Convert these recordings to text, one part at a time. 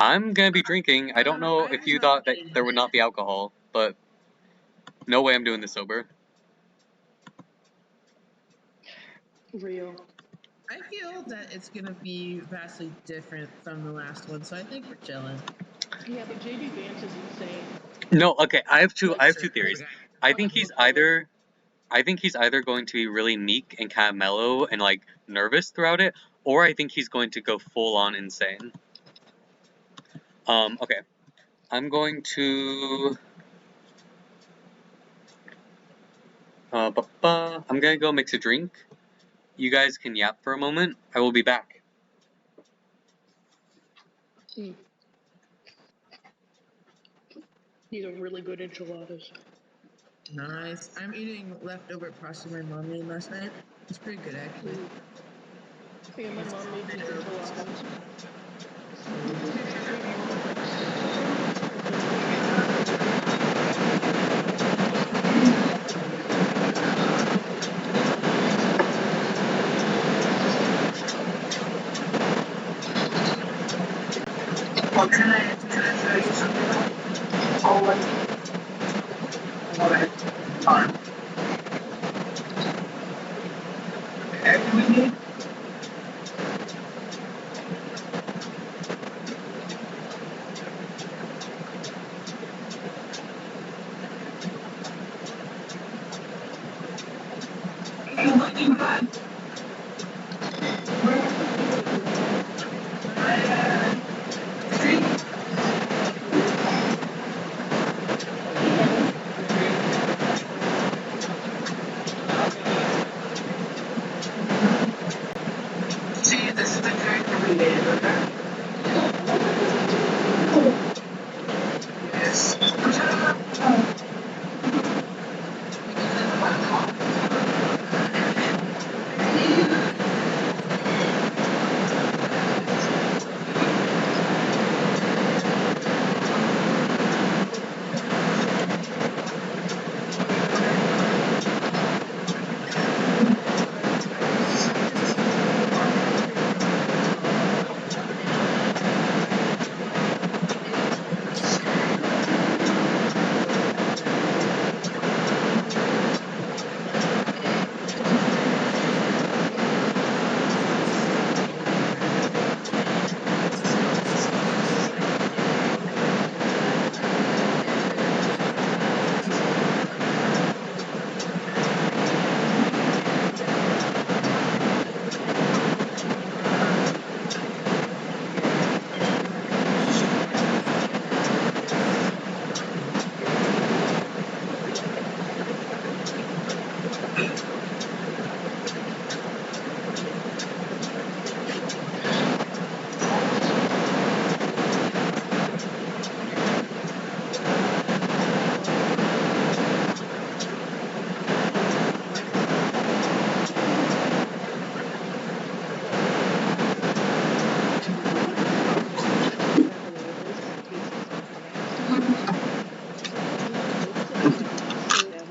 I'm gonna be drinking. I don't know if you thought that there would not be alcohol, but no way I'm doing this sober. Real. I feel that it's gonna be vastly different from the last one, so I think we're chilling. Yeah, but JD Vance is insane. No, okay, I have two Sure, theories. okay. I think he's either going to be really meek and kind of mellow and like nervous throughout it, or I think he's going to go full on insane. Okay. I'm going to I'm gonna go mix a drink. You guys can yap for a moment. I will be back. These are really good enchiladas. Nice. I'm eating leftover pasta my mom made last night. It's pretty good, actually. Yeah, my mom made these enchiladas. Well, can I show you something? Alright. Fine. Do we need? See, this is the character we made, okay? Yes.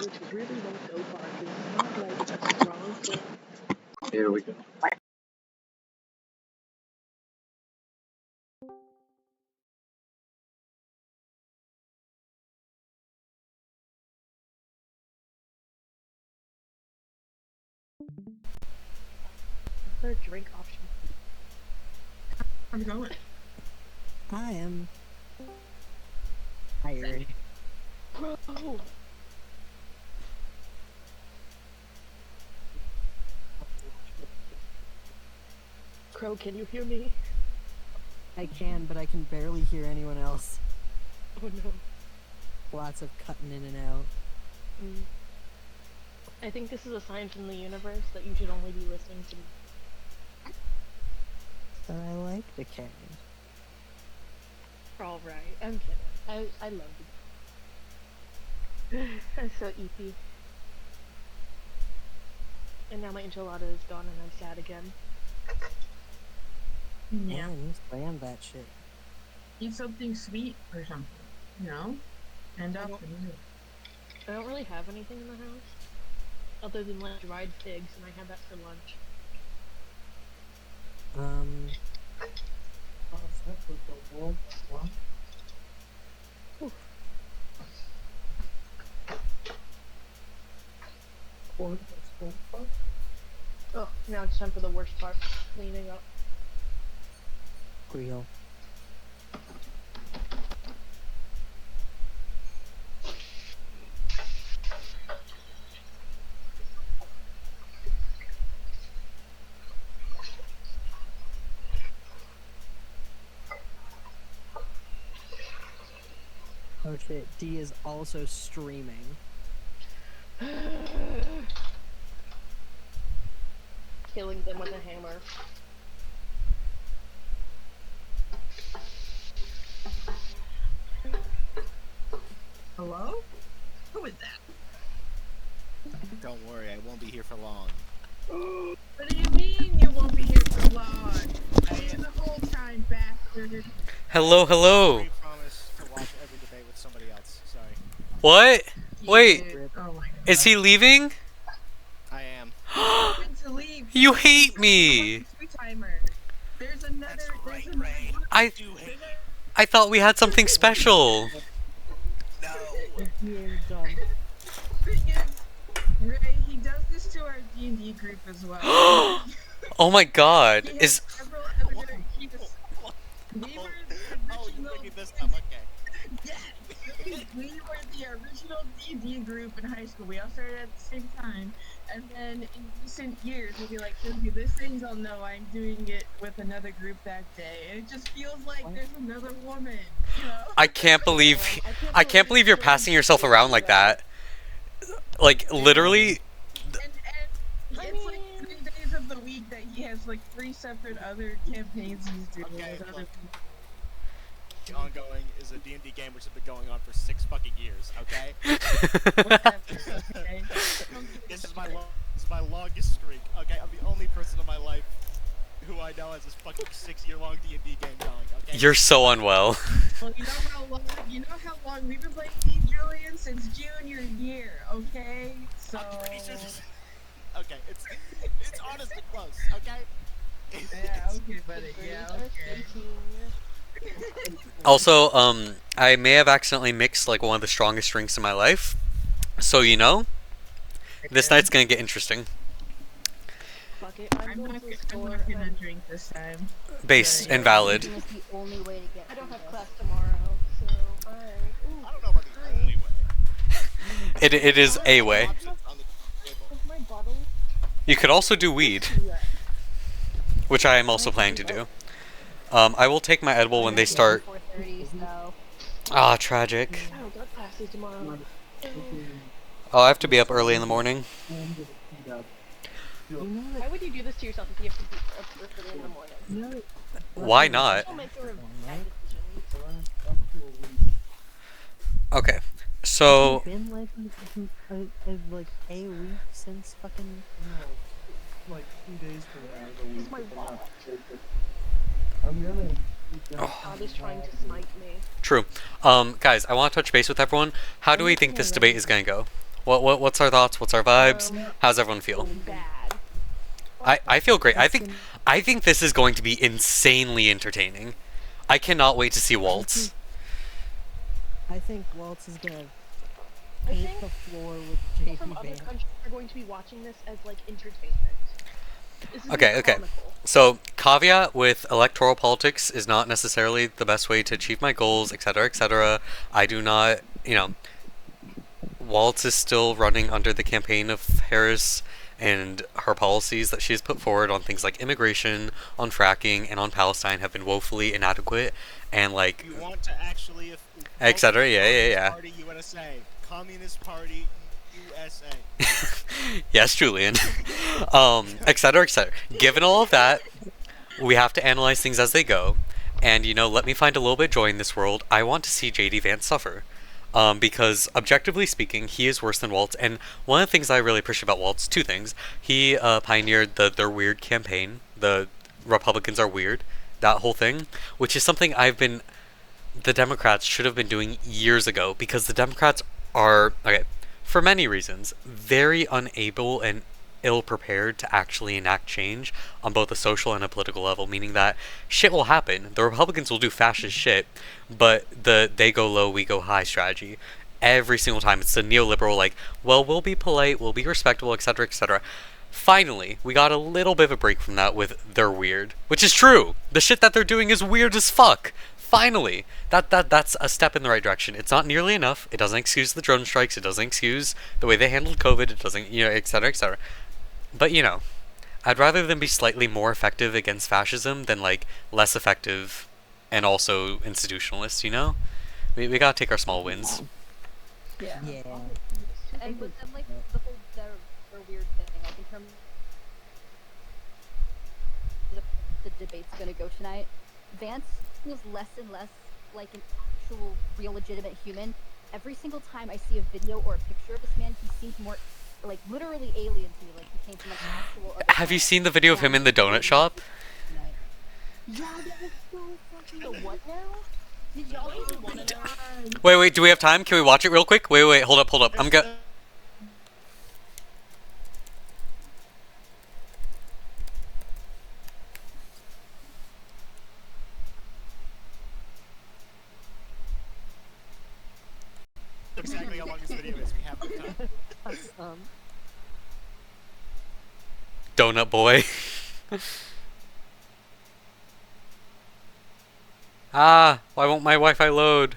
Which really won't go far because it's not like a strong flavor. Here we go. Another drink option. I'm going. I am tired. Bro! Crow, can you hear me? I can, but I can barely hear anyone else. Oh no. Lots of cutting in and out. I think this is a sign from the universe that you should only be listening to me. But I like the Karen. Alright, I'm kidding. I love you. I'm so EP. And now my enchilada is gone and I'm sad again. Yeah. Man, slam that shit. Eat something sweet or something. No? And up. I don't really have anything in the house. Other than like dried figs, and I had that for lunch. Oh, now it's time for the worst part, cleaning up. Real. Oh shit, D is also streaming. Killing them with a hammer. Hello? Who is that? Don't worry, I won't be here for long. What do you mean you won't be here for long? I am the whole time, bastard. Hello, hello. I promise to watch every debate with somebody else. Sorry. What? Wait, Oh my god. is he leaving? I am. Going to leave. You hate me. Timer. There's another. That's right, there's another Ray. I Do hate me. I thought we had something special. No. He is dumb. thing is, Ray, he does this to our D&D group as well. Oh my god. He has Is several other he was, we were the Oh, you're original. bringing this up. Okay. Yeah, we were the original D&D group in high school. We all started at the same time, and then in recent years, we'll be like, "Okay, this thing's I'll know I'm doing it with another group that day," and it just feels like there's another woman, you know? I can't believe you're passing yourself around like that. Like literally. And it's like 3 days of the week that he has like 3 separate other campaigns he's doing Okay, with other look. people. Ongoing is a D&D game which has been going on for 6 fucking years. Okay. Whatever, okay? This is my longest streak. Okay, I'm the only person in my life who I know has this fucking 6-year-long D&D game going. Okay. You're so unwell. Well, you know how long we've been playing D, Julian, since junior year, okay? So I'm pretty sure this. Okay, it's honestly close. Okay. yeah, okay, buddy. Yeah, okay. Also, I may have accidentally mixed like one of the strongest drinks in my life. So you know, this night's gonna get interesting. Fuck it, I'm going to the store. not gonna drink this time. Base Yeah. invalid. It's the only way to get I don't through have this. class tomorrow, so I don't know about the only way. It is a way. Options on the table. Is my bottle? You could also do weed, which I am also planning to do. I will take my edible when they start. 4:30, so Ah, tragic. I don't got classes tomorrow. Oh, I have to be up early in the morning. Why would you do this to yourself if you have to be up early in the morning? Why not? Don't make a bad decisions. Okay, so It's been like like a week since fucking. Like 2 days from now, the week my before wallet. I'm gonna. God is trying to smite me. true. Guys, I want to touch base with everyone. How do we think this debate is gonna go? What's our thoughts? What's our vibes? How's everyone feel? Bad. I feel great. I think this is going to be insanely entertaining. I cannot wait to see Waltz. I think Waltz is gonna I paint think the floor with people JD from other Vance. countries are going to be watching this as like entertainment. This is Okay, okay. comical. So, caveat with electoral politics is not necessarily the best way to achieve my goals, etc., etc. I do not, Waltz is still running under the campaign of Harris, and her policies that she has put forward on things like immigration, on fracking, and on Palestine have been woefully inadequate, and like, You want to actually, etc. Yeah. Party USA, Communist Party USA. Yes, Julian. Etc., etc. Given all of that, we have to analyze things as they go. And, let me find a little bit of joy in this world. I want to see JD Vance suffer. Because, objectively speaking, he is worse than Waltz. And one of the things I really appreciate about Waltz, 2 things. He pioneered the They're Weird campaign. The Republicans are weird. That whole thing. Which is something the Democrats should have been doing years ago. Because the Democrats are, okay, for many reasons, very unable and ill-prepared to actually enact change on both a social and a political level, meaning that shit will happen. The Republicans will do fascist shit, but they go low, we go high strategy. every single time. It's the neoliberal, like, well, we'll be polite, we'll be respectable, etc., etc. Finally, we got a little bit of a break from that with they're weird, which is true. The shit that they're doing is weird as fuck. Finally, that's a step in the right direction. It's not nearly enough. It doesn't excuse the drone strikes. It doesn't excuse the way they handled COVID. It doesn't, etc., etc. But I'd rather them be slightly more effective against fascism than like less effective and also institutionalist. We gotta take our small wins. Yeah. Yeah. And with them, like, the whole, their weird thing, like, in terms of the debate's gonna go tonight, Vance feels less and less like an actual, real, legitimate human. Every single time I see a video or a picture of this man, he seems more, like, literally alien to me, like he came from, like, an actual other Have you planet. seen the video of him in the donut shop? Tonight. Yeah, that was so fucking. So what now? Did y'all even want to know? Wait, do we have time? Can we watch it real quick? Wait, hold up. I'm gonna. Exactly how long this video is. We have no time. Donut boy. Why won't my Wi-Fi load?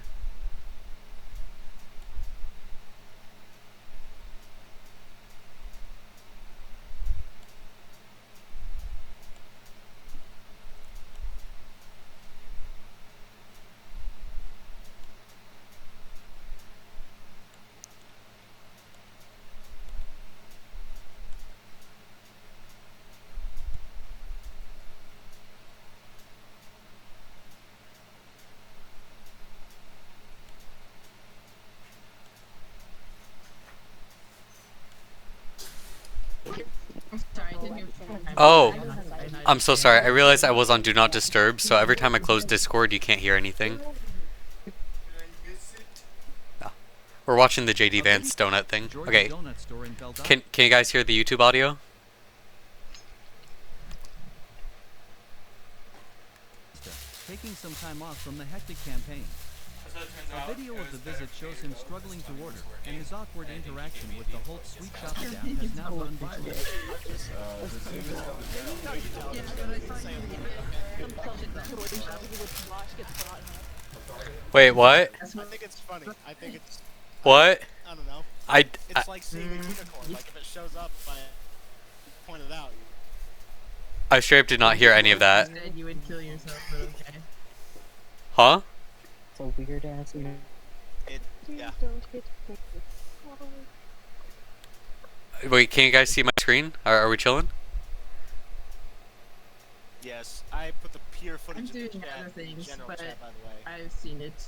I'm sorry, I didn't hear. Oh, I'm so sorry. I realized I was on Do Not Disturb, so every time I close Discord, you can't hear anything. No. We're watching the JD Vance donut thing. Okay. Can you guys hear the YouTube audio? Taking some time off from the hectic campaign. A video of the visit shows him struggling to order, and his awkward interaction with the Holt Sweet Shop staff has now gone viral. Wait, what? I think it's funny. I think it's. What? I don't know. It's like seeing a unicorn. Like if it shows up, if I point it out. I straight up did not hear any of that. Said you would kill yourself, but okay. Huh? It's a weird ass. Yeah. Wait, can you guys see my screen? Are we chilling? Yes, I put the peer footage I'm of the doing chat other in things, general but chat, by the way. I've seen it.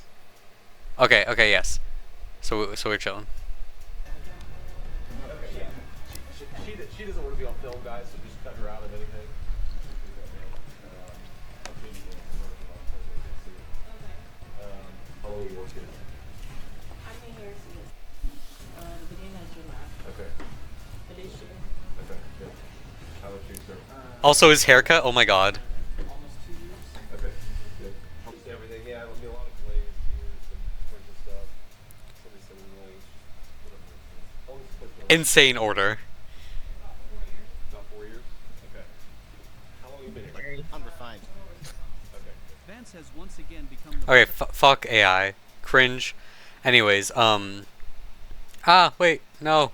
Okay, yes. So we're chilling. She doesn't want to be on film, guys, so just cut her out of anything. How long are you working? I'm here since the beginning of July. Okay. For this year. Okay, good. How about you, sir? Also, his haircut. Oh my god. Almost 2 years. Okay, good. Just everything, yeah, it'll be a lot of glaze here, some purple stuff. Probably some noise, whatever. Always put the- Insane order. About 4 years? Okay. How long have you been here? Unrefined. Okay. Vance has once again become the Okay, fuck AI. Cringe. Anyways, wait, no.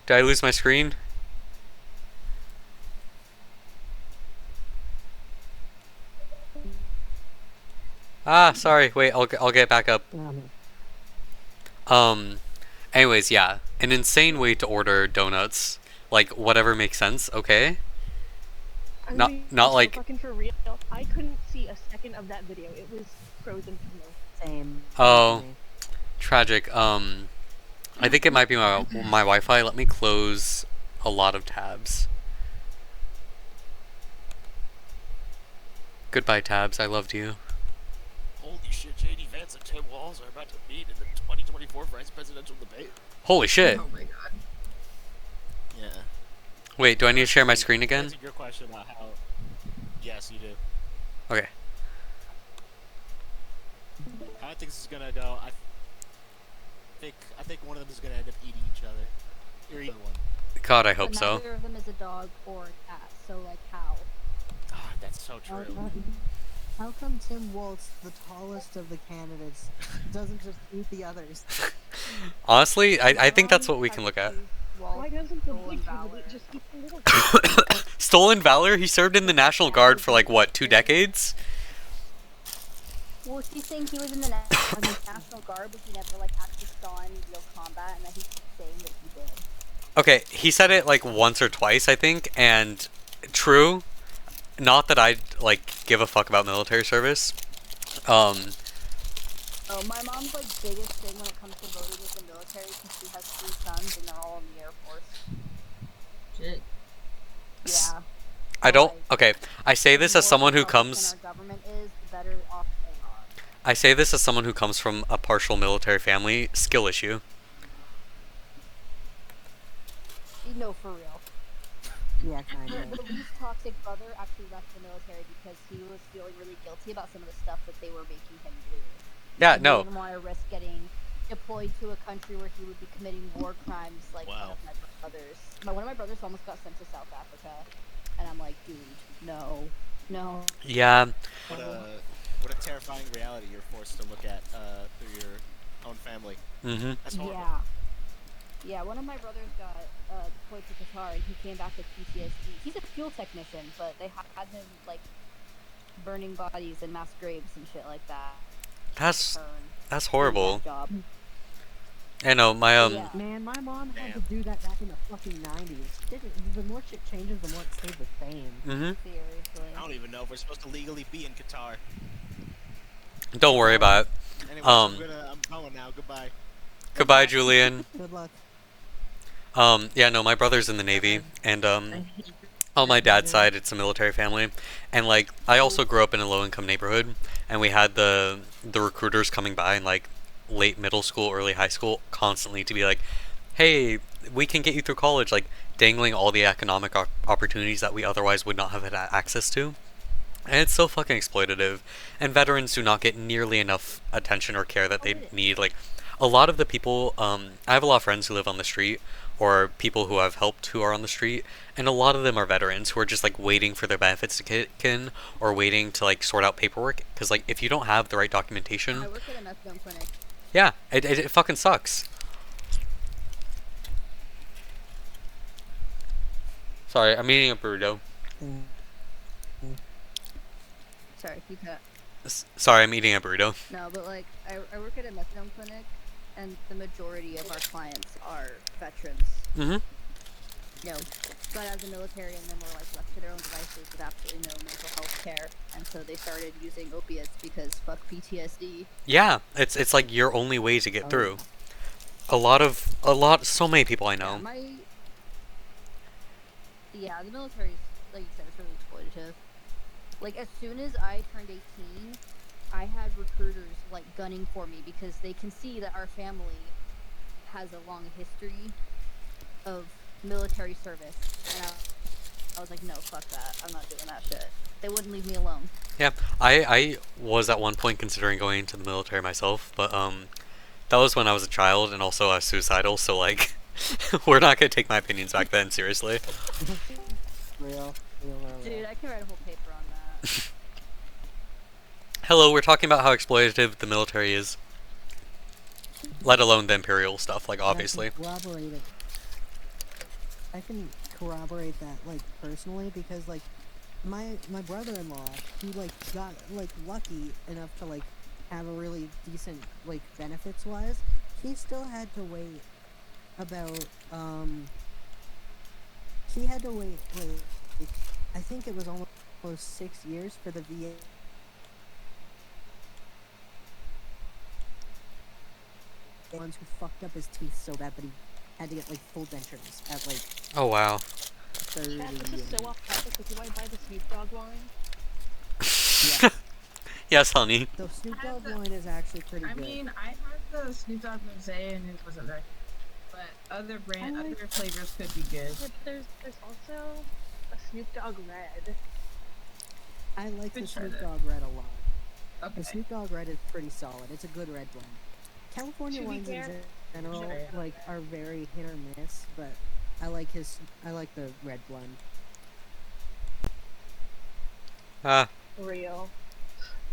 Did I lose my screen? Sorry. Wait, I'll get back up. Anyways, yeah. An insane way to order donuts. Like, whatever makes sense, okay? I Not- mean, not so like- fucking for real. I couldn't see a second of that video. It was frozen for me. Same. Oh. Tragic. I think it might be my Wi-Fi. Let me close a lot of tabs. Goodbye, tabs. I loved you. Holy shit, JD Vance and Tim Walz are about to meet in the 2024 vice presidential debate. Holy shit. Oh my god. Yeah. Wait, do I need to share my screen again? Answer your question about how. Yes, you do. Okay. How I think this is gonna go. think one of them is gonna end up eating each other. Or either one. God, I But hope so. neither of them is a dog or a cat, so like how? Ah, that's so How, true. how come Tim Waltz, the tallest of the candidates, doesn't just eat the others? Honestly, I think that's what we can look at. Why doesn't the Stolen big Valor. candidate just eat the little candidate? Stolen Valor, he served in the National Guard for like, what, 2 decades? Well, she's saying he was in the National Guard, but he never like actually saw any real combat, and that he's saying that he did. Okay, he said it like once or twice, I think, and true. Not that I like give a fuck about military service. Oh, my mom's like biggest thing when it comes to voting is the military because she has 3 sons and they're all in the Air Force. Shit. Yeah. I don't. Like, Okay, I say this the as more someone who Republican comes. our government is, the better off they are. I say this as someone who comes from a partial military family. Skill issue. No, for real. Yeah, kind The of. least toxic brother actually left the military because he was feeling really guilty about some of the stuff that they were making him do. Yeah, He no. didn't want to risk getting deployed to a country where he would be committing war crimes like one Wow. of my brothers. One of my brothers almost got sent to South Africa, and I'm like, dude, no, no. Yeah. What a terrifying reality you're forced to look at through your own family. Mhm. That's horrible. Yeah. Yeah, one of my brothers got deployed to Qatar, and he came back with PTSD. He's a fuel technician, but they had him like burning bodies in mass graves and shit like that. That's Burn. that's Really horrible. bad job. I know my Yeah. Man, my mom had to Damn. do that back in the fucking 90s. The more shit changes, the more it stays the same. Mhm. Seriously. I don't even know if we're supposed to legally be in Qatar. Don't worry about it. Anyways, Um, I'm going now. Goodbye. Goodbye, Julian. Good luck. Yeah, no, my brother's in the Navy, and on my dad's side, it's a military family, and like I also grew up in a low-income neighborhood, and we had the recruiters coming by in like late middle school, early high school, constantly to be like, "Hey, we can get you through college," like dangling all the economic opportunities that we otherwise would not have had access to. And it's so fucking exploitative, and veterans do not get nearly enough attention or care that they need. Like, a lot of the people, I have a lot of friends who live on the street, or people who I've helped who are on the street, and a lot of them are veterans who are just like waiting for their benefits to kick in, or waiting to like sort out paperwork. Because like, if you don't have the right documentation, I work at a methadone clinic. yeah, it fucking sucks. Sorry, I'm eating a burrito. Sorry, you cut. Sorry, I'm eating a burrito. No, but like I work at a methadone clinic, and the majority of our clients are veterans. Mm-hmm. No, got out of the military and then were like left to their own devices with absolutely no mental health care, and so they started using opiates because fuck PTSD. Yeah, it's like your only way to get through. So many people I know. Yeah, the military's, like you said, it's really exploitative. Like, as soon as I turned 18, I had recruiters, like, gunning for me because they can see that our family has a long history of military service. And I was like, no, fuck that. I'm not doing that shit. They wouldn't leave me alone. Yeah, I was at one point considering going into the military myself, but that was when I was a child and also I was suicidal, so like, we're not gonna take my opinions back then seriously. Real. Dude, I can write a whole paper on that. Hello, we're talking about how exploitative the military is. Let alone the imperial stuff, like obviously. I can corroborate that, like, personally, because, like, my brother-in-law, he, like, got, like, lucky enough to, like, have a really decent, like, benefits-wise. He still had to wait about, he had to wait, like, I think it was almost 6 years for the VA. Ones who fucked up his teeth so bad that he had to get like full dentures at like Oh wow. 30 Chat, this is so off topic, but do I buy the Snoop Dogg line? Yes. Yes, honey. The Snoop Dogg line is actually pretty I good. mean, I had the Snoop Dogg Mosaic and it wasn't very good. But other other flavors could be good. Yeah, but there's also a Snoop Dogg Red. I like the Good try Snoop that. Dogg Red a lot. Okay. The Snoop Dogg Red is pretty solid. It's a good red blend. California To be wines in fair, general Sure. like are very hit or miss, but I like the red blend. Ah, Real.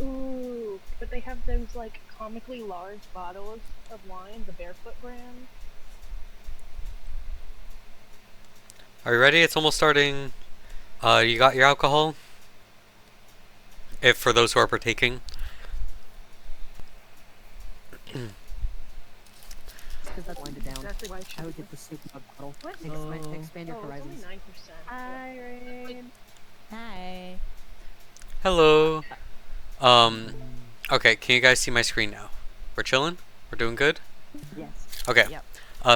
Ooh, but they have those like comically large bottles of wine, the Barefoot brand. are you ready? It's almost starting. You got your alcohol? If for those who are partaking. Because that's wind it down. Exactly why I I should. would get the super bottle. What? Expand your Oh, it's only horizons. 9%. Hi, Rain. Hi. Hello. Okay, can you guys see my screen now? We're chilling? We're doing good? Yes. Okay. Yep.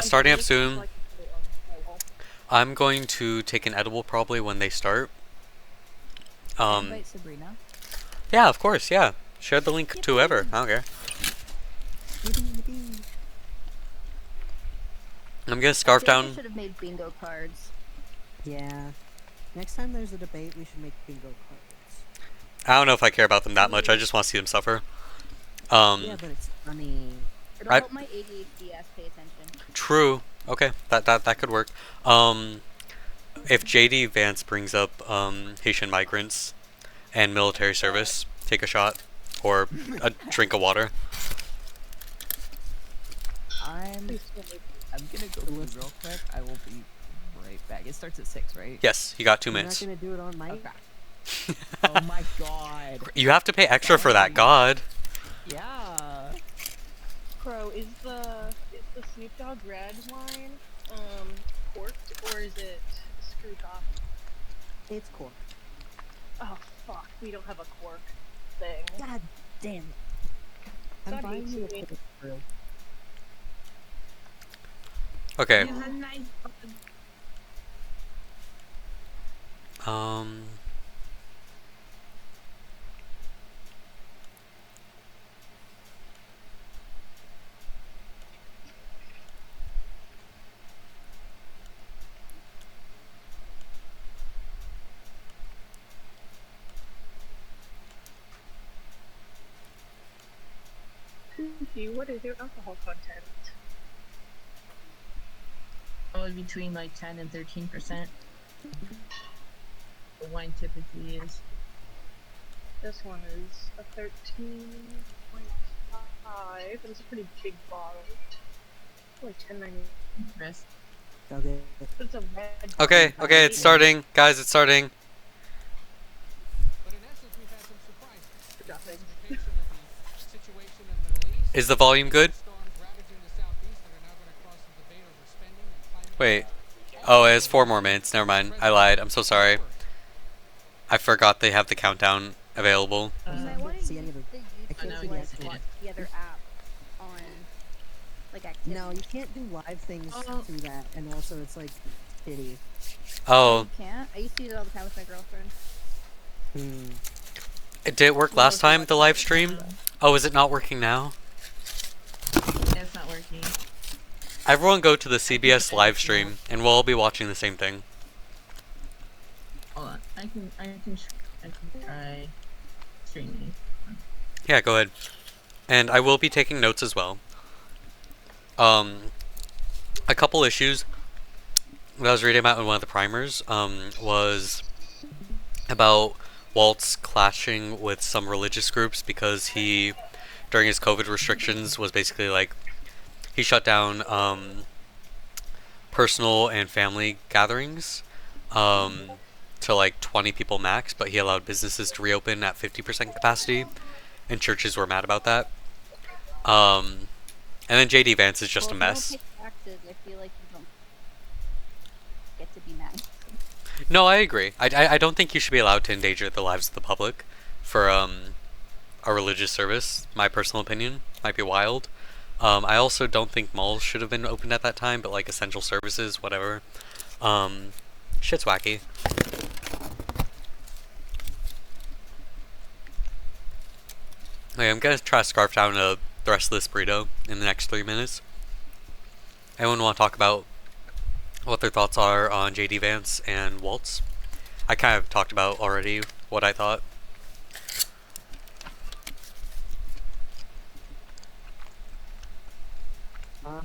Starting up Just so soon. I can put it on my wall. I'm going to take an edible probably when they start. Invite Sabrina. Yeah, of course, yeah. Share the link to whoever. I don't care. I'm gonna scarf I down. should have made bingo cards. Yeah. Next time there's a debate, we should make bingo cards. I don't know if I care about them that much. I just want to see them suffer. Yeah, but it's funny. It'll I- help my ADHD ass pay attention. True. Okay, that could work. If JD Vance brings up Haitian migrants and military service, take a shot or a drink of water. I'm gonna go pee real quick. I will be right back. It starts at 6, right? Yes, you got 2 You're minutes. not gonna do it on mic? Okay. Oh my god. You have to pay extra for that, God. Yeah. Crow, is the Snoop Dogg red wine corked or is it screwed off? It's cool. Oh fuck, we don't have a cork thing. God damn it. I'm God buying hates you a me. cork brew. Okay. Use a knife. Um. What is your alcohol content? Probably between like 10 and 13%. The wine typically is. This one is a 13.5, and it's a pretty big bottle. Only $10.99. Rest. Okay. It's a red. Okay, okay, it's starting. Guys, it's starting. But in essence, we've had some surprises. Nothing. Intensification of the situation in the Middle East. Is the volume good? Storms ravaging the southeast that are now going to cause some debate over spending and climate. Wait. Oh, it has 4 more minutes. Never mind. I lied. I'm so sorry. I forgot they have the countdown available. You might want to see use any of the I know YouTube you like said watch it. the other app on like activity. No, you can't do live things through that, and also it's like shitty. Oh, You can't. I used to use it all the time with my girlfriend. it did work last time, the live stream? Oh, is it not working now? Yeah, it's not working. Everyone go to the CBS live stream, and we'll all be watching the same thing. Hold on. I can try streaming. Yeah, go ahead. And I will be taking notes as well. A couple issues that I was reading about in one of the primers was about Waltz clashing with some religious groups because he, during his COVID restrictions, was basically like, he shut down personal and family gatherings to like 20 people max, but he allowed businesses to reopen at 50% capacity, and churches were mad about that. And then JD Vance is just a Well, mess. If you don't pay taxes, I feel like you don't get to be mad. No, I agree. I don't think you should be allowed to endanger the lives of the public for a religious service. My personal opinion might be wild. I also don't think malls should have been opened at that time, but like essential services, whatever. Shit's wacky. Okay, I'm gonna try to scarf down the rest of this burrito in the next 3 minutes. Anyone want to talk about what their thoughts are on JD Vance and Waltz? I kind of talked about already what I thought. Hey,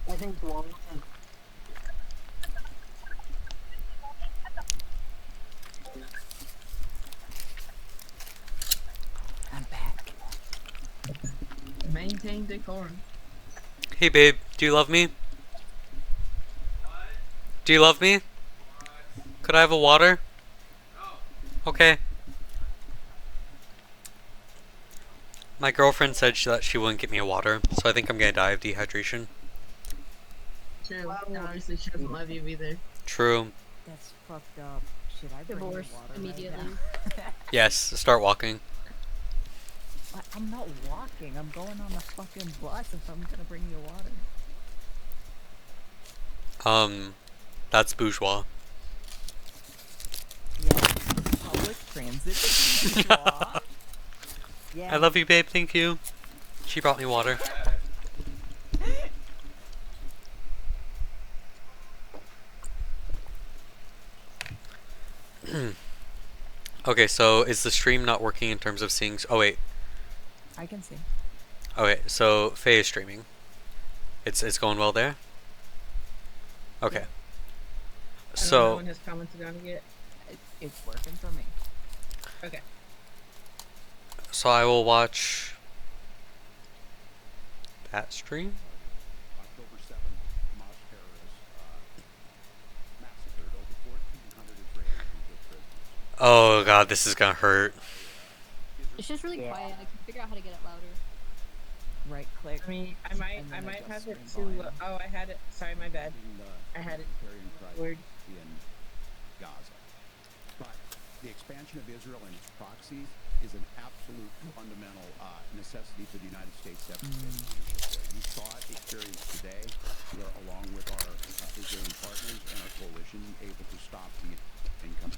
I think Wallace is. I'm back. Maintain decorum. Hey babe, do you love me? Do you love me? Could I have a water? Okay. My girlfriend said that she wouldn't get me a water, so I think I'm gonna die of dehydration. True. And obviously she doesn't love you either. True. That's fucked up. Should I bring you Divorce water immediately. right now? Yes, start walking. I'm not walking. I'm going on the fucking bus if I'm gonna bring you water. That's bourgeois. Yeah, public transit is bourgeois. Yeah. I love you, babe, thank you. She brought me water. Okay, so is the stream not working in terms of seeing? Oh wait. I can see. Okay, so Faye is streaming. It's going well there. Okay. No So one has commented on it yet. It's working for me. Okay. so I will watch that stream. October 7th, Hamas terrorists massacred over 1,400 Israelis and took prisoners. Oh god, this is gonna hurt. It's just really quiet. I can figure out how to get it louder. Right click. I mean, I might have it stream too. volume. Oh, I had it. Sorry, my bad. I had it. Word. In Gaza. But the expansion of Israel and its proxies is an absolute fundamental necessity for the United States to have steady leadership there. You saw it experienced today, where along with our Israeli partners and our coalition, able to stop the income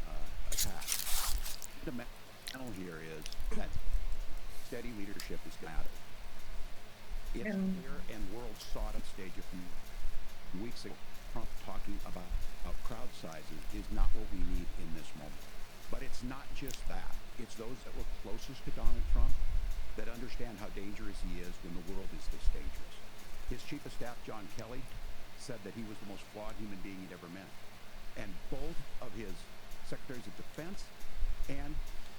attack. The fundamental here is that steady leadership is matter. It's clear, and world saw it on stage a few weeks ago. Trump talking about crowd sizes is not what we need in this moment. But it's not just that. It's those that were closest to Donald Trump that understand how dangerous he is when the world is this dangerous. His chief of staff, John Kelly, said that he was the most flawed human being he'd ever met. And both of his secretaries of defense and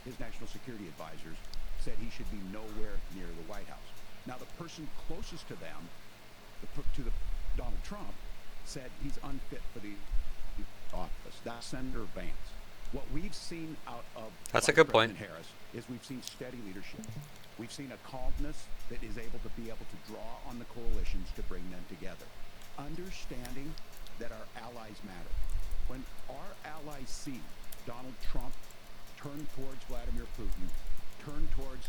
his national security advisors said he should be nowhere near the White House. Now, the person closest to them, Donald Trump, said he's unfit for the office. That's Senator Vance. What we've seen out of That's a good point. President Harris is we've seen steady leadership. We've seen a calmness that is able to draw on the coalitions to bring them together. Understanding that our allies matter. When our allies see Donald Trump turn towards Vladimir Putin, turn towards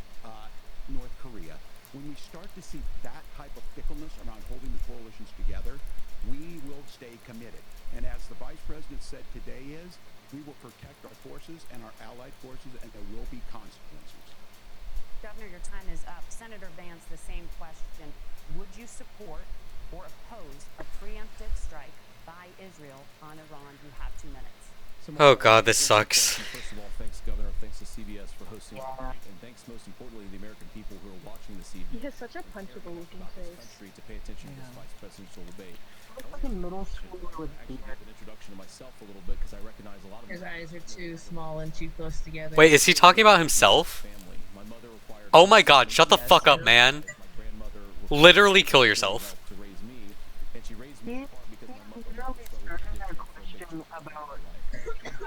North Korea, when we start to see that type of fickleness around holding the coalitions together, we will stay committed. And as the Vice President said today we will protect our forces and our allied forces, and there will be consequences. Governor, your time is up. Senator Vance, the same question. Would you support or oppose a preemptive strike by Israel on Iran? You have 2 minutes. Oh god, this sucks. First of all, thanks, Governor. Thanks to CBS for hosting it tonight. And thanks, most importantly, to the American people who are watching this evening. He has such a punchable looking face. Country to pay attention to this vice presidential debate. Looks like a middle schooler with a Actually, beard. give an introduction to myself a little bit because I recognize a lot of His eyes are too small and too close together. Wait, is he talking about himself? family. My mother required Oh my god, shut the fuck up, man. my grandmother Literally kill yourself. to raise me, and she raised me in part because my mother Literally struggled started with that addiction question for about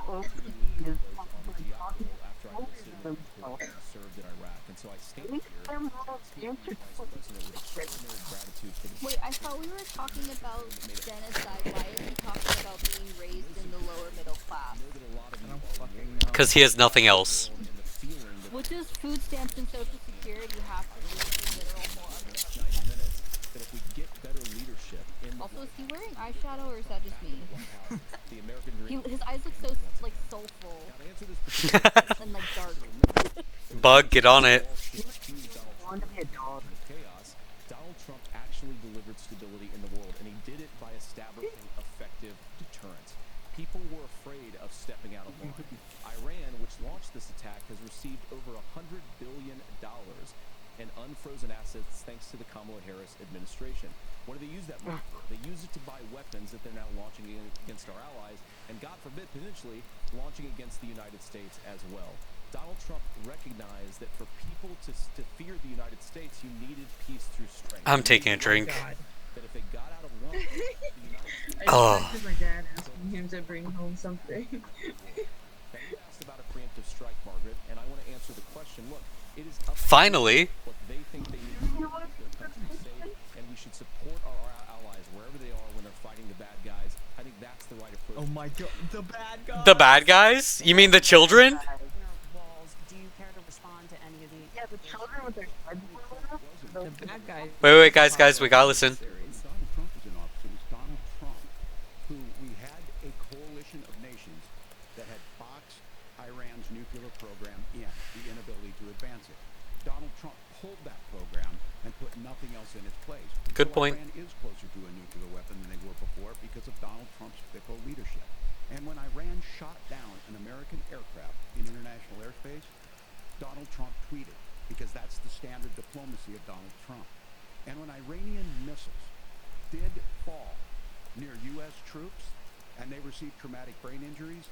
Ultimately, is was on possibly the talking after I over enlisted in the themselves. Corps and served in Iraq, and so I stand These here are not speaking to answers the Vice President with extraordinary gratitude for the Wait, I thought we were talking about genocide. Why is he talking about being raised in the lower middle class? Because he has nothing else. What does food stamps and social security have to do with the literal more of next 90 minutes that if we get better leadership in the Also, is he wearing eyeshadow or is that just me? the American dream. His eyes look so like soulful Now, to answer this particular and like dark. Bug, get on it. Want to be a dog. chaos, Donald Trump actually delivered stability in the world, and he did it by establishing effective deterrence. People were afraid of stepping out of line. Iran, which which launched this attack, has received over $100 billion in unfrozen assets thanks to the Kamala Harris administration. What do they use that money for? They use it to buy weapons that they're now launching against our allies, and God forbid, potentially, launching against the United States as well. Donald Trump recognized that for people to fear the United States, you needed peace through strength. I'm taking a drink. That if they got out of one, the United States... Oh. I just my dad asking him to bring home something. Now, you asked about a preemptive strike, Margaret, and I want to answer the question. Look, it is up Finally. to what they think they need to do to keep their country safe, and we should support our allies wherever they are when they're fighting the bad guys. I think that's the right approach. Oh my god, the bad guys. The bad guys? You mean the children? Walls, do you care to respond to any of the? Yeah, the children with their heads The bad guys. Wait, guys, we gotta listen. Donald Trump was in office. It was Donald Trump who we had a coalition of nations that had boxed Iran's nuclear program in, the inability to advance it. Donald Trump pulled that program and put nothing else in its place. Good So point. Iran is closer to a nuclear weapon than they were before because of Donald Trump's fickle leadership. And when Iran shot down an American aircraft in international airspace, Donald Trump tweeted, because that's the standard diplomacy of Donald Trump. And when Iranian missiles did fall near U.S. troops and they received traumatic brain injuries,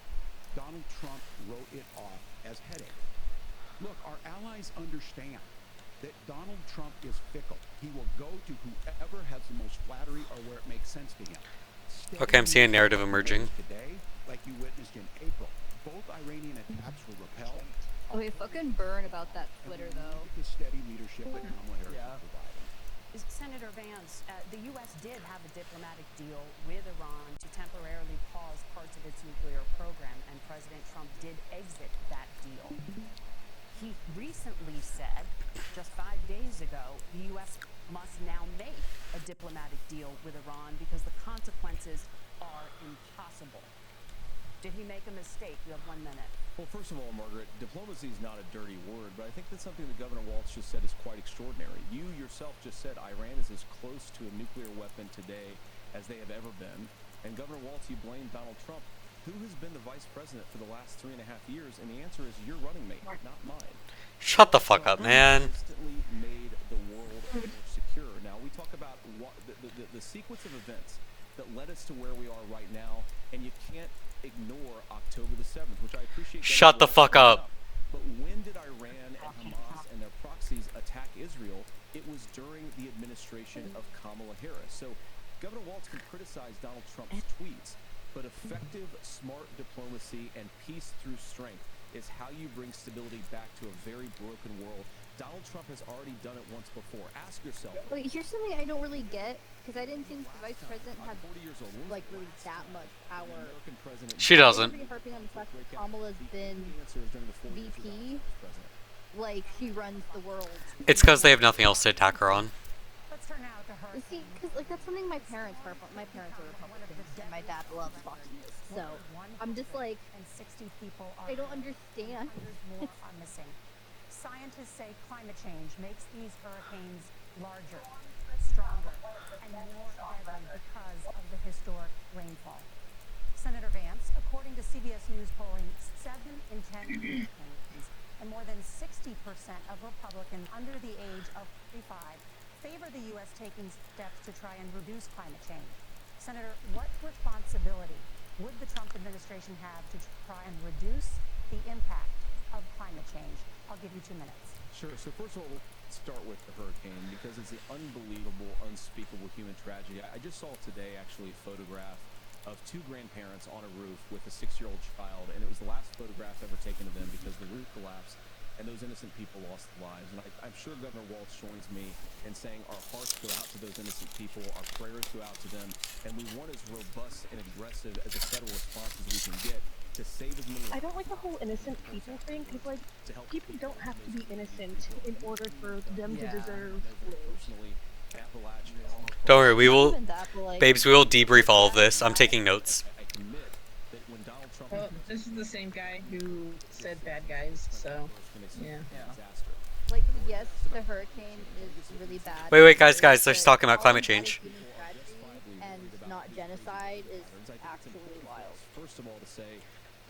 Donald Trump wrote it off as headache. Look, our allies understand that Donald Trump is fickle. He will go to whoever has the most flattery or where it makes sense to him. Okay, I'm seeing a narrative emerging. Today, like you witnessed in April, both Iranian attacks were repelled. Okay, fucking burn about that Twitter though. The steady leadership that Kamala Harris is providing. Senator Vance, the U.S. did have a diplomatic deal with Iran to temporarily pause parts of its nuclear program, and President Trump did exit that deal. He recently said, just 5 days ago, the U.S. must now make a diplomatic deal with Iran because the consequences are impossible. Did he make a mistake? You have 1 minute. Well, first of all, Margaret, diplomacy is not a dirty word, but I think that's something that Governor Walz just said is quite extraordinary. You yourself just said Iran is as close to a nuclear weapon today as they have ever been. And Governor Walz, you blame Donald Trump. Who has been the vice president for the last 3.5 years? And the answer is your running mate, not mine. Shut the fuck up, man. Consistently made the world more secure. Now, we talk about the sequence of events that led us to where we are right now, and you can't ignore October the 7th, which I appreciate. Shut the fuck up. But when did Iran and Hamas and their proxies attack Israel? It was during the administration of Kamala Harris. So Governor Walz can criticize Donald Trump's tweets, but effective, smart diplomacy and peace through strength is how you bring stability back to a very broken world. Donald Trump has already done it once before. Ask yourself. Wait, here's something I don't really get, because I didn't think the vice president had, like, really that much power. She doesn't. I'm harping on the fact that Kamala's been VP. Like, she runs the world. It's because they have nothing else to attack her on. Let's turn now to her. See, because, like, that's something my parents harp on. My parents are Republicans, and my dad loves Fox News. So, I'm just like, and 60 people are I don't understand. Hundreds more are missing. Scientists say climate change makes these hurricanes larger, stronger, and more deadly because of the historic rainfall. Senator Vance, according to CBS News polling, 7 in 10 Americans and more than 60% of Republicans under the age of 35 favor the U.S. taking steps to try and reduce climate change. Senator, what responsibility would the Trump administration have to try and reduce the impact of climate change? I'll give you 2 minutes. Sure. So first of all, let's start with the hurricane because it's an unbelievable, unspeakable human tragedy. I just saw today actually a photograph of 2 grandparents on a roof with a 6-year-old child, and it was the last photograph ever taken of them because the roof collapsed and those innocent people lost their lives. And I'm sure Governor Walz joins me in saying our hearts go out to those innocent people, our prayers go out to them, and we want as robust and aggressive as a federal response as we can get to save as many. I don't like the whole innocent people thing, because, like, people don't have to be innocent in order for them to deserve personally. Don't worry, we will, babes, we will debrief all of this. I'm taking notes. Well, this is the same guy who said bad guys, so yeah. Like, yes, the hurricane is really bad. Wait, guys, they're just talking about climate change. And not genocide is actually wild. First of all, to say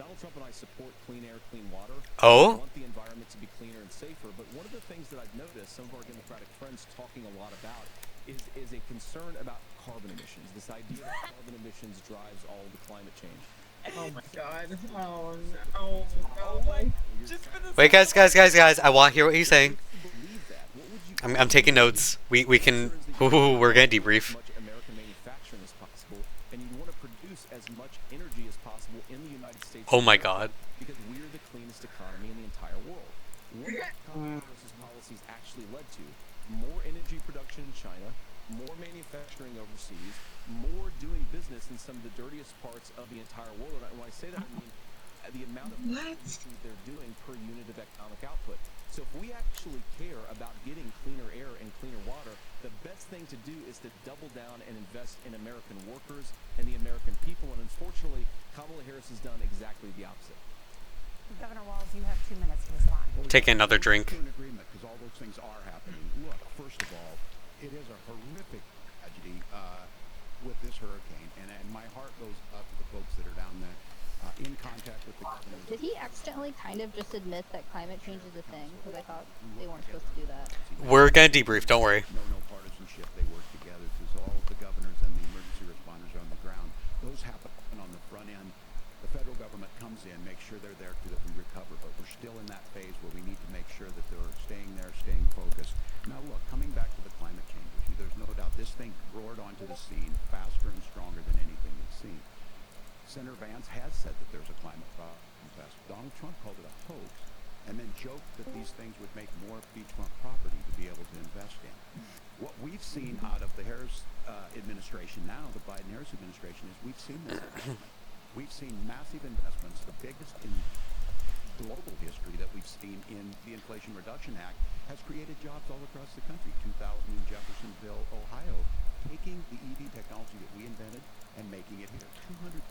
Donald Trump and I support clean air, clean water. Oh? We want the environment to be cleaner and safer. But one of the things that I've noticed some of our Democratic friends talking a lot about is a concern about carbon emissions. This idea that carbon emissions drives all of the climate change. Oh my god. Oh no. Oh my. Just for the Wait, guys. I want to hear what he's saying. I'm taking notes. We can. Ooh, we're gonna debrief. Much American manufacturing as possible, and you want to produce as much energy as possible in the United States. Oh my God. Because we're the cleanest economy in the entire world. What Congress's policies actually led to more energy production in China, more manufacturing overseas, more doing business in some of the dirtiest parts of the entire world. And when I say that, I mean the amount of energy they're doing per unit of economic output. So if we actually care about getting cleaner air and cleaner water, the best thing to do is to double down and invest in American workers and the American people. And unfortunately, Kamala Harris has done exactly the opposite. Governor Walz, you have 2 minutes to respond. Take another drink. In agreement, because all those things are happening. Look, first of all, it is a horrific tragedy with this hurricane, and my heart goes up to the folks that are down there in contact with the governors. Did he accidentally kind of just admit that climate change is a thing? Because I thought they weren't supposed to do that. We're gonna debrief. Don't worry. No partisanship. They work together. So all of the governors and the emergency responders are on the ground. Those happen on the front end. The federal government comes in, makes sure they're there so that we recover. But we're still in that phase where we need to make sure that they're staying there, staying focused. Now look, coming back to the climate change issue, there's no doubt this thing roared onto the scene faster and stronger than anything we've seen. Senator Vance has said that there's a climate problem. Donald Trump called it a hoax and then joked that these things would make more beachfront property to be able to invest in. What we've seen out of the Harris administration now, the Biden-Harris administration, is we've seen this investment. We've seen massive investments, the biggest in global history that we've seen in the Inflation Reduction Act, has created jobs all across the country. 2,000 in Jeffersonville, Ohio, taking the EV technology that we invented and making it here.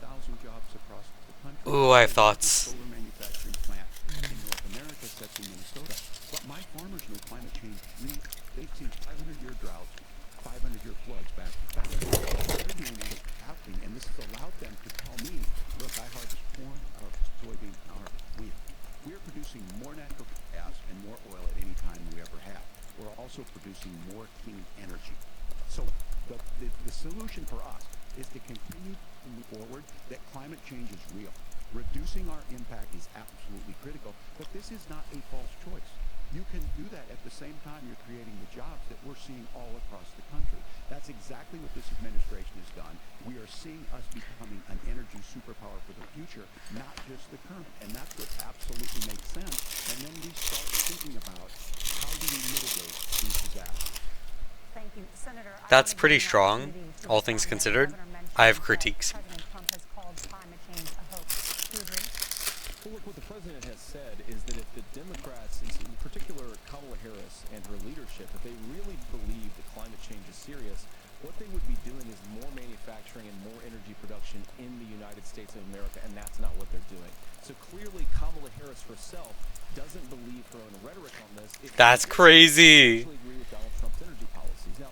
200,000 jobs across the country. Ooh, I have thoughts. Solar manufacturing plant in North America sets in Minnesota. But my farmers know climate change. They've seen 500-year droughts, 500-year floods back to back. They're doing what's happening, and this has allowed them to tell me, look, I harvest corn, I harvest soybeans, I harvest wheat. We are producing more natural gas and more oil at any time we ever have. We're also producing more clean energy. So the solution for us is to continue to move forward that climate change is real. Reducing our impact is absolutely critical, but this is not a false choice. You can do that at the same time you're creating the jobs that we're seeing all across the country. That's exactly what this administration has done. We are seeing us becoming an energy superpower for the future, not just the current. And that's what absolutely makes sense. And then we start thinking about how do we mitigate these disasters. Thank you, Senator. That's pretty strong, all things considered. I have critiques. President Trump has called climate change a hoax. Do you agree? Well, look, what the president has said is that if the Democrats, in particular Kamala Harris and her leadership, if they really believe that climate change is serious, what they would be doing is more manufacturing and more energy production in the United States of America, and that's not what they're doing. So clearly Kamala Harris herself doesn't believe her own rhetoric on this. That's crazy. I actually agree with Donald Trump's energy policies. Now,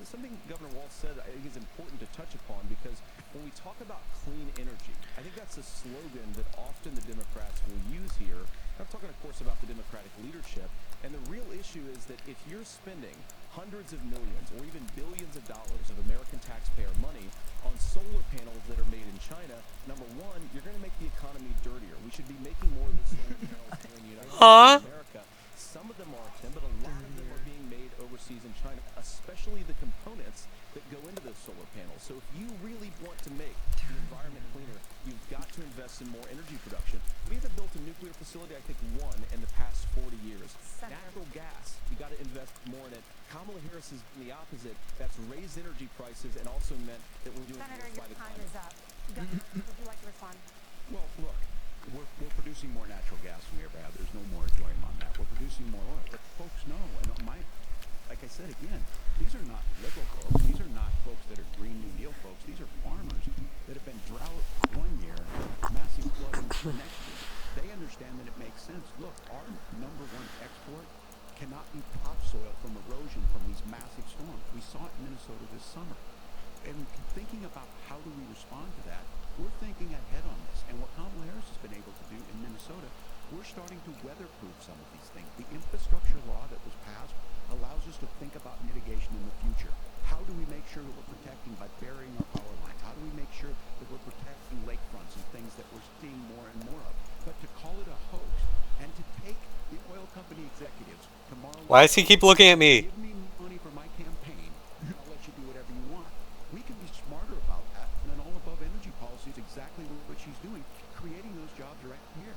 something Governor Walz said I think is important to touch upon, because when we talk about clean energy, I think that's a slogan that often the Democrats will use here. I'm talking, of course, about the Democratic leadership. And the real issue is that if you're spending hundreds of millions or even billions of dollars of American taxpayer money on solar panels that are made in China, number one, you're going to make the economy dirtier. We should be making more of the solar panels here in the United States of America. Some of them are, Tim, but a lot of them are being made overseas in China, especially the components that go into those solar panels. So if you really want to make the environment cleaner, you've got to invest in more energy production. We haven't built a nuclear facility, I think, one in the past 40 years. Natural gas, you got to invest more in it. Kamala Harris has been the opposite. That's raised energy prices and also meant that we're doing Senator, more by your the time climate. is up. Governor, would you like to respond? Well, look, we're producing more natural gas than we ever have. There's no moratorium on that. We're producing more oil. But folks know, and like I said again, these are not liberal folks. These are not folks that are Green New Deal folks. These are farmers that have been drought one year, massive flooding the next year. They understand that it makes sense. Look, our number one export cannot be topsoil from erosion from these massive storms. We saw it in Minnesota this summer. And thinking about how do we respond to that, We're thinking ahead on this, and what Kamala Harris has been able to do in Minnesota, we're starting to weatherproof some of these things. The infrastructure law that was passed allows us to think about mitigation in the future. How do we make sure that we're protecting by burying our power lines? How do we make sure that we're protecting lakefronts and things that we're seeing more and more of? But to call it a hoax and to take the oil company executives tomorrow, Why does he keep looking at me? give me money for my campaign, and I'll let you do whatever you want. We can be smarter about that than all above energy policy is exactly what she's doing, creating those jobs right here.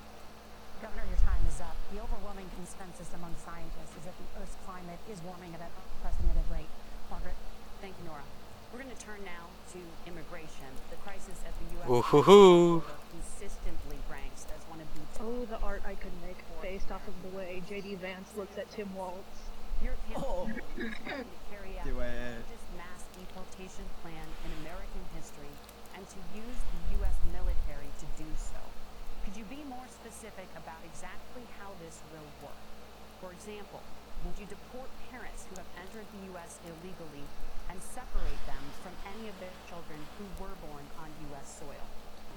Governor, your time is up. The overwhelming consensus among scientists is that the Earth's climate is warming at an unprecedented rate. Margaret? Thank you, Nora. We're going to turn now to immigration. The crisis at the U.S. Ooh-hoo-hoo. border consistently ranks as one of the Oh, the art I could make based off of the way JD Vance looks at Tim Waltz. Your campaign is working to carry out Do the it. largest mass deportation plan in American history and to use the U.S. military to do so. Could you be more specific about exactly how this will work? For example, would you deport parents who have entered the U.S. illegally and separate them from any of their children who were born on U.S. soil?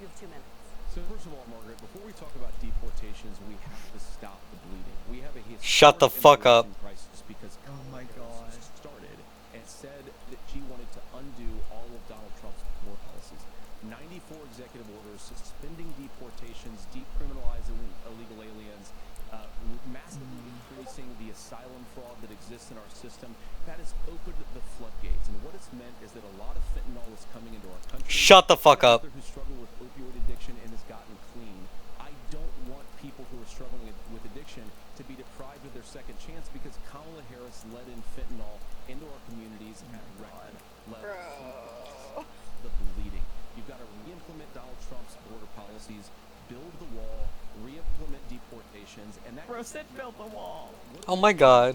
You have 2 minutes. So first of all, Margaret, before we talk about deportations, we have to stop the bleeding. We have a Shut the fuck up. crisis because Oh my Congress God. started and said that she wanted to undo all of Donald Trump's war policies. 94 executive orders suspending deportations, decriminalizing illegal aliens, massively increasing the asylum fraud that exists in our system. That has opened the floodgates, and what it's meant is that a lot of fentanyl is coming into our country. Shut the fuck up. Who struggle with opioid addiction and has gotten clean. I don't want people who are struggling with addiction to be deprived of their second chance because Kamala Harris let in fentanyl into our communities at record levels. The bleeding. You've got to re-implement Donald Trump's border policies, build the wall, re-implement deportations, and that. Bro, Sid built the wall. Oh my god.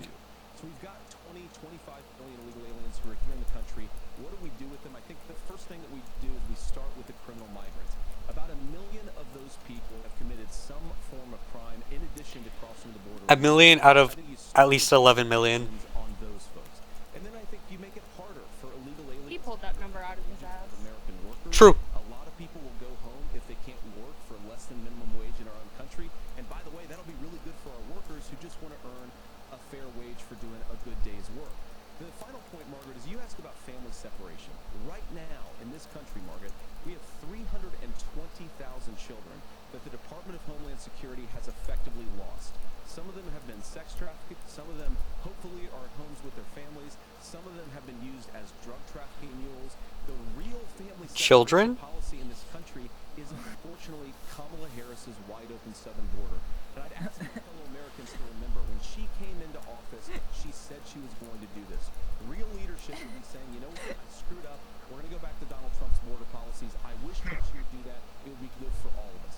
So we've got 20, 25 million illegal aliens who are here in the country. What do we do with them? I think the first thing that we do is we start with the criminal migrants. About 1 million of those people have committed some form of crime in addition to crossing the border. 1 million out of I think you at start least with 11 million. on those folks. And then I think you make it harder for illegal aliens. He pulled that number out of his ass. American workers. True. A lot of people will go home if they can't work for less than minimum wage in our own country. And by the way, that'll be really good for our workers who just want to earn a fair wage for doing a good day's work. The final point, Margaret, is you asked about family separation. Right now, in this country, Margaret, we have 320,000 children that the Department of Homeland Security has effectively lost. Some of them have been sex trafficked. Some of them, hopefully, are at homes with their families. Some of them have been used as drug trafficking mules. The real family Children? separation policy in this country is, unfortunately, Kamala Harris's wide-open southern border. And I'd ask my fellow Americans to remember, when she came into office, she said she was going to do this. Real leadership would be saying, you know what, I screwed up. We're going to go back to Donald Trump's border policies. I wish that she would do that. It would be good for all of us.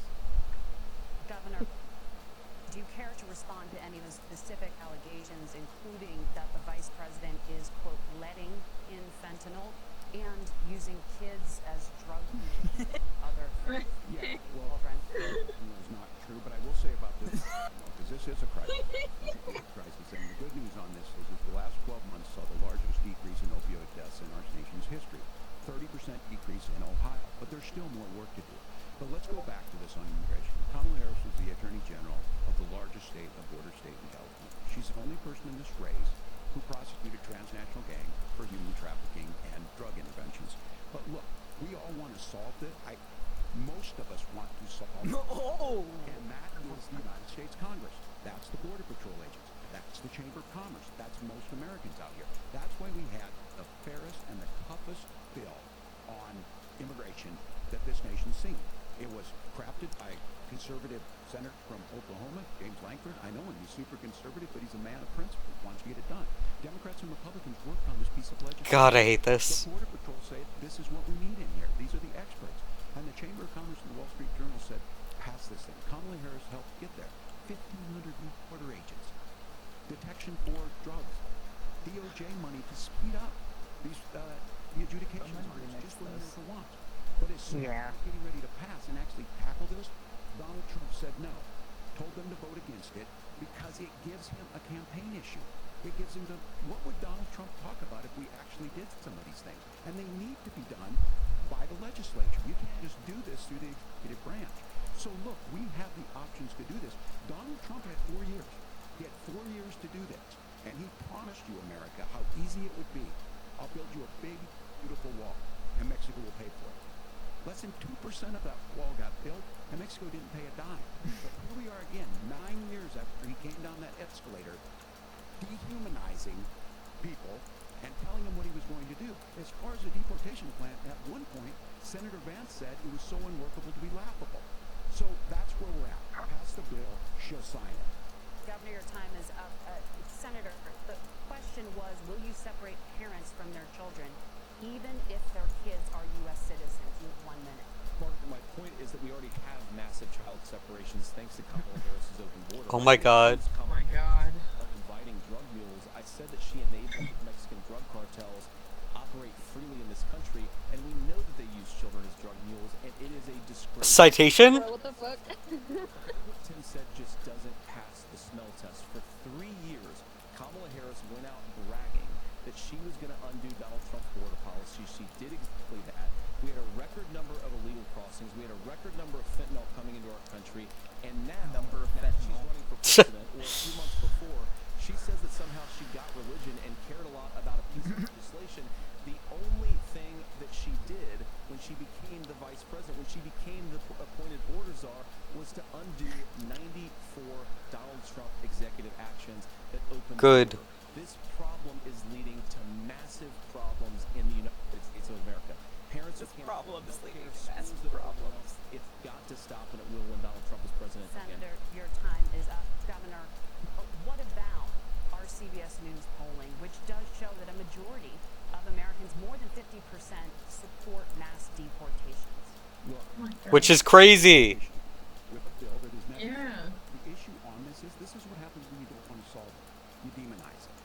Governor, do you care to respond to any of the specific allegations, including that the vice president is, quote, letting in fentanyl and using kids as drug mules, other Yeah, well, it's not true, but I will say about this, because this is a crisis. And the good news on this is that the last 12 months saw the largest decrease in opioid deaths in our nation's history. 30% decrease in Ohio, but there's still more work to do. But let's go back to this on immigration. Kamala Harris is the Attorney General of the largest state, a border state in California. She's the only person in this race who prosecuted transnational gang for human trafficking and drug interventions. But look, we all want to solve this. Most of us want to solve it. And that is the United States Congress. That's the Border Patrol agents. That's the Chamber of Commerce. That's most Americans out here. That's why we had the fairest and the toughest bill on immigration that this nation's seen. It was crafted by conservative senator from Oklahoma, James Lankford. I know him. He's super conservative, but he's a man of principle. Wants to get it done. Democrats and Republicans worked on this piece of legislation. God, I hate this. The Border Patrol say this is what we need in here. These are the experts. And the Chamber of Commerce and the Wall Street Journal said, pass this thing. Kamala Harris helped get there. 1,500 new border agents. Detection for drugs. DOJ money to speed up these the adjudication times, just when there's a want. But as soon as we're getting ready to pass and actually tackle this, Donald Trump said no. Told them to vote against it because it gives him a campaign issue. It gives him what would Donald Trump talk about if we actually did some of these things? And they need to be done by the legislature. You can't just do this through the executive branch. So look, we have the options to do this. Donald Trump had 4 years. He had 4 years to do this. And he promised you, America, how easy it would be. I'll build you a big, beautiful wall, and Mexico will pay for it. Less than 2% of that wall got built, and Mexico didn't pay a dime. But here we are again, 9 years after he came down that escalator, dehumanizing people and telling them what he was going to do. As far as the deportation plan, at one point, Senator Vance said it was so unworkable to be laughable. So that's where we're at. Pass the bill, she'll sign it. Governor, your time is up. Senator, the question was, will you separate parents from their children, even if their kids are U.S. citizens? You have 1 minute. Mark, my point is that we already have massive child separations thanks to Kamala Harris's open border. Oh my God. Oh my God. Of inviting drug mules, I said that she enabled Mexican drug cartels operate freely in this country, and we know that they use children as drug mules, and it is a disgrace. Citation? Bro, what the fuck? What Tim said just doesn't pass the smell test. For 3 years, Kamala Harris went out bragging that she was going to undo Donald Trump's border policy. She did exactly that. We had a record number of illegal crossings. We had a record number of fentanyl coming into our country. And now, she's running for president, or a few months before, she says that somehow she got religion and cared a lot about a piece of legislation. The only thing that she did when she became the vice president, when she became the appointed border czar, was to undo 94 Donald Trump executive actions that opened Good. the border. This problem is leading to massive problems in the United States of America. Parents This can't problem is leading to schools massive that are open problems. up. It's got to stop, and it will when Donald Trump is president again. Senator, your time is up. Governor, what about our CBS News polling, which does show that a majority of Americans, more than 50%, support mass deportations? Which is crazy. With a bill that is necessary. Yeah. The issue on this is what happens when you don't want to solve it. You demonize it.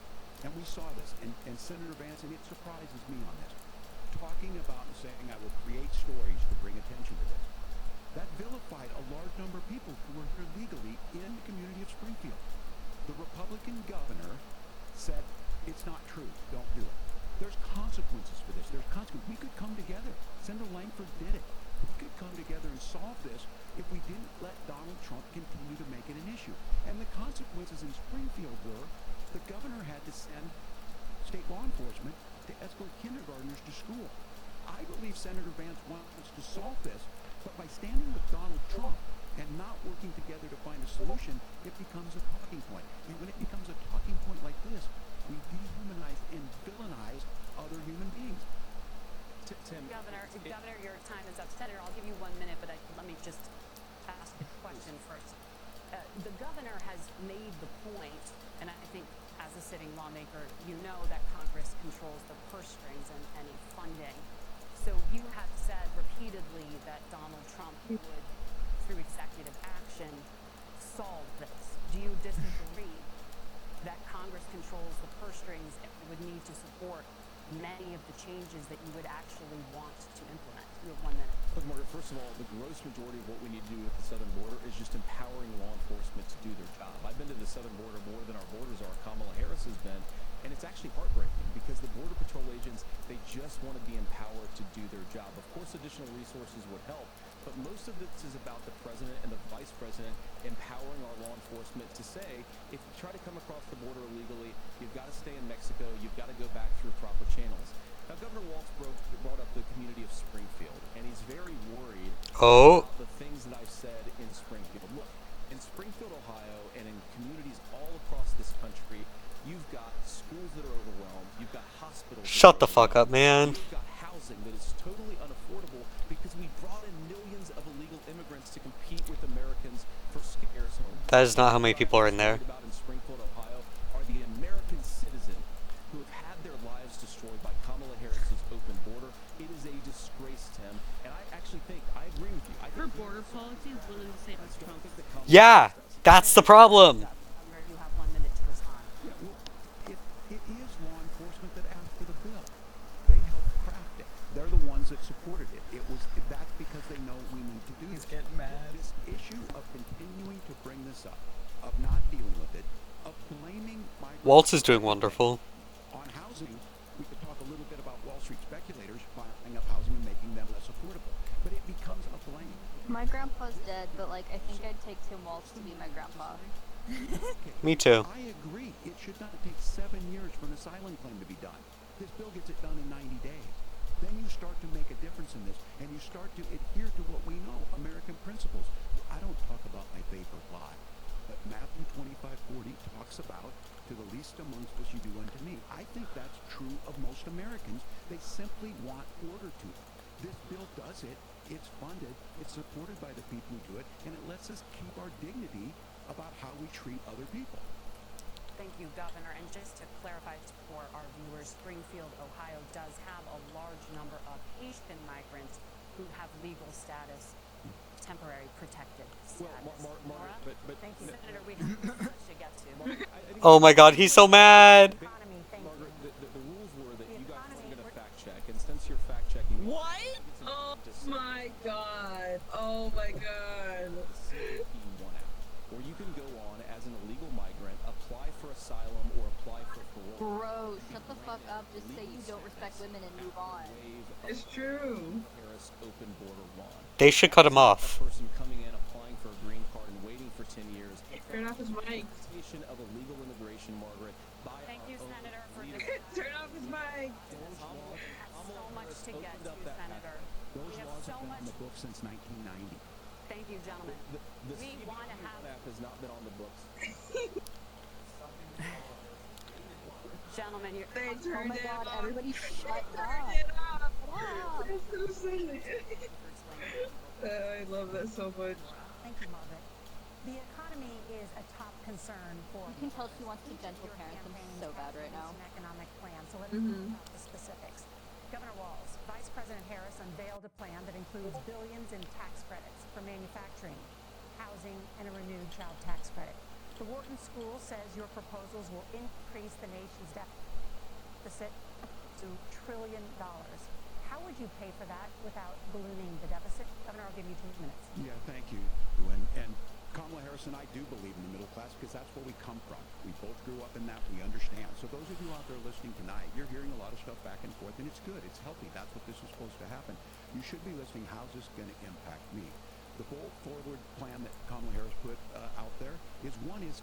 And we saw this, and Senator Vance, and it surprises me on this, talking about and saying, I will create stories to bring attention to this. That vilified a large number of people who were here legally in the community of Springfield. The Republican governor said, it's not true, don't do it. There's consequences for this. There's consequences. We could come together. Senator Langford did it. We could come together and solve this if we didn't let Donald Trump continue to make it an issue. And the consequences in Springfield were the governor had to send state law enforcement to escort kindergartners to school. I believe Senator Vance wants to solve this, but by standing with Donald Trump and not working together to find a solution, it becomes a talking point. And when it becomes a talking point like this, we dehumanize and villainize other human beings. Tim, Governor, your time is up. Senator, I'll give you 1 minute, but let me just ask a question first. The governor has made the point, and I think as a sitting lawmaker, you know that Congress controls the purse strings and any funding. So you have said repeatedly that Donald Trump would, through executive action, solve this. Do you disagree that Congress controls the purse strings and would need to support many of the changes that you would actually want to implement? You have 1 minute. Look, Margaret, first of all, the gross majority of what we need to do with the southern border is just empowering law enforcement to do their job. I've been to the southern border more than our borders are. Kamala Harris has been, and it's actually heartbreaking because the Border Patrol agents, they just want to be empowered to do their job. Of course, additional resources would help, but most of this is about the president and the vice president empowering our law enforcement to say, if you try to come across the border illegally, you've got to stay in Mexico, you've got to go back through proper channels. Now, Governor Walz brought up the community of Springfield, and he's very worried about the things that I've said in Springfield. Look, in Springfield, Ohio, and in communities all across this country, you've got schools that are overwhelmed, you've got hospitals. Shut the fuck up, man. You've got housing that is totally unaffordable because we brought in millions of illegal immigrants to compete with Americans for scarce homes. That is not how many people are in there. About in Springfield, Ohio, are the American citizens who have had their lives destroyed by Kamala Harris's open border. It is a disgrace, Tim, and I actually think I agree with you. Her border policy is literally the same as Trump's. Yeah, that's the problem. You have 1 minute to respond. Yeah, well, it is law enforcement that asked for the bill. They helped craft it. They're the ones that supported it. That's because they know we need to do this. He's getting mad. This issue of continuing to bring this up, of not dealing with it, of blaming migrants. Waltz is doing wonderful. On housing, we could talk a little bit about Wall Street speculators buying up housing and making them less affordable. But it becomes a blame. My grandpa's dead, but like I think I'd take Tim Walsh to be my grandpa. Me too. I agree. It should not take 7 years for an asylum claim to be done. This bill gets it done in 90 days. Then you start to make a difference in this, and you start to adhere to what we know, American principles. I don't talk about my favorite lie, but Matthew 25:40 talks about, to the least amongst us you do unto me. I think that's true of most Americans. They simply want order to it. This bill does it. It's funded. It's supported by the people who do it, and it lets us keep our dignity about how we treat other people. Thank you, Governor. And just to clarify for our viewers, Springfield, Ohio does have a large number of Haitian migrants who have legal status, temporary protected status. Well, Maura? but Thank you, Senator. We have so much to get to. Oh my God, he's so mad. Margaret, the rules were that you guys were going to fact check, and since you're fact checking, What? Oh my god. Oh my god. or you can go on as an illegal migrant, apply for asylum or apply for parole. Bro, shut the fuck up. Just say you don't respect women and move on. It's true. Harris open border law. They should cut him off. A person coming in, applying for a green card and waiting for 10 years. Turn off his mic. Of illegal immigration, Margaret. Thank you, Senator, for the Turn off his mic. so much to get to, Senator. Those We have laws so have been much. on the books since 1990. Thank you, gentlemen. The We want to have. app has not been on the books. Gentlemen, you're. They Oh turned my it God, off. everybody shut up. Turn it off. Wow. That's so silly. I love that so much. Thank you, Margaret. The economy is a top concern for. You can tell she wants to gentle parent them so bad right now. An economic plan. So let's talk about the specifics. Governor Walz, Vice President Harris unveiled a plan that includes billions in tax credits for manufacturing, housing, and a renewed child tax credit. The Wharton School says your proposals will increase the nation's deficit to $1 trillion. How would you pay for that without ballooning the deficit? Governor, I'll give you 2 minutes. Yeah, thank you. And Kamala Harris and I do believe in the middle class because that's where we come from. We both grew up in that. We understand. So those of you out there listening tonight, you're hearing a lot of stuff back and forth, and it's good. It's healthy. That's what this is supposed to happen. You should be listening. How's this going to impact me? The bold forward plan that Kamala Harris put out there is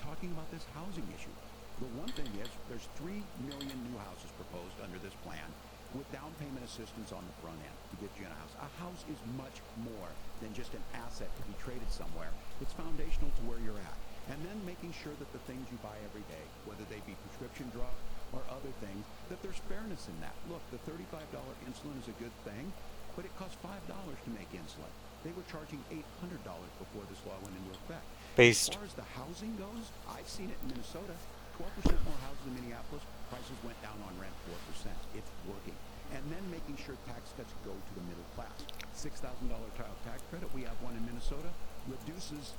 talking about this housing issue. The one thing is there's 3 million new houses proposed under this plan with down payment assistance on the front end to get you in a house. A house is much more than just an asset to be traded somewhere. It's foundational to where you're at. And then making sure that the things you buy every day, whether they be prescription drugs or other things, that there's fairness in that. Look, the $35 insulin is a good thing, but it costs $5 to make insulin. They were charging $800 before this law went into effect. Based. As far as the housing goes, I've seen it in Minnesota. 12% more houses in Minneapolis, prices went down on rent 4%. It's working. And then making sure tax cuts go to the middle class. $6,000 child tax credit, we have one in Minnesota, reduces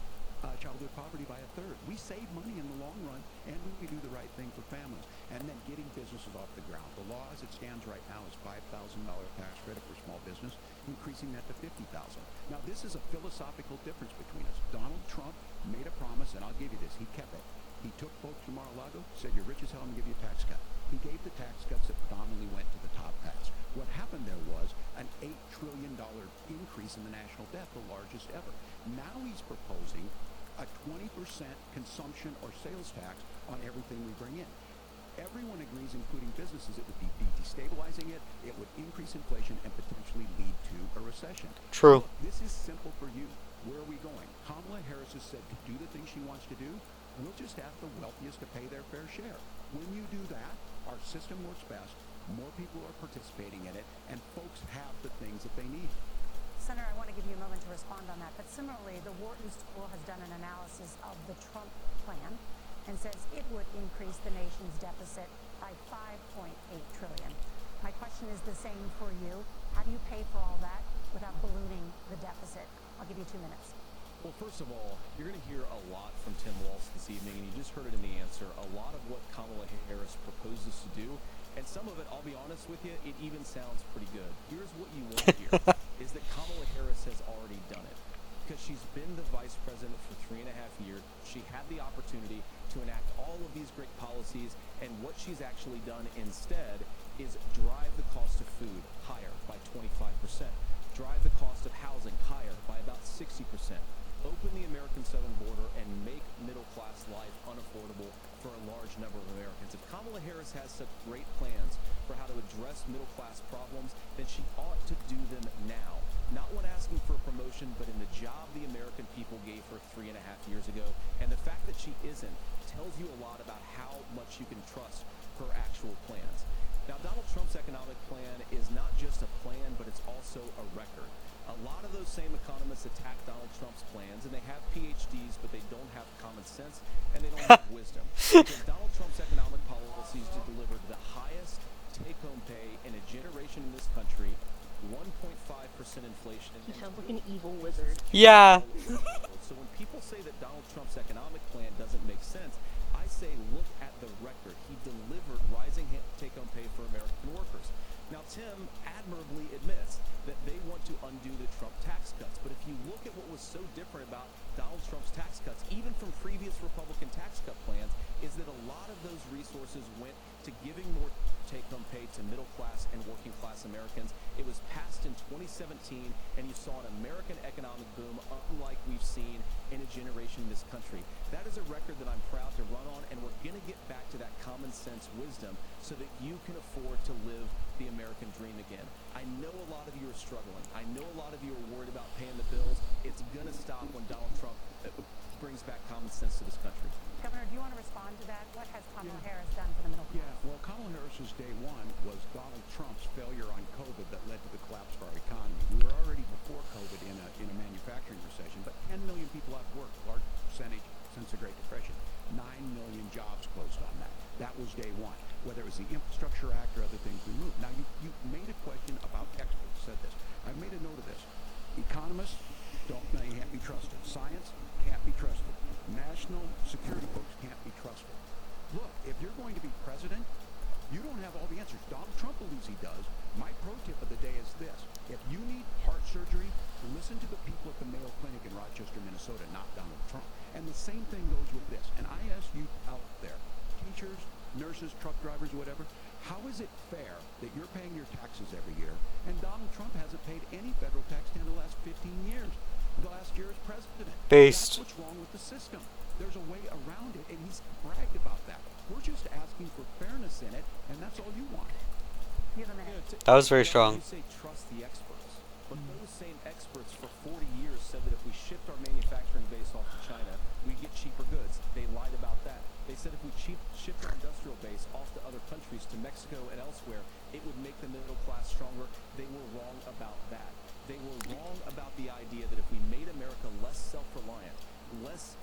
childhood poverty by 1/3. We save money in the long run, and we do the right thing for families. And then getting businesses off the ground. The law as it stands right now is $5,000 tax credit for small business, increasing that to $50,000. Now, this is a philosophical difference between us. Donald Trump made a promise, and I'll give you this, he kept it. He took folks from Mar-a-Lago, said, you're rich as hell, I'm going to give you a tax cut. He gave the tax cuts that predominantly went to the top hats. What happened there was an $8 trillion increase in the national debt, the largest ever. Now he's proposing a 20% consumption or sales tax on everything we bring in. Everyone agrees, including businesses, it would be destabilizing it, it would increase inflation, and potentially lead to a recession. True. Look, this is simple for you. Where are we going? Kamala Harris has said to do the things she wants to do. We'll just ask the wealthiest to pay their fair share. When you do that, our system works best, more people are participating in it, and folks have the things that they need. Senator, I want to give you a moment to respond on that, but similarly, the Wharton School has done an analysis of the Trump plan and says it would increase the nation's deficit by $5.8 trillion. My question is the same for you. How do you pay for all that without ballooning the deficit? I'll give you 2 minutes. Well, first of all, you're going to hear a lot from Tim Walz this evening, and you just heard it in the answer. A lot of what Kamala Harris proposes to do, and some of it, I'll be honest with you, it even sounds pretty good. Here's what you won't hear, is that Kamala Harris has already done it. Because she's been the vice president for 3.5 years. She had the opportunity to enact all of these great policies, and what she's actually done instead is drive the cost of food higher by 25%, drive the cost of housing higher by about 6%. 60%. Open the American southern border and make middle-class life unaffordable for a large number of Americans. If Kamala Harris has such great plans for how to address middle-class problems, then she ought to do them now. Not when asking for a promotion, but in the job the American people gave her 3.5 years ago. And the fact that she isn't tells you a lot about how much you can trust her actual plans. Now, Donald Trump's economic plan is not just a plan, but it's also a record. A lot of those same economists attack Donald Trump's plans, and they have PhDs, but they don't have common sense, and they don't have wisdom. Because Donald Trump's economic policies delivered the highest take-home pay in a generation in this country, 1.5% inflation. He sounds like an evil wizard. Yeah. So when people say that Donald Trump's economic plan doesn't make sense, I say look at the record. He delivered rising take-home pay for American workers. Now, Tim admirably admits that they want to undo the Trump tax cuts. But if you look at what was so different about Donald Trump's tax cuts, even from previous Republican tax cut plans, is that a lot of those resources went to giving more take-home pay to middle-class and working-class Americans. It was passed in 2017, and you saw an American economic boom unlike we've seen in a generation in this country. That is a record that I'm proud to run on, and we're going to get back to that common sense wisdom so that you can afford to live the American dream again. I know a lot of you are struggling. I know a lot of you are worried about paying the bills. It's going to stop when Donald Trump brings back common sense to this country. Governor, do you want to respond to that? What has Kamala Harris done for the middle class? Yeah, well, Kamala Harris's day one was Donald Trump's failure on COVID that led to the collapse of our economy. We were already before COVID in a manufacturing recession, but 10 million people out of work, large percentage since the Great Depression. 9 million jobs closed on that. That was day one. Whether it was the Infrastructure Act or other things we moved. Now, you made a question about experts, said this. I've made a note of this. Economists can't be trusted. Science can't be trusted. National security folks can't be trusted. Look, if you're going to be president, you don't have all the answers. Donald Trump believes he does. My pro tip of the day is this. If you need heart surgery, listen to the people at the Mayo Clinic in Rochester, Minnesota, not Donald Trump. And the same thing goes with this. And I ask you out there, teachers, nurses, truck drivers, whatever, how is it fair that you're paying your taxes every year and Donald Trump hasn't paid any federal tax in the last 15 years? The last year as president. Based. That's what's wrong with the system. There's a way around it, and he's bragged about that. We're just asking for fairness in it, and that's all you want. That was very strong. You say trust the experts, but those same experts for 40 years said that if we shift our manufacturing base off to China, we get cheaper goods. They lied about that. They said if we shift our industrial base off to other countries, to Mexico and elsewhere, it would make the middle class stronger. They were wrong about that. They were wrong about the idea that if we made America less self-reliant, less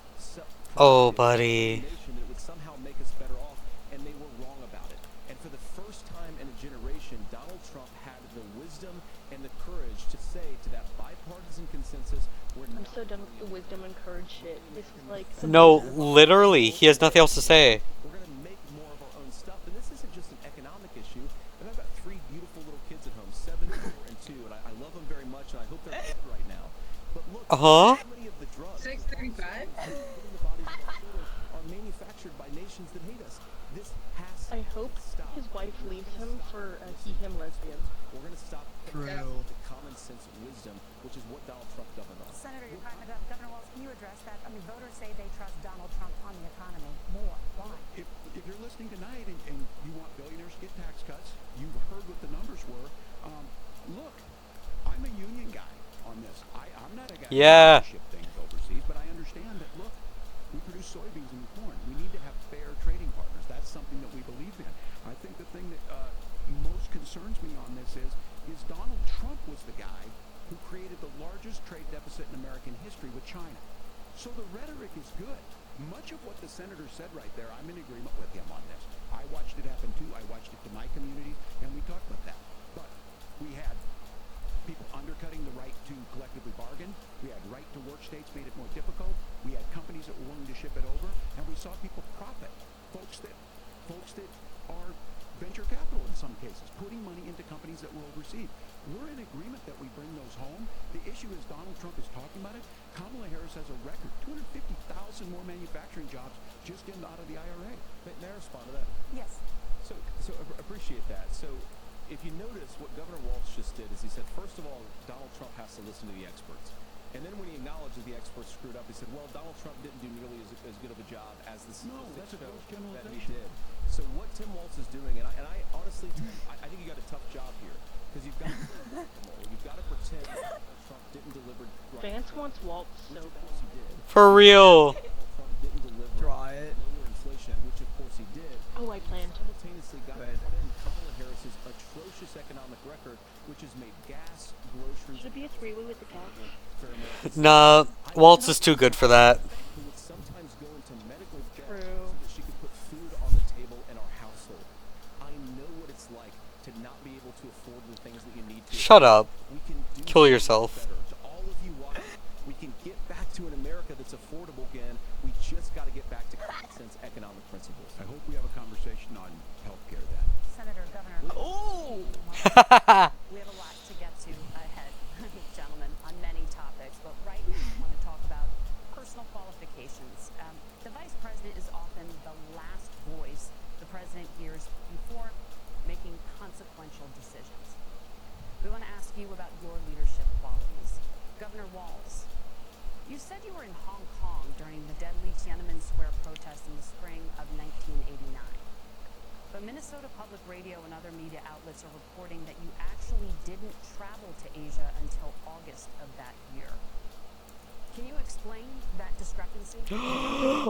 oh, buddy. that it would somehow make us better off, and they were wrong about it. And for the first time in a generation, Donald Trump had the wisdom and the courage to say to that bipartisan consensus, I'm so done with the wisdom and courage shit. This is like... No, literally, he has nothing else to say. We're going to make more of our own stuff. And this isn't just an economic issue. And I've got 3 beautiful little kids at home, 7, 4, and 2, and I love them very much, and I hope they're good right now. But look, how many of the drugs 635 in the bodies of our children are manufactured by nations that hate us? This has I hope to stop. his wife leaves him for a he-him lesbian. We're going to stop True. the common sense wisdom, which is what Donald Trump governed on. Senator, your time is up. Governor Walz, can you address that? I mean, voters say they trust Donald Trump on the economy more. Why? If you're listening tonight and you want billionaires to get tax cuts, you've heard what the numbers were. Look, I'm a union guy on this. I'm not a guy Yeah. who ship things overseas, but I understand that, look, we produce soybeans and corn. We need to have fair trading partners. That's something that we believe in. I think the thing that most concerns me on this is Donald Trump was the guy who created the largest trade deficit in American history with China. So the rhetoric is good. Much of what the senator said right there, I'm in agreement with him on this. I watched it happen too. I watched it to my community, and we talked about that. But we had people undercutting the right to collectively bargain. We had right to work states made it more difficult. We had companies that were willing to ship it over, and we saw people profit. Folks that are venture capital in some cases, putting money into companies that were overseas. We're in agreement that we bring those home. The issue is Donald Trump is talking about it. Kamala Harris has a record, 250,000 more manufacturing jobs just in out of the IRA. May I respond to that? Yes. So appreciate that. So if you notice, what Governor Walz just did is he said, first of all, Donald Trump has to listen to the experts. And then when he acknowledged acknowledged that the experts screwed up. They said, well, Donald Trump didn't do nearly as good of a job as the statistics show that he did. So what Tim Walz is doing, and I honestly, I think you got a tough job here. Because you've got to pretend that Trump didn't deliver. Vance wants Walt so bad. For real. Trump didn't deliver. Draw it. Lower inflation, which of course he did. Oh, I plan to. Simultaneously got in Kamala Harris's atrocious economic record, which has made gas, groceries. Should it be a three-way with the couch? Nah, Waltz is too good for that. Who would sometimes go into medical debt True. so that she could put food on the table in our household. I know what it's like to not be able to afford the things that you need to. Shut up. We can do Kill yourself. better. To all of you watching, we can get back to an America that's affordable again. We just got to get back to common sense economic principles. I hope we have a conversation on healthcare then. Senator, Governor. Oh! We have a lot to get to ahead, gentlemen, on many topics, but right now I want to talk about personal qualifications. The vice president is often the last voice the president hears before making consequential decisions. We want to ask you about your leadership qualities. Governor Walz, you said you were in Hong Kong during the deadly Tiananmen Square protests in the spring of 1989. But Minnesota Public Radio and other media outlets are reporting that you actually didn't travel to Asia until August of that year. Can you explain that discrepancy?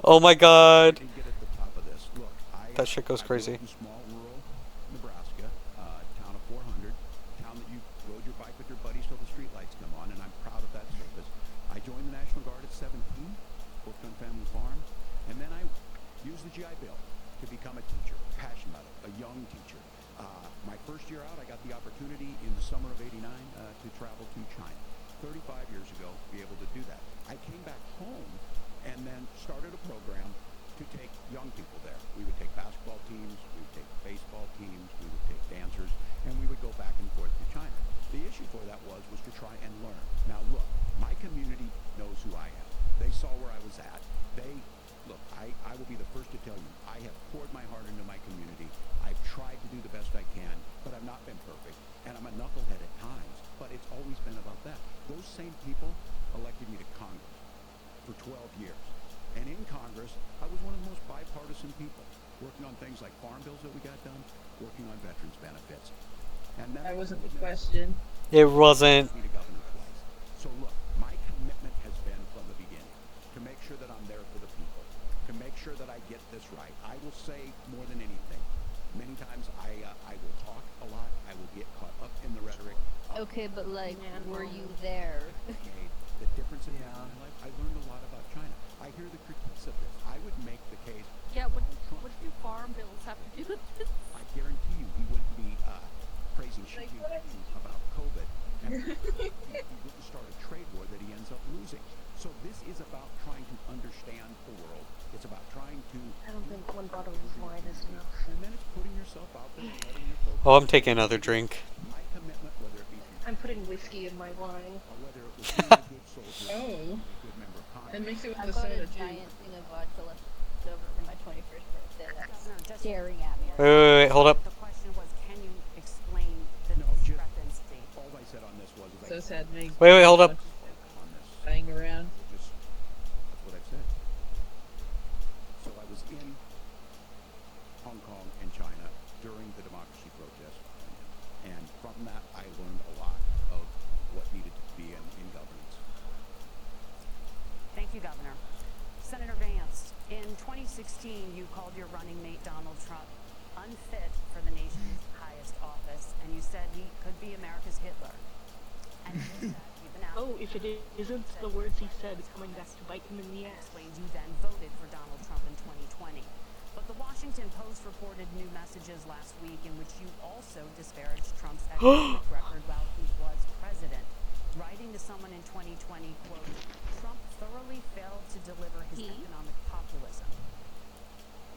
Oh my god. Get at the top of this. Look, That shit goes crazy. I grew up in small rural Nebraska, town of 400, town that you rode your bike with your buddies till the streetlights come on, and I'm proud of that service. I joined the National Guard at 17, worked on family farm, and then I used the GI Bill to become a teacher, passionate about it, a young teacher. My first year out, I got the opportunity in the summer of '89 to travel to China. 35 years ago, to be able to do that. I came back home and then started a program to take young people there. We would take basketball teams, we would take baseball teams, we would take dancers, and we would go back and forth to China. The issue for that was to try and learn. Now look, my community knows who I am. They saw where I was at. Look, I will be the first to tell you, I have poured my heart into my community. I've tried to do the best I can, but I've not been perfect. And I'm a knucklehead at times, but it's always been about that. Those same people elected me to Congress for 12 years. And in Congress, I was one of the most bipartisan people, working on things like farm bills that we got done, working on veterans benefits. And That wasn't the question. It wasn't. So look, my commitment has been from the beginning to make sure that I'm there for the people, to make sure that I get this right. I will say more than anything. Many times I will talk a lot. I will get caught up in the rhetoric. Okay, but like, were you there? The difference in my life, I learned a lot about China. I hear the critiques of this. I would make the case. Yeah, what do farm bills have to do with this? I guarantee you he wouldn't be praising Xi Jinping about COVID. And he wouldn't start a trade war that he ends up losing. So this is about trying to understand the world. It's about trying to... I don't think one bottle of wine is enough. And then it's putting yourself out there and letting your folks... Oh, I'm taking another drink. My commitment, whether it be... I'm putting whiskey in my wine. Or whether it was being a good soldier, Oh. a good member of Congress. And mix it with I've the got a soda too. giant thing of vodka left over from my 21st birthday that's staring at me. Wait, hold up. The question was, can you explain the discrepancy? All I said on this was... So sad, me. Wait, hold up. On this. Bang around. Just, that's what I've said. So I was in Hong Kong and China during the democracy protests. And from that, I learned a lot of what needed to be in governance. Thank you, Governor. Senator Vance, in 2016, you called your running mate Donald Trump unfit for the nation's highest office, and you said he could be America's Hitler. And you said, even after Oh, if it isn't the words he said coming back to bite him in the ass. explained, you then voted for Donald Trump in 2020. But the Washington Post reported new messages last week in which you also disparaged Trump's economic record while he was president, writing to someone in 2020, quote, Trump thoroughly failed to deliver his economic populism.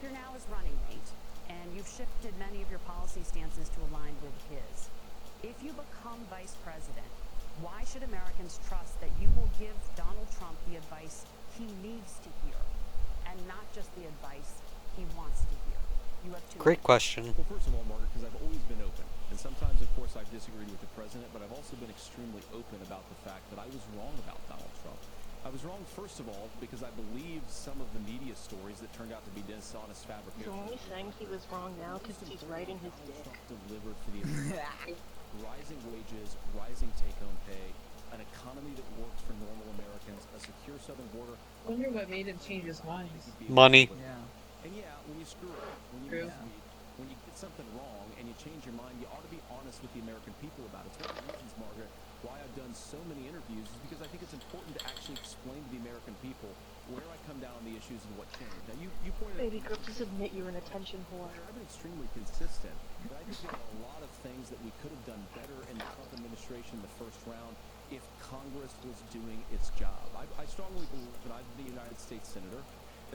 You're now his running mate, and you've shifted many of your policy stances to align with his. If you become vice president, why should Americans trust that you will give Donald Trump the advice he needs to hear, and not just the advice he wants to hear? You have two. Great question. Well, first of all, Margaret, because I've always been open. And sometimes, of course, I've disagreed with the president, but I've also been extremely open about the fact that I was wrong about Donald Trump. I I was wrong, first of all, because I believe some of the media stories that turned out to be dishonest He's fabrications. only saying he was wrong now because he's riding his dick. Delivered for the rising wages, rising take-home pay, an economy that works for normal Americans, a secure southern border. I wonder what made him change his mind. Money. And yeah, when you screw up, when you get something wrong and you change your mind, you ought to be honest with the American people about it. It's one of the reasons, Margaret, why I've done so many interviews is because I think it's important to actually explain to the American people where I come down on the issues and what changed. Now, you pointed out... Baby girl, just admit you're an attention whore. I've been extremely consistent, but I think there are a lot of things that we could have done better in the Trump administration in the first round if Congress was doing its job. I strongly believe, and I'm the United States Senator,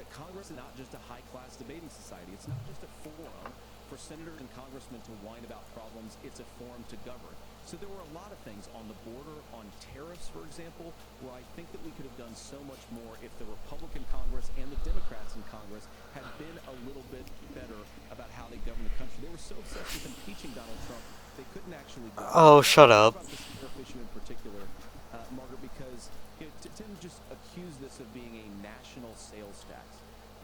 that Congress is not just a high-class debating society. It's not just a forum for senators and congressmen to whine about problems. It's a forum to govern. So there were a lot of things on the border, on tariffs, for example, where I think that we could have done so much more if the Republican Congress and the Democrats in Congress had been a little bit better about how they govern the country. They were so obsessed with impeaching Donald Trump, they couldn't actually do it. Oh, shut up. About this tariff issue in particular, Margaret, because Tim just accused this of being a national sales tax.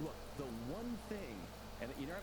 Look, the one thing, and you're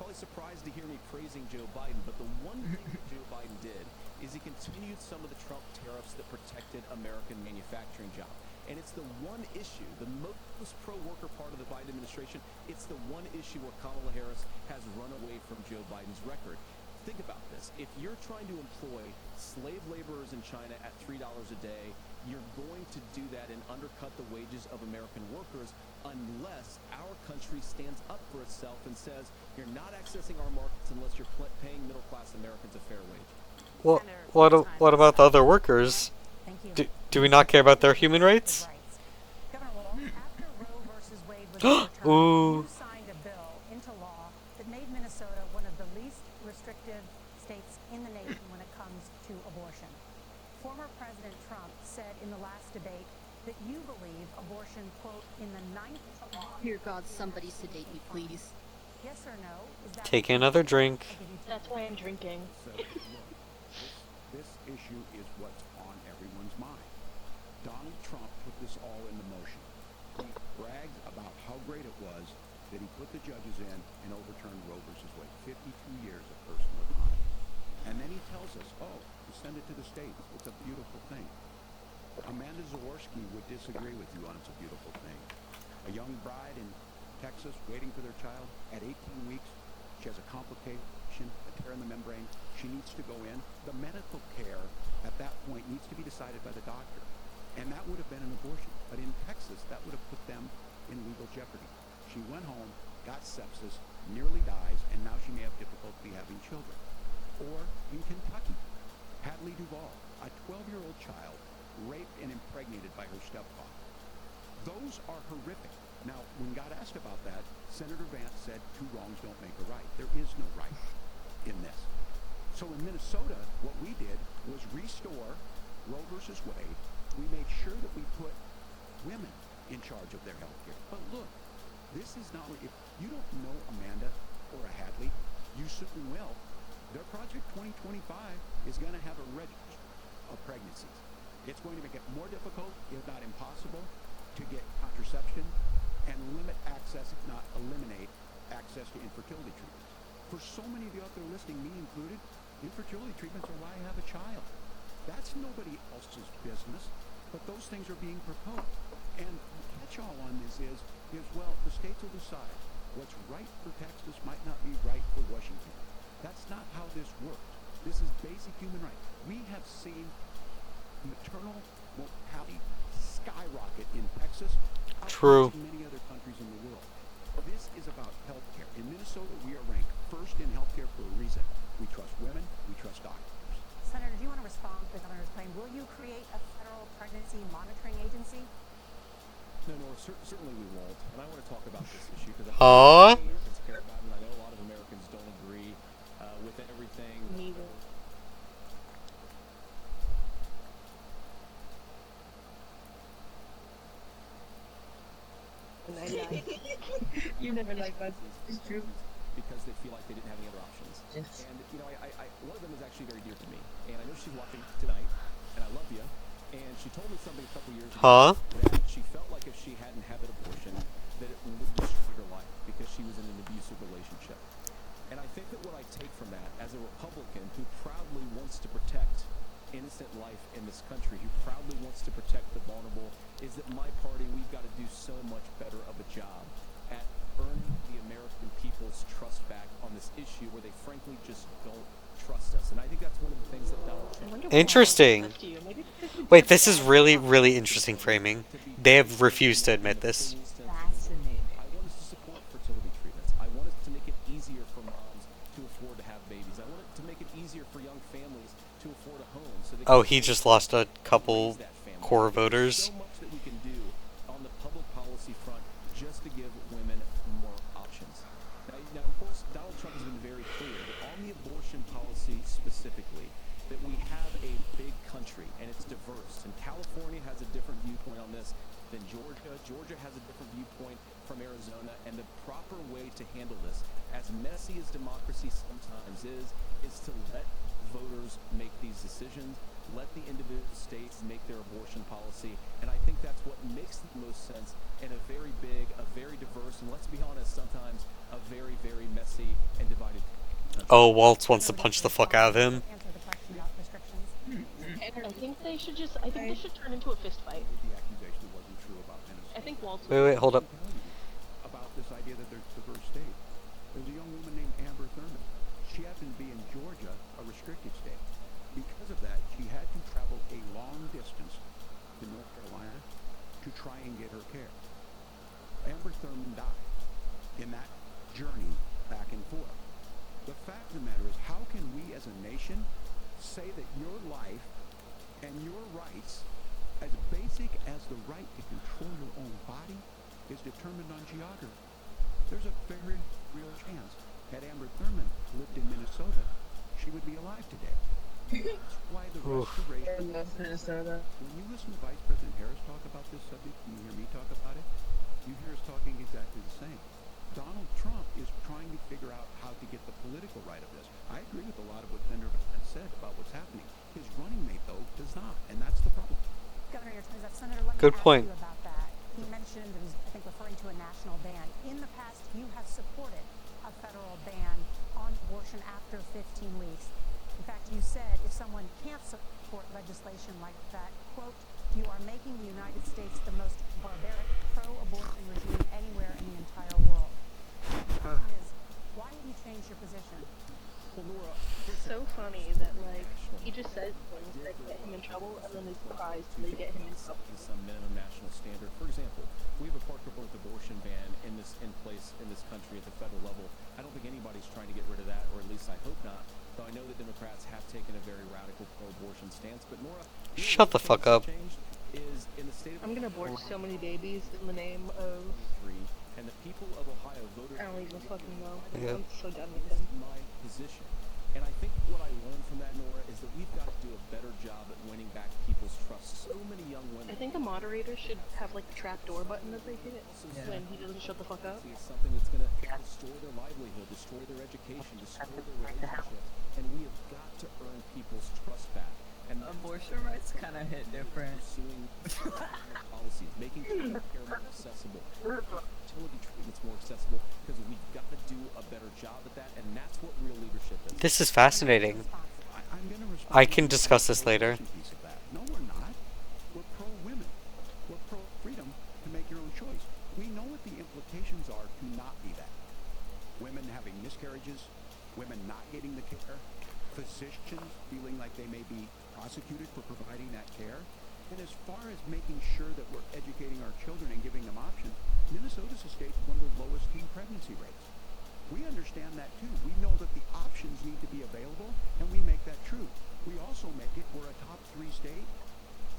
probably surprised to hear me praising Joe Biden, but the one thing that Joe Biden did is he continued some of the Trump tariffs that protected American manufacturing jobs. And it's the one issue, the most pro-worker part of the Biden administration, it's the one issue where Kamala Harris has run away from Joe Biden's record. Think about this. If you're trying to employ slave laborers in China at $3 a day, you're going to do that and undercut the wages of American workers unless our country stands up for itself and says, you're not accessing our markets unless you're paying middle-class Americans a fair wage. Well, what about the other workers? Do we not care about their human rights? Ooh. Signed a bill into law that made Minnesota one of the least restrictive states in the nation when it comes to abortion. Former President Trump said in the last debate that you believe abortion, quote, in the ninth... Dear God, somebody sedate me, please. Yes or no? Is that Take another drink. That's why I'm drinking. So, look, this issue is what's on everyone's mind. Donald Trump put this all into motion. He bragged about how great it was that he put the judges in and overturned Roe versus Wade. 52 years of personal autonomy. And then he tells us, oh, to send it to the states. It's a beautiful thing. Amanda Zaworski would disagree with you on it's a beautiful thing. A young bride in Texas waiting for their child at 18 weeks. She has a complication, a tear in the membrane. She needs to go in. The medical care at that point needs to be decided by the doctor. And that would have been an abortion. But in Texas, that would have put them in legal jeopardy. She went home, got sepsis, nearly dies, and now she may have difficulty having children. Or in Kentucky, Hadley Duvall, a 12-year-old child, raped and impregnated by her stepfather. Those are horrific. Now, when God asked about that, Senator Vance said, two wrongs don't make a right. There is no right in this. So in Minnesota, what we did was restore Roe versus Wade. We made sure that we put women in charge of their health care. But look, this is not, if you don't know Amanda or a Hadley, you soon will. Their Project 2025 is going to have a register of pregnancies. It's going to make it more difficult, if not impossible, to get contraception and limit access, if not eliminate access to infertility treatments. For so many of you out there listening, me included, infertility treatments are why I have a child. That's nobody else's business, but those things are being proposed. And the catch-all on this is, well, the states will decide what's right for Texas might not be right for Washington. That's not how this works. This is basic human rights. We have seen maternal mortality skyrocket in Texas, True. in many other countries in the world. This is about health care. In Minnesota, we are ranked first in health care for a reason. We trust women, we trust doctors. Senator, do you want to respond to the governor's claim? Will you create a federal pregnancy monitoring agency? No, certainly we won't. And I want to talk about this issue because Huh? Americans care about it, and I know a lot of Americans don't agree with everything. Neither. You never liked buses. It's true. Because they feel like they didn't have any other options. Yes. And, you know, one of them is actually very dear to me. And I know she's watching tonight, and I love you. And she told me something a couple years ago Huh? that she felt life in this country, who proudly wants to protect the vulnerable, is that my party, we've got to do so much better of a job at earning the American people's trust back on this issue where they frankly just don't trust us. And I think that's one of the things that Donald Trump... Interesting. Wait, this is really, really interesting framing. They have refused to admit this. Fascinating. I want us to support fertility treatments. I want us to make it easier for moms to afford to have babies. I want it to make it easier for young families to afford a home. So Oh, he just lost a couple core voters. so much that we can do on the public policy front just to give women more options. Now, of course, Donald Trump has been very clear that on the abortion policy specifically, that we have a big country and it's diverse. And California has a different viewpoint on this than Georgia. Georgia has a different viewpoint from Arizona. And the proper way to handle this, as messy as democracy sometimes is to let voters make these decisions, let the individual states make their abortion policy, and I think that's what makes the most sense in a very big, a very diverse, and let's be honest, sometimes a very, very messy and divided country. Oh, Waltz wants to punch the fuck out of him. I think they should just. I think this should turn into a fist fight. The accusation wasn't true about Minnesota. I think Waltz. Wait, hold up. About this idea that there's diverse state. There's a young woman named Amber Thurman. She happened to be in Georgia, a restricted state. Because of that, she had to travel a long distance to North Carolina to try and get her care. Amber Thurman died in that journey back and forth. The fact of the matter is, how can we as a nation say that your life and your rights, as basic as the right to control your own body, is determined on geography? There's a very real chance had Amber Thurman lived in Minnesota, she would be alive today. That's why the restoration... Minnesota. When you listen to Vice President Harris talk about this subject, and you hear me talk about it, you hear us talking exactly the same. Donald Trump is trying to figure out how to get the political right of this. I agree with a lot of what Senator Vance said about what's happening. His running mate, though, does not, and that's the problem. Governor, your turn is up. Senator, let me Good ask point. you about that. He mentioned, and was, I think, referring to a national ban. In the past, you have supported a federal ban on abortion after 15 weeks. In fact, you said if someone can't support legislation like that, quote, you are making the United States the most barbaric pro-abortion regime anywhere in the entire world. The question is, why have you changed your position? Well, Nora, It's so funny that like he just says things that get him in trouble, and then is surprised when they get him in trouble. some minimum national standard. For example, we have a particle-birth abortion ban in place in this country at the federal level. I don't think anybody's trying to get rid of that, or at least I hope not. Though I know that Democrats have taken a very radical pro-abortion stance. But Nora, Shut the fuck up. is in the state of I'm gonna abort so many babies in the name of. and the people of Ohio voted. I don't even fucking know. Yeah. I'm so done with This them. is my position. And I think what I learned from that, Nora, is that we've got to do a better job at winning back people's trust. So many young women. I think the moderator should have like a trap door button that they hit when he doesn't shut the fuck up. It's something that's going to destroy their livelihood, destroy their education, destroy their relationships. And we have got to earn people's trust back. And Abortion rights kind of hit different. Pursuing policies, making care more accessible, fertility treatments more accessible, because we've got to do a better job at that, and that's what real leadership is. This is fascinating. I'm going to respond I can discuss this later. piece of that. No, we're not. We're pro-women. We're pro-freedom to make your own choice. We know what the implications are to not be that. Women having miscarriages, women not getting the care, physicians feeling like they may be prosecuted for providing that care. And as far as making sure that we're educating our children and giving them options, Minnesota's a state with one of the lowest teen pregnancy rates. We understand that too. We know that the options need to be available, and we make that true. We also make it, we're a top 3 state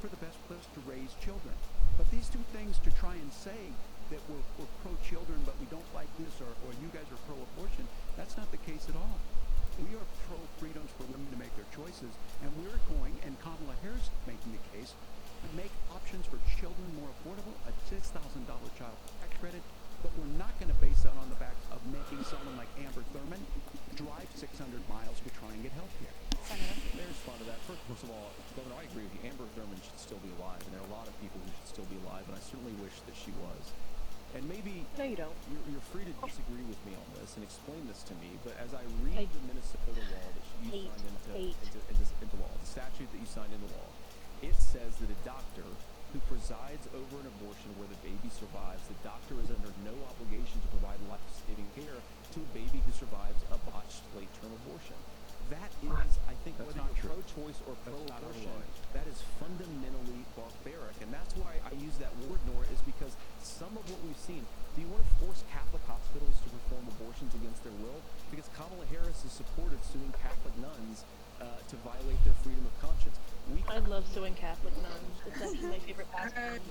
for the best place to raise children. But these two things to try and say that we're pro-children, but we don't like this, or you guys are pro-abortion, that's not the case at all. We are pro-freedoms for women to make their choices, and we're going, and Kamala Harris is making the case, to make options for children more affordable, a $6,000 child tax credit, but we're not going to base that on the back of making someone like Amber Thurman drive 600 miles to try and get health care. May I respond to that? First of all, Governor, I agree with you. Amber Thurman should still be alive, and there are a lot of people who should still be alive, and I certainly wish that she was. And maybe No, you don't. you're free to disagree with me on this and explain this to me, but as I read the Minnesota law that you signed into law, the statute that you signed into law, it says that a doctor who presides over an abortion where the baby survives, the doctor is under no obligation to provide life-saving care to a baby who survives a botched late-term abortion. That is, I think, whether you're pro-choice or pro-abortion, that is fundamentally barbaric. And that's why I use that word, Nora, is because some of what we've seen, do you want to force Catholic hospitals to perform abortions against their will? Because Kamala Harris has supported suing Catholic nuns to violate their freedom of conscience. I love suing Catholic nuns. It's actually my favorite pastime.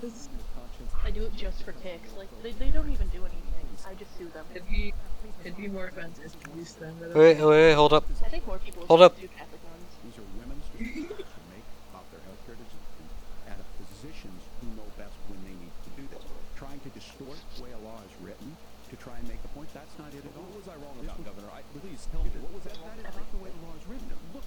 I do it just for kicks. Like, they don't even do anything. I just sue them. It'd be more fun to use them. Wait, hold up. I think more people Hold up. do Catholic nuns. These are women's decisions to make about their healthcare decisions, and physicians who know best when they need to do this. Trying to distort the way a law is written to try and make a point, that's not it at all. What was I wrong about, Governor? Please tell me, what was that wrong That is not the way the law is written. Look,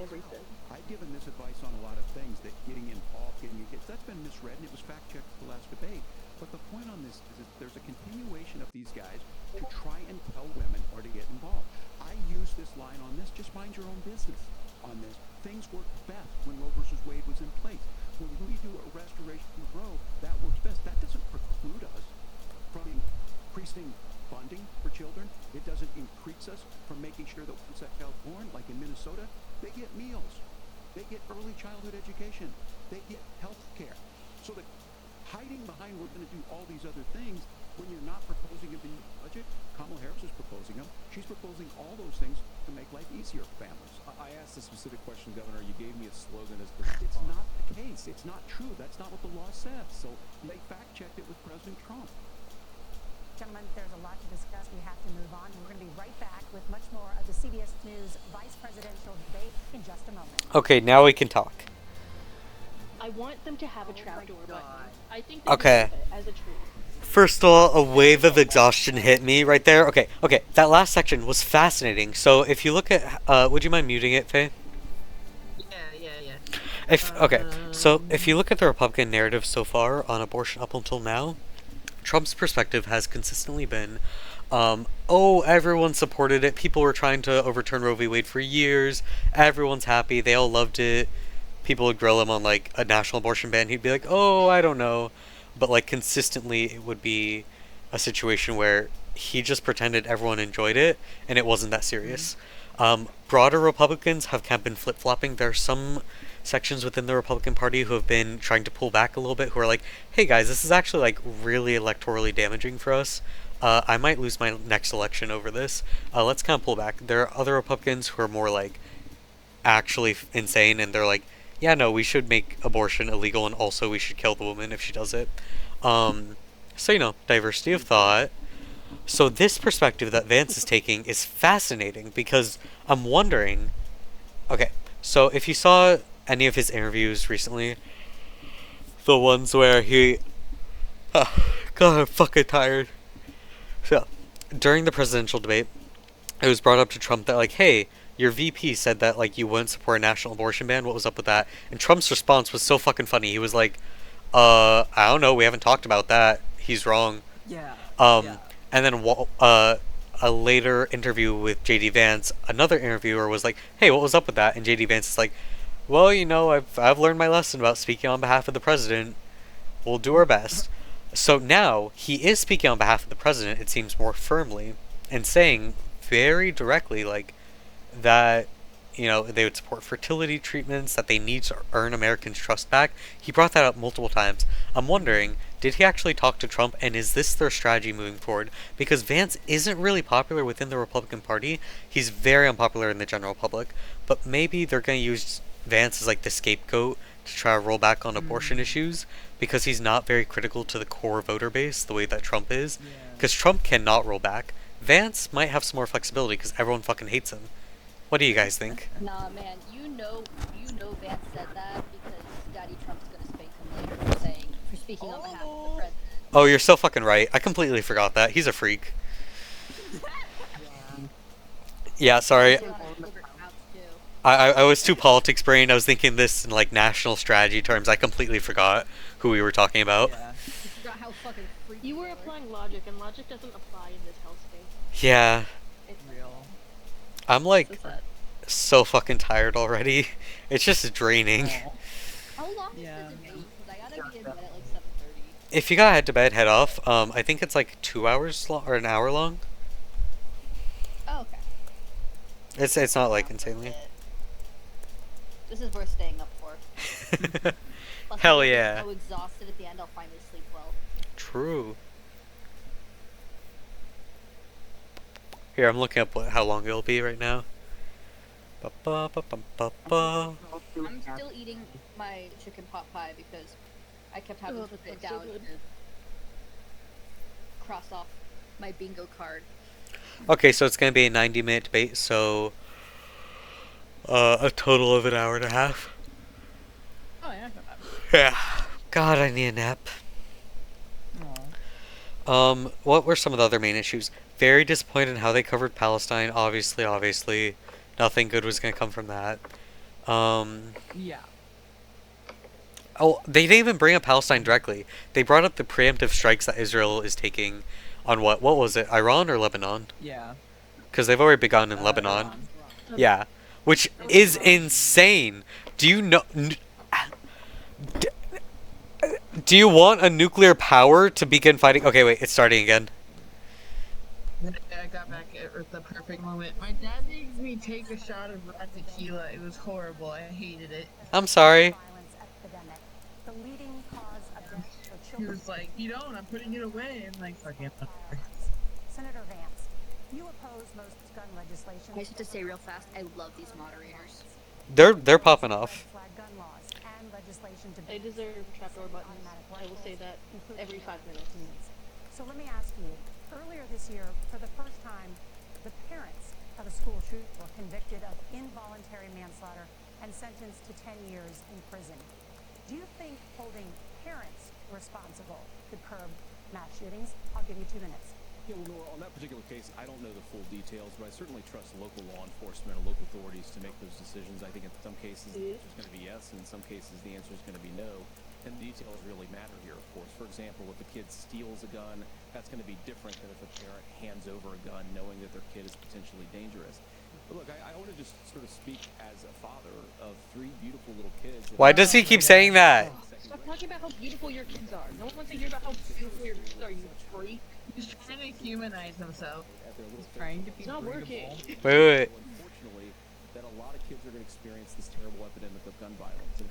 everything. I've given this advice on a lot of things, that getting involved, that's been misread, and it was fact-checked at the last debate. But the point on this is that there's a continuation of these guys to try and tell women or to get involved. I use this line on this, just mind your own business on this. Things work best when Roe versus Wade was in place. When we do a restoration of Roe, that works best. That doesn't preclude us from increasing funding for children. It doesn't increase us from making sure that once that child's born, like in Minnesota, they get meals. They get early childhood education. They get health care. So that hiding behind we're going to do all these other things when you're not proposing them in your budget, Kamala Harris is proposing them. She's proposing all those things to make life easier for families. I asked a specific question, Governor. You gave me a slogan as the It's not the case. It's not true. That's not what the law says. So they fact-checked it with President Trump. Gentlemen, there's a lot to discuss. We have to move on. We're going to be right back with much more of the CBS News vice presidential debate in just a moment. Okay, now we can talk. I want them to have a trapdoor button. I think Okay. Have it as a treat. First of all, a wave of exhaustion hit me right there. Okay, that last section was fascinating. So if you look at, would you mind muting it, Faye? Yeah. So if you look at the Republican narrative so far on abortion up until now, Trump's perspective has consistently been, everyone supported it. People were trying to overturn Roe v. Wade for years. Everyone's happy. They all loved it. People would grill him on, like, a national abortion ban. He'd be like, oh, I don't know. But, like, consistently it would be a situation where he just pretended everyone enjoyed it, and it wasn't that serious. Broader Republicans have kind of been flip-flopping. There are some sections within the Republican Party who have been trying to pull back a little bit, who are like, hey guys, this is actually, like, really electorally damaging for us. I might lose my next election over this. Let's kind of pull back. There are other Republicans who are more, like, actually insane, and they're like, yeah, no, we should make abortion illegal, and also we should kill the woman if she does it. So, you know, diversity of thought. So this perspective that Vance is taking is fascinating, because I'm wondering, okay, so if you saw any of his interviews recently, the ones where he, God, I'm fucking tired. So, during the presidential debate, it was brought up to Trump that, like, hey, your VP said that, like, you wouldn't support a national abortion ban. What was up with that? And Trump's response was so fucking funny. He was like, I don't know. We haven't talked about that. He's wrong. Yeah. And then a later interview with J.D. Vance, another interviewer was like, hey, what was up with that? And J.D. Vance is like, well, you know, I've learned my lesson about speaking on behalf of the president. We'll do our best. So now he is speaking on behalf of the president, it seems, more firmly, and saying very directly, like, that, you know, they would support fertility treatments, that they need to earn Americans' trust back. He brought that up multiple times. I'm wondering, did he actually talk to Trump, and is this their strategy moving forward? Because Vance isn't really popular within the Republican Party. He's very unpopular in the general public. But maybe they're going to use Vance as, like, the scapegoat to try to roll back on abortion issues, because he's not very critical to the core voter base the way that Trump is. Because Trump cannot roll back. Vance might have some more flexibility because everyone fucking hates him. What do you guys think? Nah, man, you know Vance said that because Daddy Trump's gonna spank him later for speaking on behalf of the president. Oh, you're so fucking right. I completely forgot that. He's a freak. Yeah, sorry. I was too politics brained. I was thinking this in, like, national strategy terms. I completely forgot who we were talking about. You forgot how fucking freak. You were applying logic, and logic doesn't apply in this hellscape. Yeah. It's Real. I'm like so sad. so fucking tired already. It's just draining. How long is the debate? Because I gotta be in bed at like 7:30. If you gotta head to bed, head off. I think it's like 2 hours long or an hour long. Oh, okay. It's not like insanely. This is worth staying up for. Plus, Hell I'm yeah. so exhausted at the end, I'll finally sleep well. True. Here, I'm looking up how long it'll be right now. Ba-ba-ba-bum-ba-ba. I'm still eating my chicken pot pie because I kept having to put it down to cross off my bingo card. Okay, so it's gonna be a 90-minute debate, so a total of an hour and a half. Oh yeah, not bad. Yeah. God, I need a nap. What were some of the other main issues? Very disappointed in how they covered Palestine. Obviously, nothing good was gonna come from that. Yeah. Oh, they didn't even bring up Palestine directly. They brought up the preemptive strikes that Israel is taking on what? What was it? Iran or Lebanon? Yeah. Because they've already begun in Lebanon. Iran. Yeah, which is insane. Do you know? Do you want a nuclear power to begin fighting? Okay, wait, it's starting again. I got back at the perfect moment. My dad made me take a shot of rat tequila. It was horrible. I hated it. I'm sorry. The leading cause of death for He children. was like, "You don't. I'm putting it away." I'm like, "Fuck it." Senator Vance, you oppose most gun legislation. I just have to say real fast, I love these moderators. They're popping off. They deserve trapdoor buttons. I will say that every 5 minutes. So let me ask you, earlier this year, for the first time, the parents of a school shooter were convicted of involuntary manslaughter and sentenced to 10 years in prison. Do you think holding parents responsible could curb mass shootings? I'll give you 2 minutes. Yeah, well, Nora, on that particular case, I don't know the full details, but I certainly trust local law enforcement and local authorities to make those decisions. I think in some cases the answer is going to be yes, and in some cases the answer is going to be no. And the details really matter here, of course. For example, if a kid steals a gun, that's going to be different than if a parent hands over a gun knowing that their kid is potentially dangerous. But look, I want to just sort of speak as a father of 3 beautiful little kids. Why does he keep saying that? Stop talking about how beautiful your kids are. No one wants to hear about how beautiful your kids are, you freak. He's trying to humanize himself. He's trying to be It's not working. Wait. Unfortunately, that a lot of kids are going to experience this terrible epidemic of gun violence. And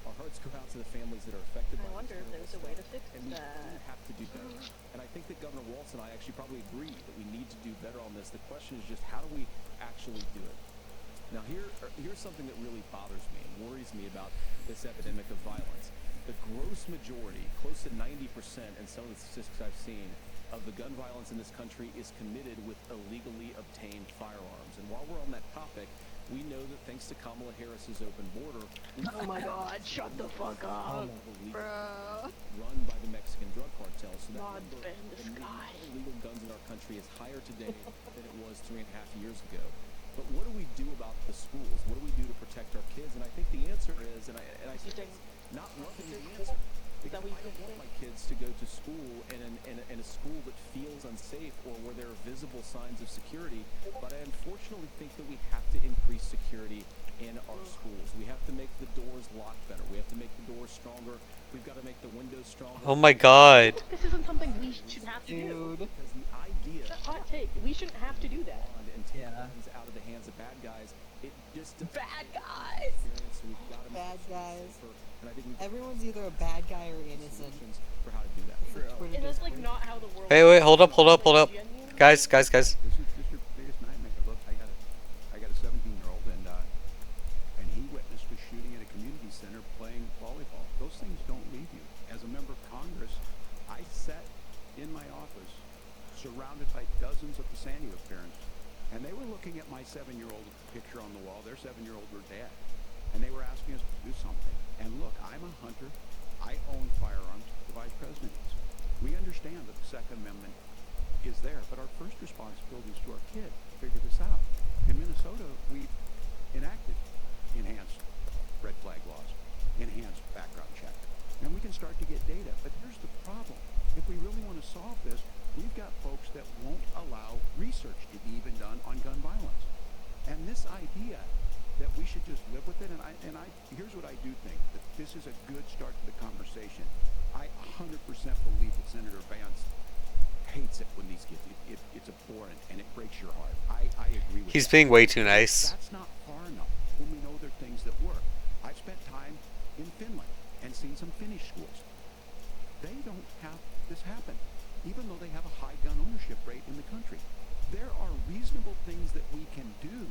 our hearts go out to the families that are affected by I wonder if there's a way to fix and we that. have to do better. And I think that Governor Walz and I actually probably agree that we need to do better on this. The question is just how do we actually do it? Now here's something that really bothers me and worries me about this epidemic of violence. The gross majority, close to 90% in some of the statistics I've seen, of the gun violence in this country is committed with illegally obtained firearms. And while we're on that topic, we know that thanks to Kamala Harris's open border, Oh my god, shut the fuck up, bro. run by the Mexican drug cartel. So that God number bend the of sky. illegal guns in our country is higher today than it was 3.5 years ago. But what do we do about the schools? What do we do to protect our kids? And I think the answer is, and I say not loving the answer. Because I don't want my kids to go to school in a school that feels unsafe or where there are visible signs of security. But I unfortunately think that we have to increase security in our schools. We have to make the doors lock better. We have to make the doors stronger. We've got to make the windows stronger. Oh my god. This isn't something we should have to do. Because the idea That's a hot take. We shouldn't have to do that. and take guns out of the hands of bad guys, it just Bad guys. So we've got to Bad guys. and I think we Everyone's either a bad guy or innocent. for how to do that. And that's like not how the world Wait, hold up. Guys. This is your biggest nightmare. Look, I got a 17-year-old, and he witnessed a shooting at a community center playing volleyball. Those things don't leave you. As a member of Congress, I sat in my office, surrounded by dozens of the Sandy parents, and they were looking at my 7-year-old picture on the wall. Their 7-year-old were dead, and they were asking us to do something. And look, I'm a hunter. I own firearms. The vice president is. We understand that the Second Amendment is there, but our first responsibility is to our kid to figure this out. In Minnesota, we enacted enhanced red flag laws, enhanced background check, and we can start to get data. But here's the problem. If this is a good start to the conversation. I 100% believe that Senator Vance hates it when these kids, it's abhorrent and it breaks your heart. I agree with He's that. being way too nice. That's not far enough when we know there are things that work. I've spent time in Finland and seen some Finnish schools. They don't have this happen, even though they have a high gun ownership rate in the country. There are reasonable things that we can do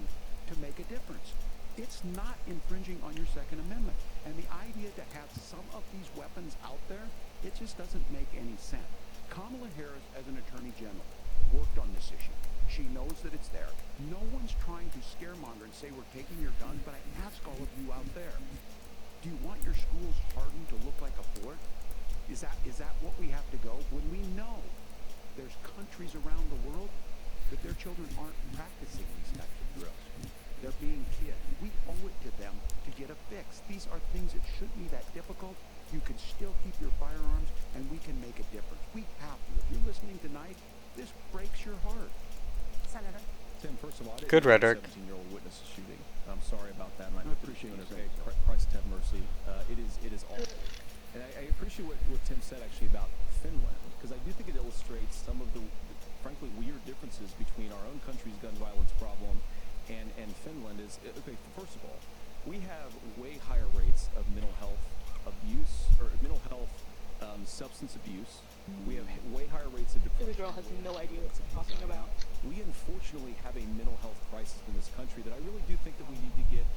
to make a difference. It's not infringing on your Second Amendment. And the idea to have some of these weapons out there, it just doesn't make any sense. Kamala Harris, as an attorney general, worked on this issue. She knows that it's there. No one's trying to scaremonger and say we're taking your guns, but I ask all of you out there, do you want your schools hardened to look like a fort? Is that what we have to go? When we know there's countries around the world that their children aren't practicing these types of drills. They're being killed. We owe it to them to get a fix. These are things that shouldn't be that difficult. You can still keep your firearms, and we can make a difference. We have to. If you're listening tonight, this breaks your heart. Senator? Tim, first of all, I didn't Good know rhetoric. 17-year-old witness a shooting. I'm sorry about that, and I hope appreciate you're doing you okay. saying so. Christ have mercy. It is awful. And I appreciate what Tim said actually about Finland, because I do think it illustrates some of the frankly weird differences between our own country's gun violence problem and Finland. Is okay, first of all, we have way higher rates of mental health abuse or mental health substance abuse. We have way higher rates of depression. This girl has no idea what she's talking about. We unfortunately have a mental health crisis in this country that I really do think that we need to get.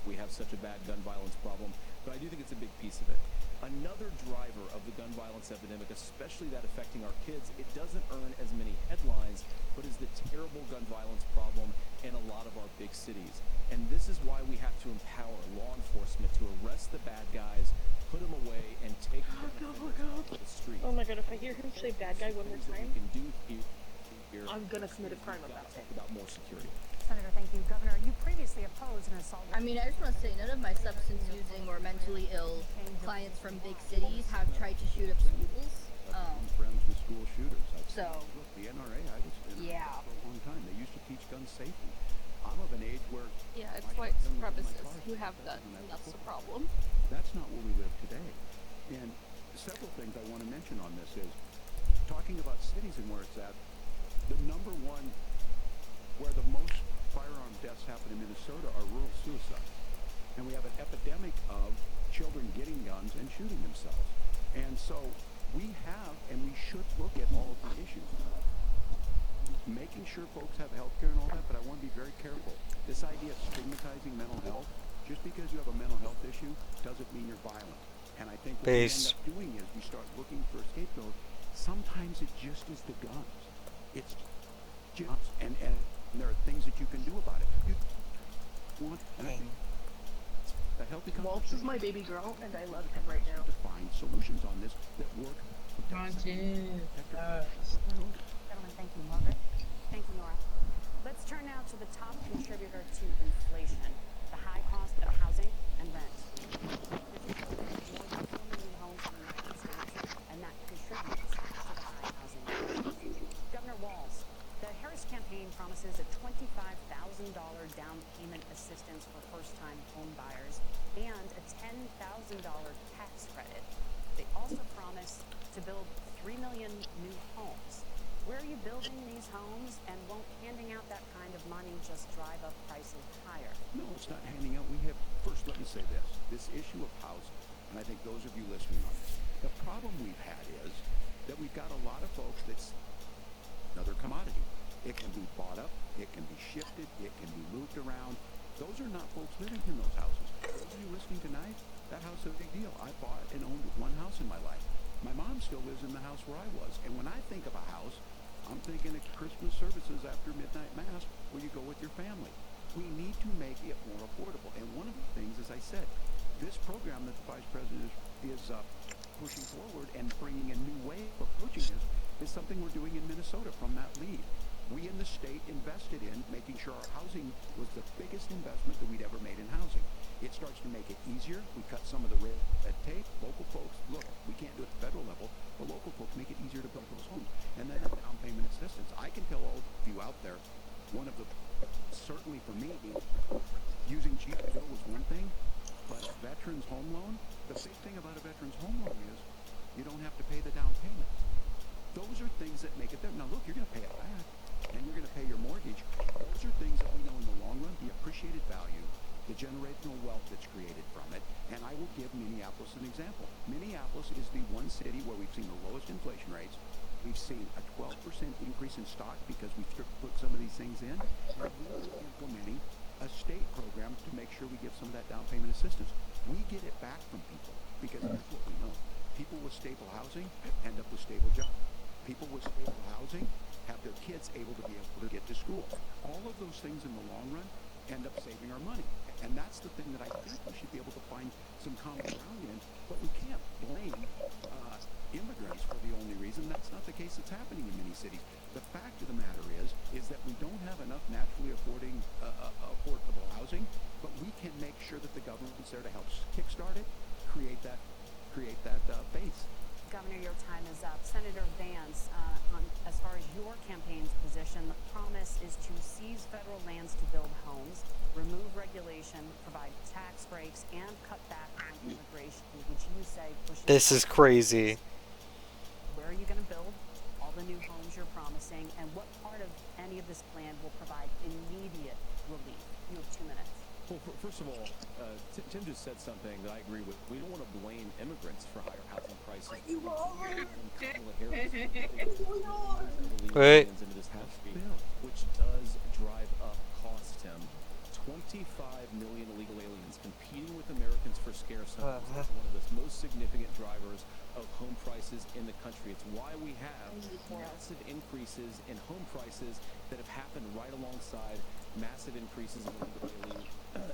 We have such a bad gun violence problem, but I do think it's a big piece of it. Another driver of the gun violence epidemic, especially that affecting our kids, it doesn't earn as many headlines, but is the terrible gun violence problem in a lot of our big cities. And this is why we have to empower law enforcement to arrest the bad guys, put them away, and take them off the street. Oh my god, if I hear him say bad guy one more time, We can do here. I'm gonna commit a crime about it. Talk about more security. Senator, thank you. Governor, you previously opposed an assault. I mean, I just want to say, none of my substance using or mentally ill clients from big cities have tried to shoot up schools. I'm friends with school shooters. So, look, the NRA, I was in it yeah. for a long time. They used to teach gun safety. I'm of an age where Yeah, it's my white shotgun was in my supremacists car who have and guns, I and was that's the football. problem. That's not where we live today. And several things I want to mention on this is talking about cities and where it's at. The number one where the most firearm deaths happen in Minnesota are rural suicides. And we have an epidemic of children getting guns and shooting themselves. And so we have and we should look at all of the issues. Making sure folks have health care and all that, but I want to be very careful. This idea of stigmatizing mental health, just because you have a mental health issue doesn't mean you're violent. And I think what we end up doing is we start looking for a scapegoat. Sometimes it just is the guns. It's just, and there are things that you can do about it. You want, and I think a healthy Waltz is my baby girl, and I love him right now. to find solutions on this that work. Gentlemen, thank you, Margaret. Thank you, Nora. Let's turn now to the top contributor to inflation, the high cost of housing and rent. This is more than 4 million homes in the United States, and that contributes to the high housing prices. Governor Walz, the Harris campaign promises a $25,000 down payment assistance for first-time home buyers and a $10,000 tax credit. They also promise to build 3 million new homes. Where are you building these homes, and won't handing out that kind of money just drive up prices higher? No, it's not handing out. We have, first let me say this issue of housing, and I think those of you listening on this, the problem we've had is that we've got a lot of folks that's another commodity. It can be bought up, it can be shifted, it can be moved around. Those are not folks living in those houses. Those of you listening tonight, that house is a big deal. I bought and owned one house in my life. My mom still lives in the house where I was. And when I think of a house, I'm thinking of Christmas services after midnight mass where you go with your family. We need to make it more affordable. And one of the things, as I said, this program that the Vice President is pushing forward and bringing a new way of approaching this is something we're doing in Minnesota from that lead. We in the state invested in making sure our housing was the biggest investment that we'd ever made in housing. It starts to make it easier. We cut some of the red tape. Local folks, look, we can't do it at the federal level, but local folks make it easier to build those homes. And then a down payment assistance. I can tell all of you out there, one of the, certainly for me, using cheap bill was one thing. loan, the big thing about a veteran's home loan is you don't have to pay the down payment. Those are things that make it there. Now look, you're going to pay it back, and you're going to pay your mortgage. Those are things that we know in the long run, the appreciated value, the generational wealth that's created from it. And I will give Minneapolis an example. Minneapolis is the one city where we've seen the lowest inflation rates. We've seen a 12% increase in stock because we've put some of these things in. And we're implementing a state program to make sure we give some of that down payment assistance. We get it back from people because here's what we know. People with stable housing end up with stable jobs. People with stable housing have their kids able to be able to get to school. All of those things in the long run end up saving our money. And that's the thing that I think we should be able to find some common ground in. But we can't blame immigrants for the only reason. That's not the case that's happening in many cities. The fact of the matter is that we don't have enough naturally affordable housing, but we can make sure that the government's there to help kickstart it, create that base. Governor, your time is up. Senator Vance, as far as your campaign's position, the promise is to seize federal lands to build homes, remove regulation, provide tax breaks, and cut back on immigration, which you say pushes. This is crazy. Where are you going to build all the new homes you're promising, and what part of any of this plan will provide immediate relief? You have 2 minutes. Well, first of all, Tim just said something that I agree with. We don't want to blame immigrants for higher housing prices. Wait. Into this house bill, which does drive up costs, Tim. 25 million illegal aliens competing with Americans for scarce homes is one of the most significant drivers of home prices in the country. It's why we have massive increases in home prices that have happened right alongside massive increases in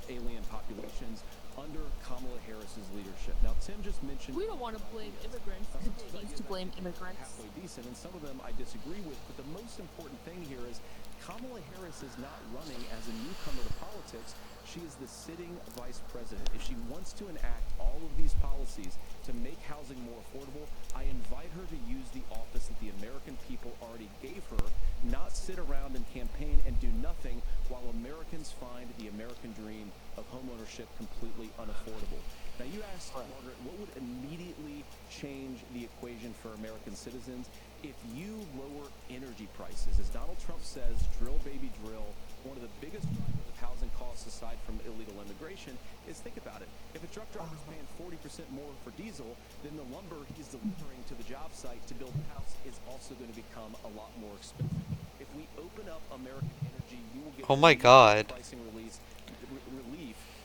alien populations under Kamala Harris's leadership. Now, Tim just mentioned... We don't want to blame immigrants. Continues to blame immigrants. Halfway decent, and some of them I disagree with, but the most important thing here is Kamala Harris is not running as a newcomer to politics. She is the sitting vice president. If she wants to enact all of these policies to make housing more affordable, I invite her to use the office that the American people already gave her, not sit around and campaign and do nothing while Americans find the American dream of homeownership completely unaffordable. Now, you asked, Margaret, what would immediately change the equation for American citizens if you lower energy prices? As Donald Trump says, drill, baby, drill. One of the biggest drivers of housing costs, aside from illegal immigration, is think about it. If a truck driver's paying 40% more for diesel, then the lumber he's delivering to the job site to build a house is also going to become a lot more expensive. If we open up American energy, you will get Oh my God. pricing relief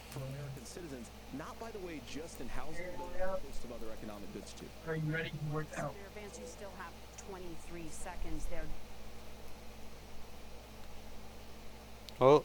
for American citizens, not, by the way, just in housing, but in a host of other economic goods, too. Are you ready to work out? Senator Vance, you still have 23 seconds there. Oh.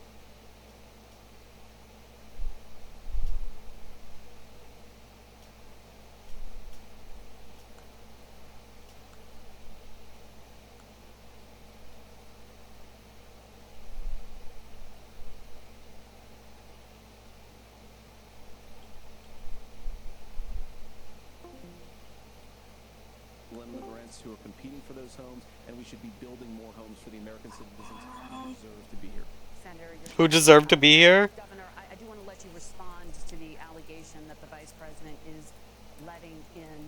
Immigrants who are competing for those homes, and we should be building more homes for the American citizens who deserve to be here. Senator, Who deserve to be here? Governor, I do want to let you respond to the allegation that the vice president is letting in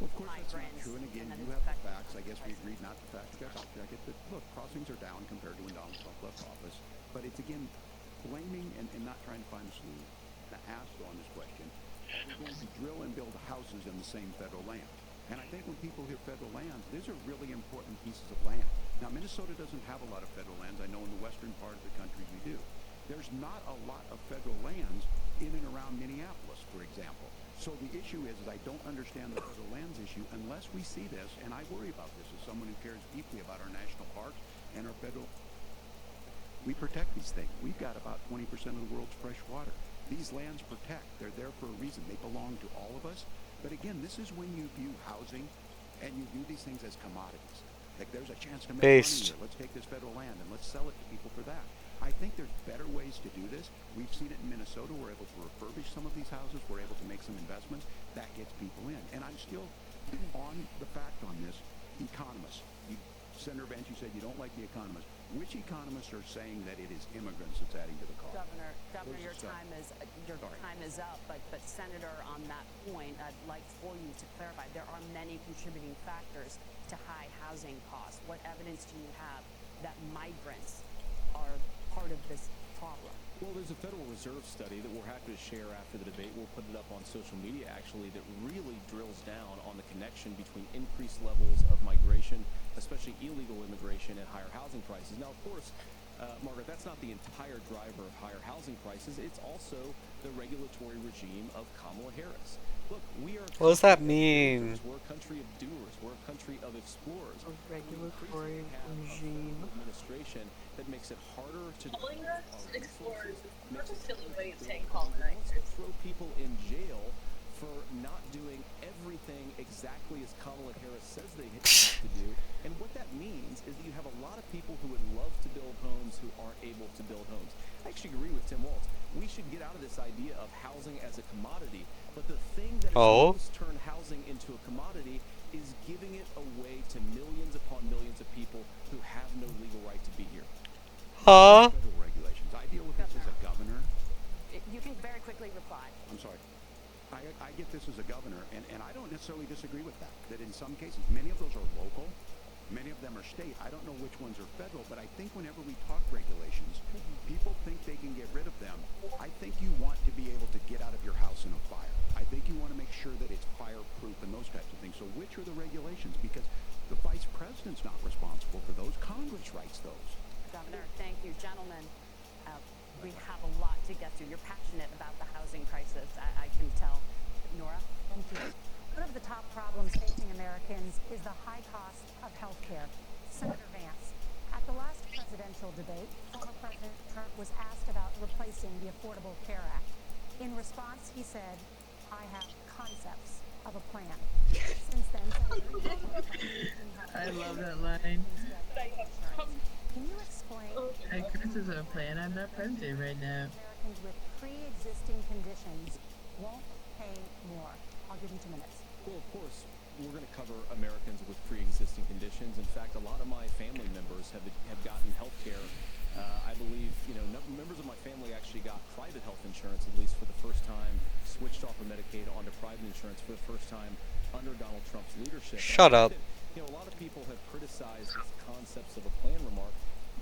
Well, of course that's not migrants. true, and again, that you it's have the affecting facts. I guess we prices. agreed not the facts. I get that. Look, crossings are down compared to when Donald Trump left office, but it's again blaming and not trying to find a solution. Asked on this question, are we going to drill and build houses in the same federal land? And I think when people hear federal lands, these are really important pieces of land. Now, Minnesota doesn't have a lot of federal lands. I know in the western part of the country we do. There's not a lot of federal lands in and around Minneapolis, for example. So the issue is I don't understand the federal lands issue unless we see this, and I worry about this as someone who cares deeply about our national parks and our federal. We protect these things. We've got about 20% of the world's fresh water. These lands protect. They're there for a reason. They belong to all of us. But again, this is when you view housing and you view these things as commodities. Like there's a chance to make money here. Let's take this federal land and let's sell it to people for that. I think there's better ways to do this. We've seen it in Minnesota. We're able to refurbish some of these houses. We're able to make some investments. That gets people in. And I'm still on the fact on this. Economists. Senator Vance, you said you don't like the economists. Which economists are saying that it is immigrants that's adding to the cost? Governor, Where's your the study? time is up. But Senator, on that point, I'd like for you to clarify. There are many contributing factors to high housing costs. What evidence do you have that migrants are part of this problem? Well, there's a Federal Reserve study that we're happy to share after the debate. We'll put it up on social media, actually, that really drills down on the connection between increased levels of migration, especially illegal immigration, and higher housing prices. Now, of course, Margaret, that's not the entire driver of higher housing prices. It's also the regulatory regime of Kamala Harris. Look, we are. What does that mean? We're a country of doers. We're a country of explorers. A regulatory regime. Administration that makes it harder to Calling us explorers. That's a silly way of saying wants colonizers. to throw people in jail for not doing everything exactly as Kamala Harris says they have to do. And what that means is that you have a lot of people who would love to build homes who aren't able to build homes. I actually agree with Tim Waltz. We should get out of this idea of housing as a commodity. But the thing that has most turned housing into a commodity is giving it away to millions upon millions of people who have no legal right to be here. Huh? Federal regulations. I deal with this as a governor. You can very quickly reply. I'm sorry. I get this as a governor, and I don't necessarily disagree with that. That in some cases, many of those are local, many of them are state. I don't know which ones are federal, but I think whenever we talk regulations, people think they can get rid of them. I think you want to be able to get out of your house in a fire. I think you want to make sure that it's fireproof and those types of things. So which are the regulations? Because the vice president's not responsible for those. Congress writes those. Governor, thank you. Gentlemen, we have a lot to get to. You're passionate about the housing crisis, I can tell. Nora? Thank you. One of the top problems facing Americans is the high cost of health care. Senator Vance, at the last presidential debate, former President Trump was asked about replacing the Affordable Care Act. In response, he said, I have concepts of a plan. Since then, I love that line. Can you explain? Chris is a plan. I'm not president right now. Americans with pre-existing conditions won't pay more. I'll give you 2 minutes. Well, of course, we're going to cover Americans with pre-existing conditions. In fact, a lot of my family members have gotten health care. I believe, members of my family actually got private health insurance, at least for the first time, switched off of Medicaid onto private insurance for the first time under Donald Trump's leadership. Shut up. A lot of people have criticized this concepts of a plan remark.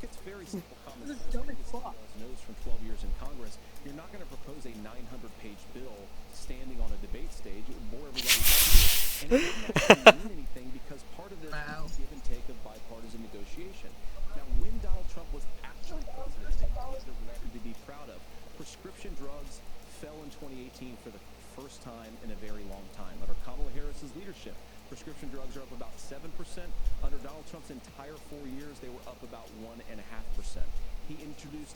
It's very simple common sense. Knows from 12 years in Congress, you're not going to propose a 900-page bill standing on a debate stage. It would bore everybody to tears, and it wouldn't actually mean anything because part of this is give and take of bipartisan negotiation. Now, when Donald Trump was actually president, he has a record to be proud of. Prescription drugs fell in 2018 for the first time in a very long time. Under Kamala Harris's leadership, prescription drugs are up about 7%. Under Donald Trump's entire 4 years, they were up about 1.5%. He introduced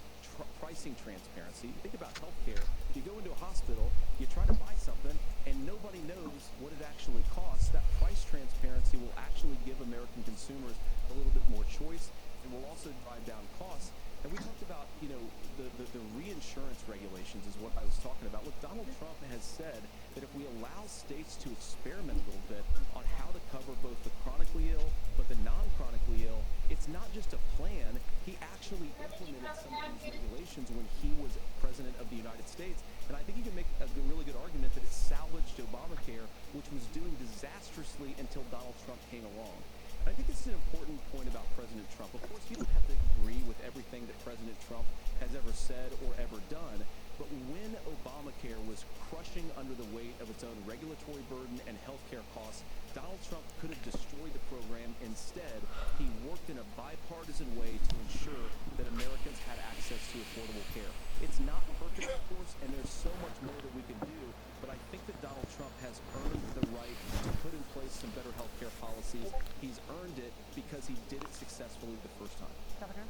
pricing transparency. Think about healthcare. You go into a hospital, you try to buy something, and nobody knows what it actually costs. That price transparency will actually give American consumers a little bit more choice, and will also drive down costs. And we talked about, the reinsurance regulations is what I was talking about. Look, Donald Trump has said that if we allow states to experiment a little bit on how to cover both the chronically ill but the non-chronically ill, it's not just a plan. He actually implemented some of these regulations when he was president of the United States. And I think you can make a really good argument that it salvaged Obamacare, which was doing disastrously until Donald Trump came along. And I think this is an important point about President Trump. Of course, you don't have to agree with everything that President Trump has ever said or ever done, but when Obamacare was crushing under the weight of its own regulatory burden and healthcare costs, Donald Trump could have destroyed the program. Instead, he worked in a bipartisan way to ensure that Americans had access to affordable care. It's not perfect, of course, and there's so much more that we can do, but I think that Donald Trump has earned the right to put in place some better healthcare policies. He's earned it because he did it successfully the first time. Governor?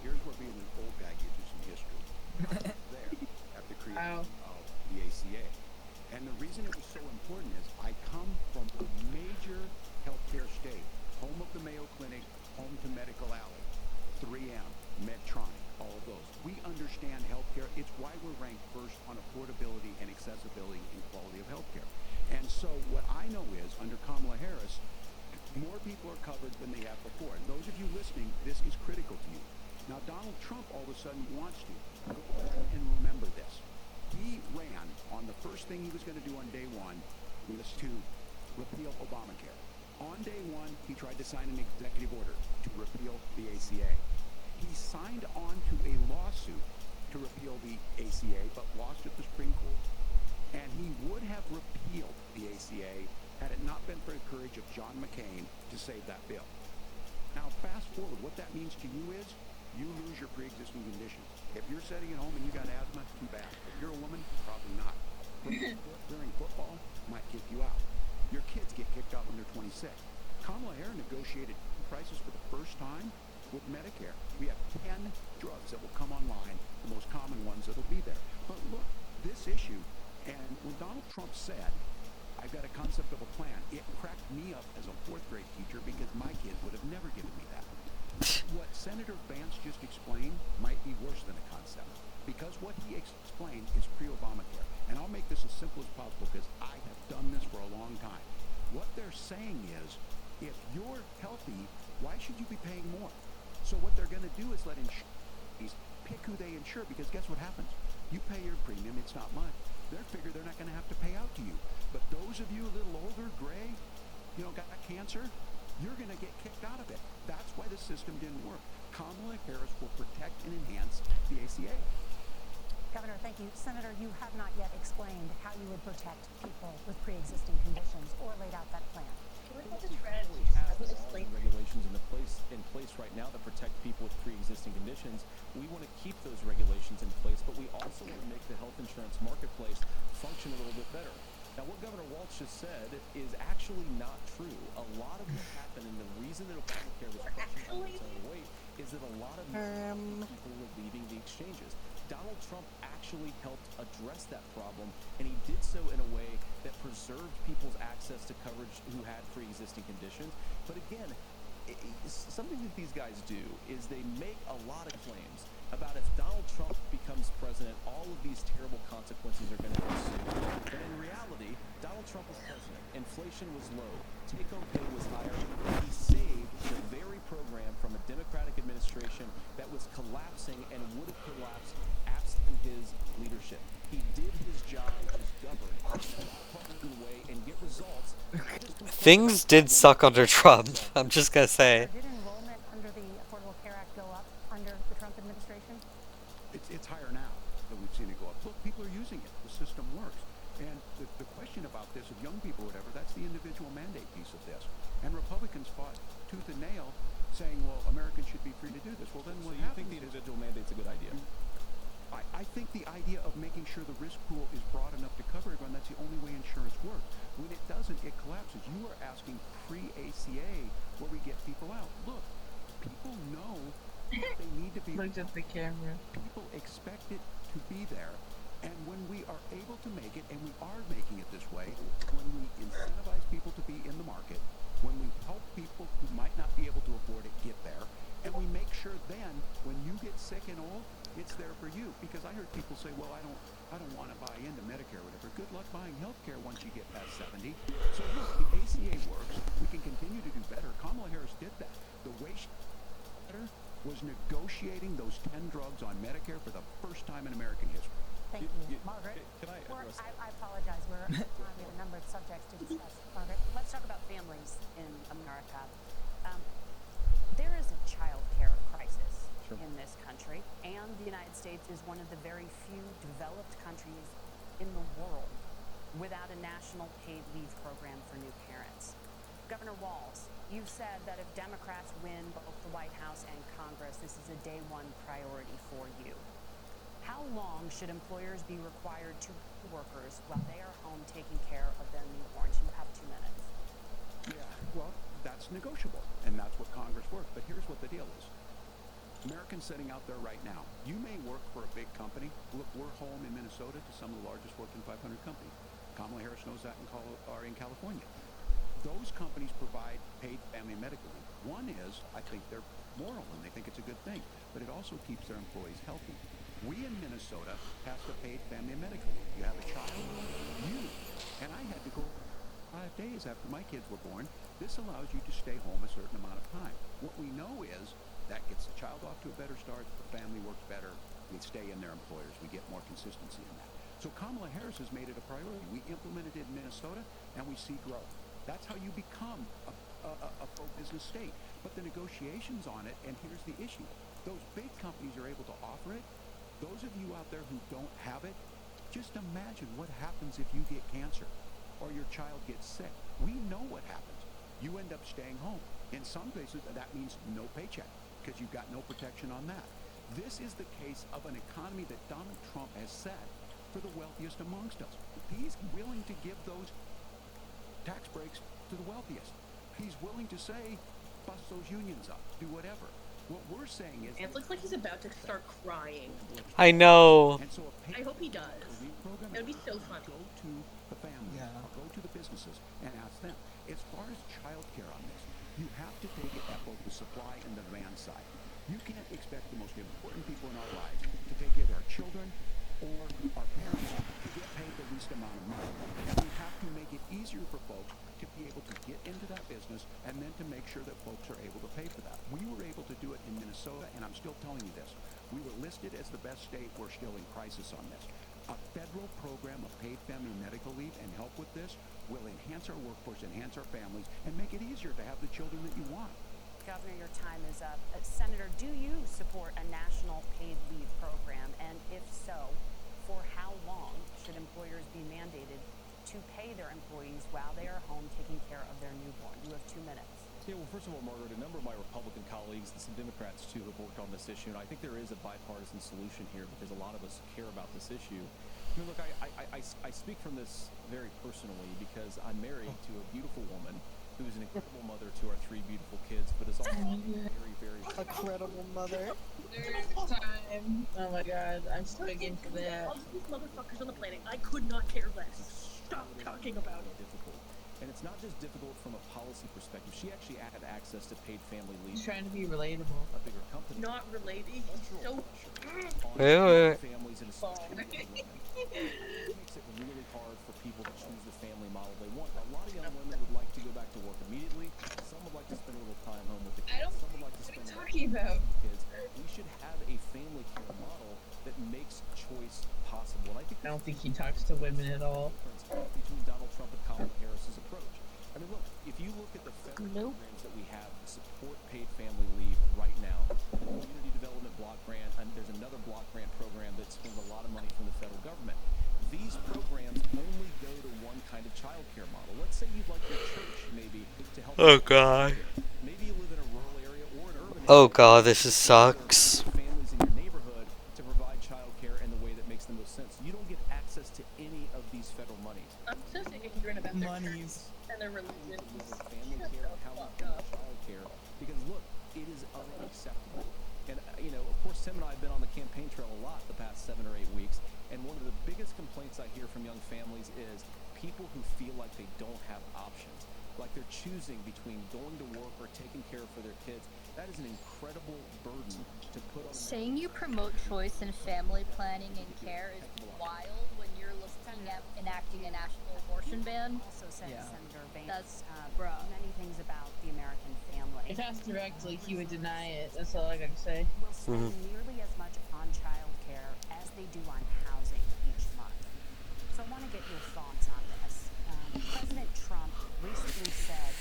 Here's where being an old guy gives you some history. There, at the creation of the ACA. And the reason it was so important is I come from a major healthcare state, home of the Mayo Clinic, home to Medical Alley, 3M, Medtronic, all of those. We understand healthcare. It's why we're ranked first on affordability and accessibility and quality of healthcare. And so what I know is, under Kamala Harris, More people are covered than they have before. And those of you listening, this is critical to you. Now, Donald Trump all of a sudden wants to. Go back and remember this. He ran on the first thing he was going to do on day one was to repeal Obamacare. On day one, he tried to sign an executive order to repeal the ACA. He signed on to a lawsuit to repeal the ACA, but lost at the Supreme Court. And he would have repealed the ACA had it not been for the courage of John McCain to save that bill. Now, fast forward, what that means to you is you lose your pre-existing conditions. If you're sitting at home and you got asthma, too bad. If you're a woman, probably not. During football, might kick you out. Your kids get kicked out when they're 26. Kamala Harris negotiated prices for the first time with Medicare. We have 10 drugs that will come online, the most common ones that'll be there. But look, this issue, and when Donald Trump said, I've got a concept of a plan, it cracked me up as a fourth grade teacher because my kids would have never given me that. What Senator Vance just explained might be worse than a concept, because what he explained is pre-Obamacare. And I'll make this as simple as possible because I have done this for a long time. What they're saying is, if you're healthy, why should you be paying more? So what they're going to do is let insurers pick who they insure, because guess what happens? You pay your premium, it's not much. They're figure they're not going to have to pay out to you. But those of you a little older, gray, got cancer, you're going to get kicked out of it. That's why the system didn't work. Kamala Harris will protect and enhance the ACA. Governor, thank you. Senator, you have not yet explained how you would protect people with pre-existing conditions or laid out that plan. We have laws and regulations in place right now that protect people with pre-existing conditions. We want to keep those regulations in place, but we also want to make the health insurance marketplace function a little bit better. Now, what Governor Walz just said is actually not true. A lot of what happened, and the reason that Obamacare was crushing under its own weight, is that a lot of people were leaving the exchanges. Donald Trump actually helped address that problem, and he did so in a way that preserved people's access to coverage who had pre-existing conditions. But again, something that these guys do is they make a lot of claims about if Donald Trump becomes president, all of these terrible consequences are going to ensue. But in reality, Donald Trump was president. Inflation was low. Take-home pay was higher. He saved the very program from a Democratic administration that was collapsing and would have collapsed absent his leadership. He did his job as governor in a Republican way and get results. Things did suck under Trump, I'm just going to say. Did enrollment under the Affordable Care Act go up under the Trump administration? It's higher now than we've seen it go up. Look, people are using it. The system works. And the question about this, of young people or whatever, that's the individual mandate piece of this. And Republicans fought tooth and nail saying, well, Americans should be free to do this. Well, then what happens? So you think the individual mandate's a good idea? I think the idea of making sure the risk pool is broad enough to cover everyone, that's the only way insurance works. When it doesn't, it collapses. You are asking pre-ACA where we get people out. Look, people know they need to be. Looked at the camera. People expect it to be there. And when we are able to make it, and we are making it this way, when we incentivize people to be in the market, when we help people who might not be able to afford it get there, and we make sure then, when you get sick and old, it's there for you. Because I heard people say, well, I don't want to buy into Medicare or whatever. Good luck buying health care once you get past 70. So look, the ACA works. We can continue to do better. Kamala Harris did that. The way she did better was negotiating those 10 drugs on Medicare for the first time in American history. Thank you. Margaret? Can I address that? I apologize. We're we have a number of subjects to discuss. Margaret? Let's talk about families in America. There is a child care crisis in this country, and the United States is one of the very few developed countries in the world without a national paid leave program for new parents. Governor Walz, you've said that if Democrats win both the White House and Congress, this is a day one priority for you. How long should employers be required to pay workers while they are home taking care of their newborns? You have 2 minutes. Yeah, well, that's negotiable, and that's what Congress works. But here's what the deal is. Americans sitting out there right now, you may work for a big company. Look, we're home in Minnesota to some of the largest Fortune 500 companies. Kamala Harris knows that in California. Those companies provide paid family medical leave. One is, I think they're moral and they think it's a good thing, but it also keeps their employees healthy. We in Minnesota have to pay family medical leave. You have a child, and I had to go days after my kids were born. This allows you to stay home a certain amount of time. What we know is that gets the child off to a better start, the family works better, they stay in their employers, we get more consistency in that. So Kamala Harris has made it a priority. We implemented it in Minnesota, and we see growth. That's how you become a pro-business state. But the negotiations on it, and here's the issue. Those big companies are able to offer it. Those of you out there who don't have it, just imagine what happens if you get cancer or your child gets sick. We know what happens. You end up staying home. In some cases, that means no paycheck because you've got no protection on that. This is the case of an economy that Donald Trump has set for the wealthiest amongst us. He's willing to give those tax breaks to the wealthiest. He's willing to say, bust those unions up, do whatever. What we're saying is... It looks like he's about to start crying. I know. And so I hope he does. It would be so fun. Go to the families, or go to the businesses and ask them. As far as childcare on this, you have to take it at both the supply and the demand side. You can't expect the most important people in our lives to take care of our children or our parents to get paid the least amount of money. And we have to make it easier for folks to be able to get into that business and then to make sure that folks are able to pay for that. We were able to do it in Minnesota, and I'm still telling you this. We were listed as the best state. We're still in crisis on this. A federal program of paid family medical leave and help with this will enhance our workforce, enhance our families, and make it easier to have the children that you want. Governor, your time is up. Senator, do you support a national paid leave program? And if so, for how long should employers be mandated to pay their employees while they are home taking care of their newborn? You have 2 minutes. Yeah, well, first of all, Margaret, a number of my Republican colleagues and some Democrats, too, have worked on this issue, and I think there is a bipartisan solution here because a lot of us care about this issue. I mean, look, I speak from this very personally because I'm married to a beautiful woman who's an incredible mother to our 3 beautiful kids, but is also very, very... A credible mother. Time. Oh my god, I'm so big into that. All these motherfuckers on the planet, I could not care less. Stop talking about it. Difficult. And it's not just difficult from a policy perspective. She actually had access to paid family leave. He's trying to be relatable. A bigger company. Not related. He's so... Wait. Families and especially women. It makes it really hard for people to choose the family model they want. A lot of young women would like to go back to work immediately. Some would like to spend a little time home with the kids. Some would like to spend a little time with the kids. We should have a family care model that makes choice possible. And I don't think he talks to women at all. Between Donald Trump and Kamala Harris's approach. I mean, look, if you look at the federal programs that we have to support paid family leave right now, the Community Development Block Grant, and there's another block grant program that spends a lot of money from the federal government. These programs only go to one kind of child care model. Let's say you'd like your church maybe to help. Oh God. Maybe you live in a rural area or an urban area. Oh God, this is sucks. Families in your neighborhood to provide child care in the way that makes the most sense. You don't get access to any of these federal monies. I'm so sick of hearing about their church and their religion. Family care and how we fund child care. Because look, it is unacceptable. And of course, Tim and I have been on the campaign trail a lot the past 7 or 8 weeks. And one of the biggest complaints I hear from young families is people who feel like they don't have options, like they're choosing between going to work or taking care for their kids. That is an incredible burden to put on. Saying you promote choice in family planning and care is wild when you're looking at enacting a national abortion ban. Also said Senator That's Vance many things about the American family. If asked directly, he would deny it. That's all I gotta say. Will spend nearly as much on child care as they do on housing each month. So I want to get your thoughts on this. President Trump recently said,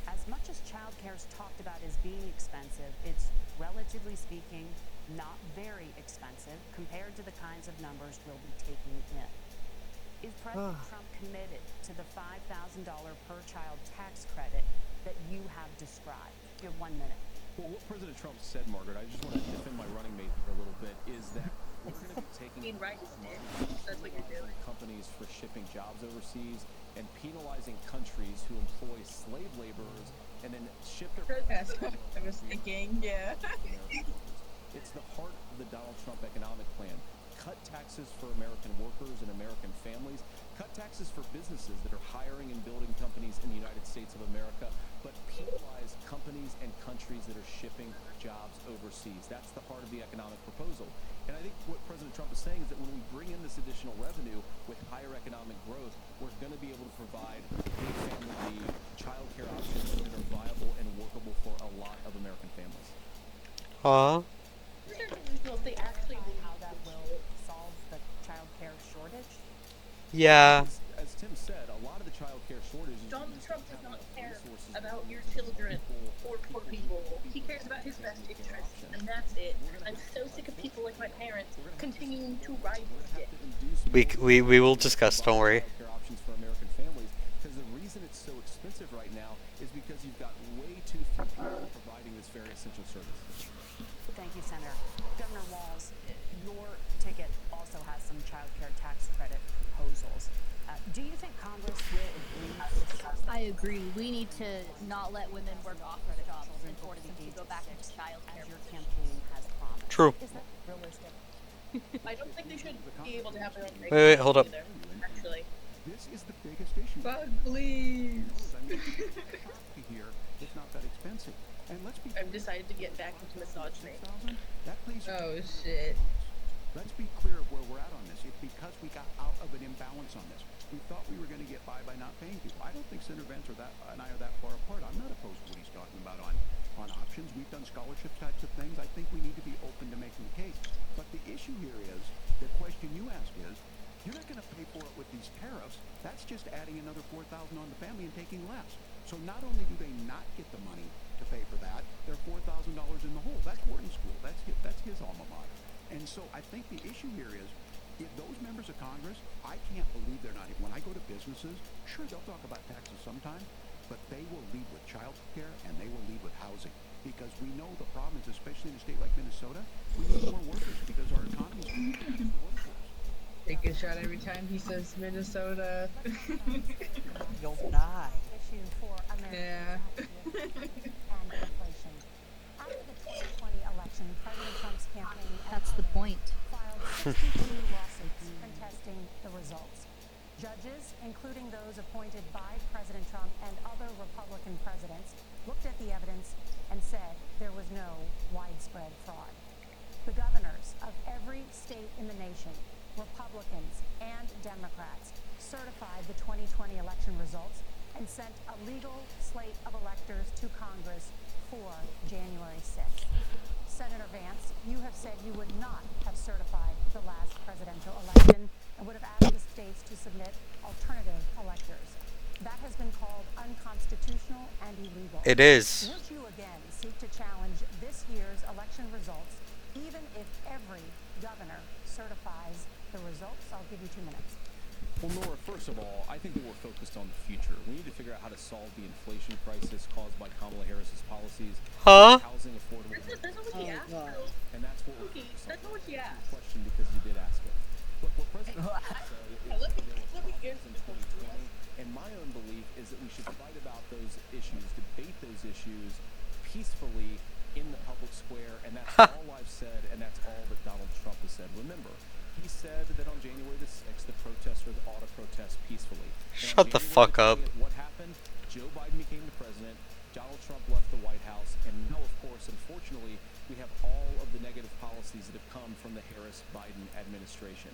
as much as child care is talked about as being expensive, it's relatively speaking not very expensive compared to the kinds of numbers we'll be taking in. Is President Trump committed to the $5,000 per child tax credit that you have described? You have 1 minute. Well, what President Trump said, Margaret, I just want to defend my running mate for a little bit, is that we're going to be taking That's what you're doing. companies for shipping jobs overseas and penalizing countries who employ slave laborers and then ship their... That's what I was thinking, yeah. It's the heart of the Donald Trump economic plan. Cut taxes for American workers and American families. Cut taxes for businesses that are hiring and building companies in the United States of America. but penalize companies and countries that are shipping jobs overseas. That's the heart of the economic proposal. And I think what President Trump is saying is that when we bring in this additional revenue with higher economic growth, we're going to be able to provide big family child care options that are viable and workable for a lot of American families. Huh? If they actually how that will solve the child care shortage? Yeah. As Tim said, a lot of the child care shortage is Donald Trump does not care about your children or poor people. He cares about his best interests, and that's it. I'm so sick of people like my parents continuing to ride this dick. We will discuss, don't worry. Care options for American families, because the reason it's so expensive right now is because you've got way too few people providing this very essential service. Thank you, Senator. Governor Walz, your ticket also has some child care tax credit proposals. Do you think Congress will agree to I agree. We need to not let women work office jobs in order to go back into child care. As your campaign has promised. True. Is that realistic? I don't think they should be able to have their own Wait, hold up. either, actually. This is the biggest issue. Fuck, please. Here, it's not that expensive. And let's be I've decided to get back into misogyny. that please. Oh shit. Let's be clear of where we're at on this. It's because we got out of an imbalance on this. We thought we were going to get by not paying people. I don't think Senator Vance and I are that far apart. I'm not opposed to what he's talking about on options. We've done scholarship types of things. I think we need to be open to making the case. But the issue here is, the question you asked is, you're not going to pay for it with these tariffs. That's just adding another $4,000 on the family and taking less. So not only do they not get the money to pay for that, they're $4,000 in the hole. That's Wharton School. That's his alma mater. And so I think the issue here is, if those members of Congress, I can't believe they're not even, when I go to businesses, sure, they'll talk about taxes sometime, but they will lead with child care and they will lead with housing. Because we know the problem is, especially in a state like Minnesota, we need more workers because our economy is Take a shot every time he says Minnesota. You'll die. Issue for Yeah. and inflation. After the 2020 election, President Trump's campaign That's the point. filed 62 lawsuits contesting the results. Judges, including those appointed by President Trump and other Republican presidents, looked at the evidence and said there was no widespread fraud. The governors of every state in the nation, Republicans and Democrats, certified the 2020 election results and sent a legal slate of electors to Congress for January 6th. Senator Vance, you have said you would not have certified the last presidential election and would have asked the states to submit alternative electors. That has been called unconstitutional and illegal. It is. Would you again seek to challenge this year's election results, even if every governor certifies the results? I'll give you 2 minutes. Well, Nora, first of all, I think that we're focused on the future. We need to figure out how to solve the inflation crisis caused by Kamala Harris's policies. Huh? Housing affordable. That's not what she asked, though. And that's what we're Okay, focused on. that's not what she asked. Question because you did ask it. Look, what President Trump said is Let me that answer in the question. 2020, and my own belief is that we should fight about those issues, debate those issues peacefully in the public square, and that's all I've said, and that's all that Donald Trump has said. Remember, he said that on January the 6th, the protesters ought to protest peacefully. Shut the fuck up. What happened? Joe Biden became the president, Donald Trump left the White House, and now, of course, unfortunately, we have all of the negative policies that have come from the Harris-Biden administration.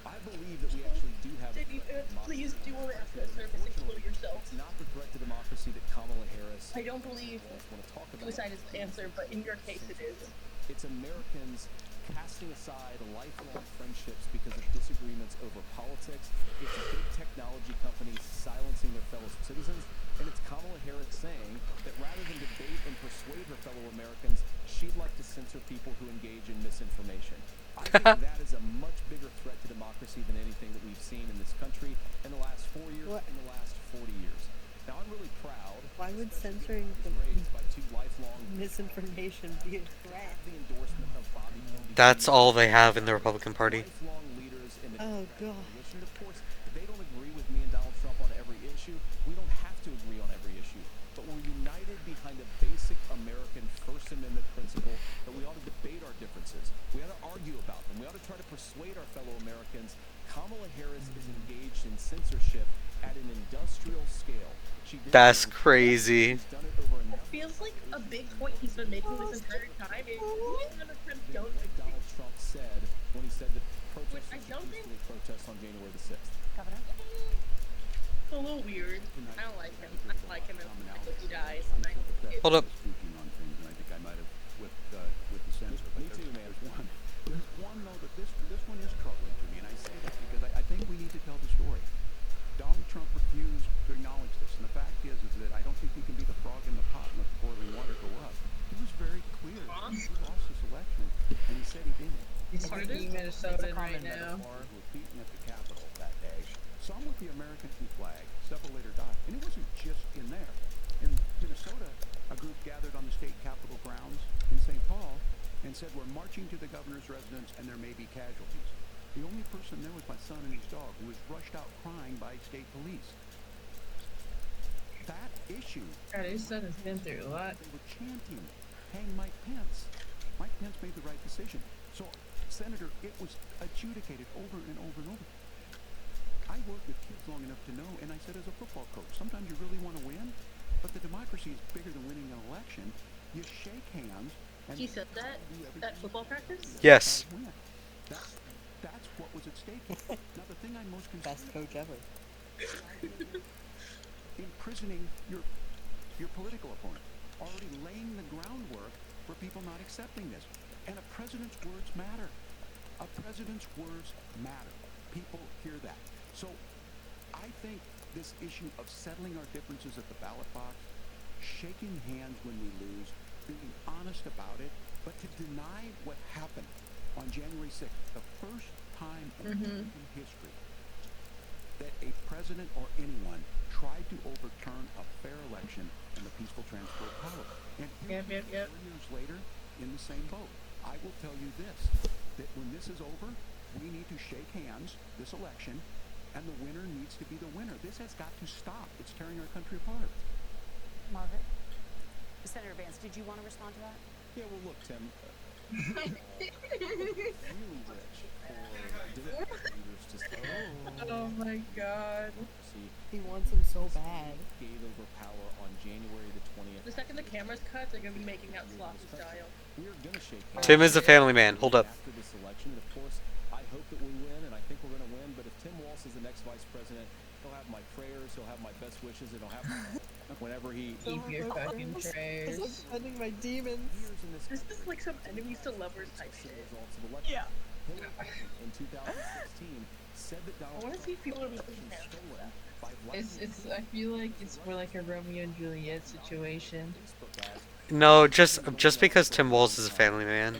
I believe that we actually do have a Did you, threat to please democracy. do a service and kill yourself. It's not the threat to democracy that Kamala Harris I don't believe want to talk about. suicide is the answer, but in your case it is. It's Americans casting aside lifelong friendships because of disagreements over politics. It's big technology companies silencing their fellow citizens. And it's Kamala Harris saying that rather than debate and persuade her fellow Americans, she'd like to censor people who engage in misinformation. I think that is a much bigger threat to democracy than anything that we've seen in this country in the last 4 years, in the last 40 years. Now, I'm really proud. Why would censoring the raised by two lifelong misinformation be a threat? the endorsement of Bobby Kennedy. That's all they have in the Republican Party. Lifelong leaders in the Oh, God. coalition. Of course, they don't agree with me and Donald Trump on every issue. We don't have to agree on every issue. But we're united behind a basic American First Amendment principle that we ought to debate our differences. We ought to argue about them. We ought to try to persuade our fellow Americans. Kamala Harris is engaged in censorship at an industrial scale. She did That's it in- crazy. She's done it a big point he's been making this entire time. Is the amount of times don't What Donald Trump said when he said that which I protesters don't should think peacefully protest on January the 6th. Governor? it's a little weird. I don't like him. I don't like him. I hope he dies. And I hope he gets Hold up. Speaking on things, and I think I might have with the senator. But Me too, man. There's one though that this one is troubling to me, and I say that because I think we need to tell the story. Donald Trump refused to acknowledge this, and the fact is that I don't think he can be the frog in the pot and let the boiling water go up. He was very clear. He lost this election, and he said he didn't. He's speaking Minnesotan right now. Who were beaten at the Capitol that day. Some with the American flag, several later died. And it wasn't just in there. In Minnesota, a group gathered on the state capitol grounds in St. Paul and said, we're marching to the governor's residence and there may be casualties. The only person there was my son and his dog, who was rushed out crying by state police. That issue. God, his son has been through a lot. They were chanting, hang Mike Pence. Mike Pence made the right decision. So, Senator, it was adjudicated over and over and over. I worked with kids long enough to know, and I said as a football coach, sometimes you really want to win, but the democracy is bigger than winning an election. You shake hands. And He said that at football practice? Yes. That's what was at stake. Now, the thing I'm most concerned Best coach ever. imprisoning your political opponent, already laying the groundwork for people not accepting this. And a president's words matter. A president's words matter. People hear that. So I think this issue of settling our differences at the ballot box, shaking hands when we lose, being honest about it, but to deny what happened on January 6th, the first time in American history that a president or anyone tried to overturn a fair election and the peaceful transfer of power. And here, 4 years later, in the same boat. I will tell you this, that when this is over, we need to shake hands this election, and the winner needs to be the winner. This has got to stop. It's tearing our country apart. Margaret? Senator Vance, did you want to respond to that? Yeah, well, look, Tim. Really rich for Democrats to say, Oh my god. See, He wants him so bad. gave over power on January the 20th. The second the camera's cut, they're gonna be making out sloppy style. We are gonna shake hands. Tim is a family man. Hold up. After this election, and of course, I hope that we win, and I think we're gonna win. But if Tim Walz is the next vice president, he'll have my prayers, he'll have my best wishes, and he'll have whenever he. Keep your fucking prayers. I'm spending my demons. This is like some enemies to lovers type shit. Yeah. In 2016, said that Donald I want to see if people are making stolen by It's. I feel like it's more like a Romeo and Juliet situation. No, just because Tim Walz is a family man.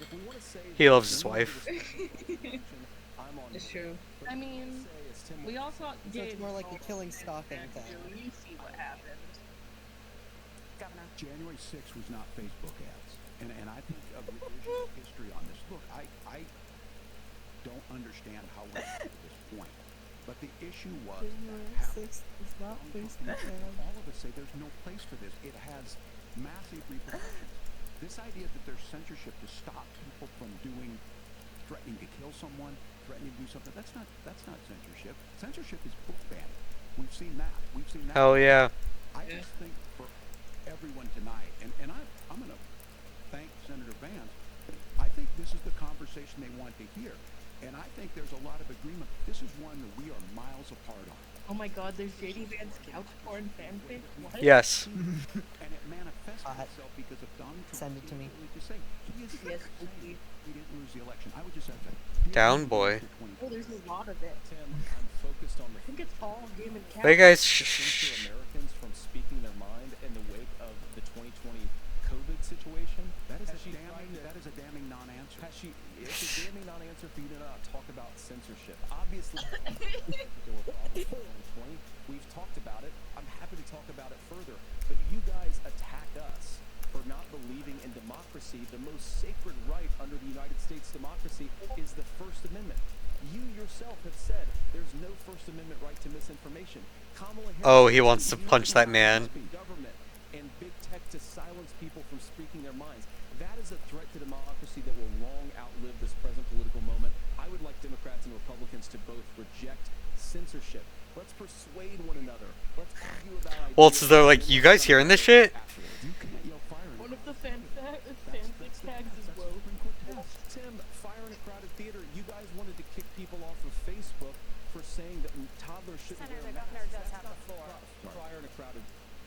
He loves his wife. It's true. I mean, we all saw So it's more like a killing stalking thing. You see what happened. Governor? January 6th was not Facebook ads. And I think of revision history on this. Look, I don't understand how we got to this point. But the issue was January 6th is not Facebook ads. all of us say there's no place for this. It has massive repercussions. This idea that there's censorship to stop people from threatening to kill someone, threatening to do something, that's not censorship. Censorship is book banning. We've seen that. Hell yeah. I just think for everyone tonight, and I'm going to thank Senator Vance, I think this is the conversation they want to hear. And I think there's a lot of agreement. This is one that we are miles apart on. Oh my god, there's JD Vance couch porn fanfic? What? Yes. And it manifests itself because of Donald Trump. Send it to me. To say he is Yes, saying he didn't lose the election. I would just have to. Down, boy. Oh, there's a lot of it. Tim, I'm focused on the. I think it's all game and couch. Hey guys, Censor Americans from speaking their mind in the wake of the 2020 COVID situation. That is a damning non-answer. It's a damning non-answer for you to not talk about censorship. Obviously, there were problems in 2020. We've talked about it. I'm happy to talk about it further. But you guys attack us for not believing in democracy. The most sacred right under the United States democracy is the First Amendment. You yourself have said there's no First Amendment right to misinformation. Kamala Harris, oh, he wants to punch that man. Government and big tech to silence people from speaking their minds. That is a threat to democracy that will long outlive this present political moment. I would like Democrats and Republicans to both reject censorship. Let's persuade one another. Let's argue about ideas. Well, so they're like, you guys hearing this shit? One of the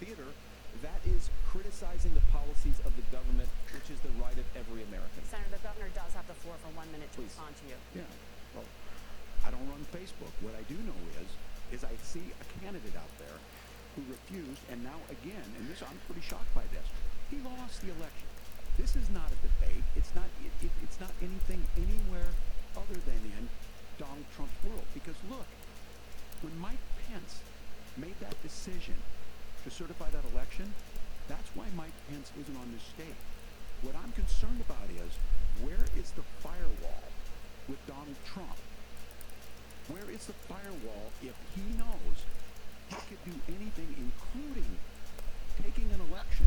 theater, that is criticizing the policies of the government, which is the right of every American. Senator, the governor does have the floor for 1 minute to Please. respond to you. Yeah. Well, I don't run Facebook. What I do know is I see a candidate out there who refused, and now again, and this I'm pretty shocked by this. He lost the election. This is not a debate. It's not anything anywhere other than in Donald Trump's world. Because look, when Mike Pence made that decision to certify that election, that's why Mike Pence isn't on this stage. What I'm concerned about is, where is the firewall with Donald Trump? Where is the firewall if he knows he could do anything, including taking an election,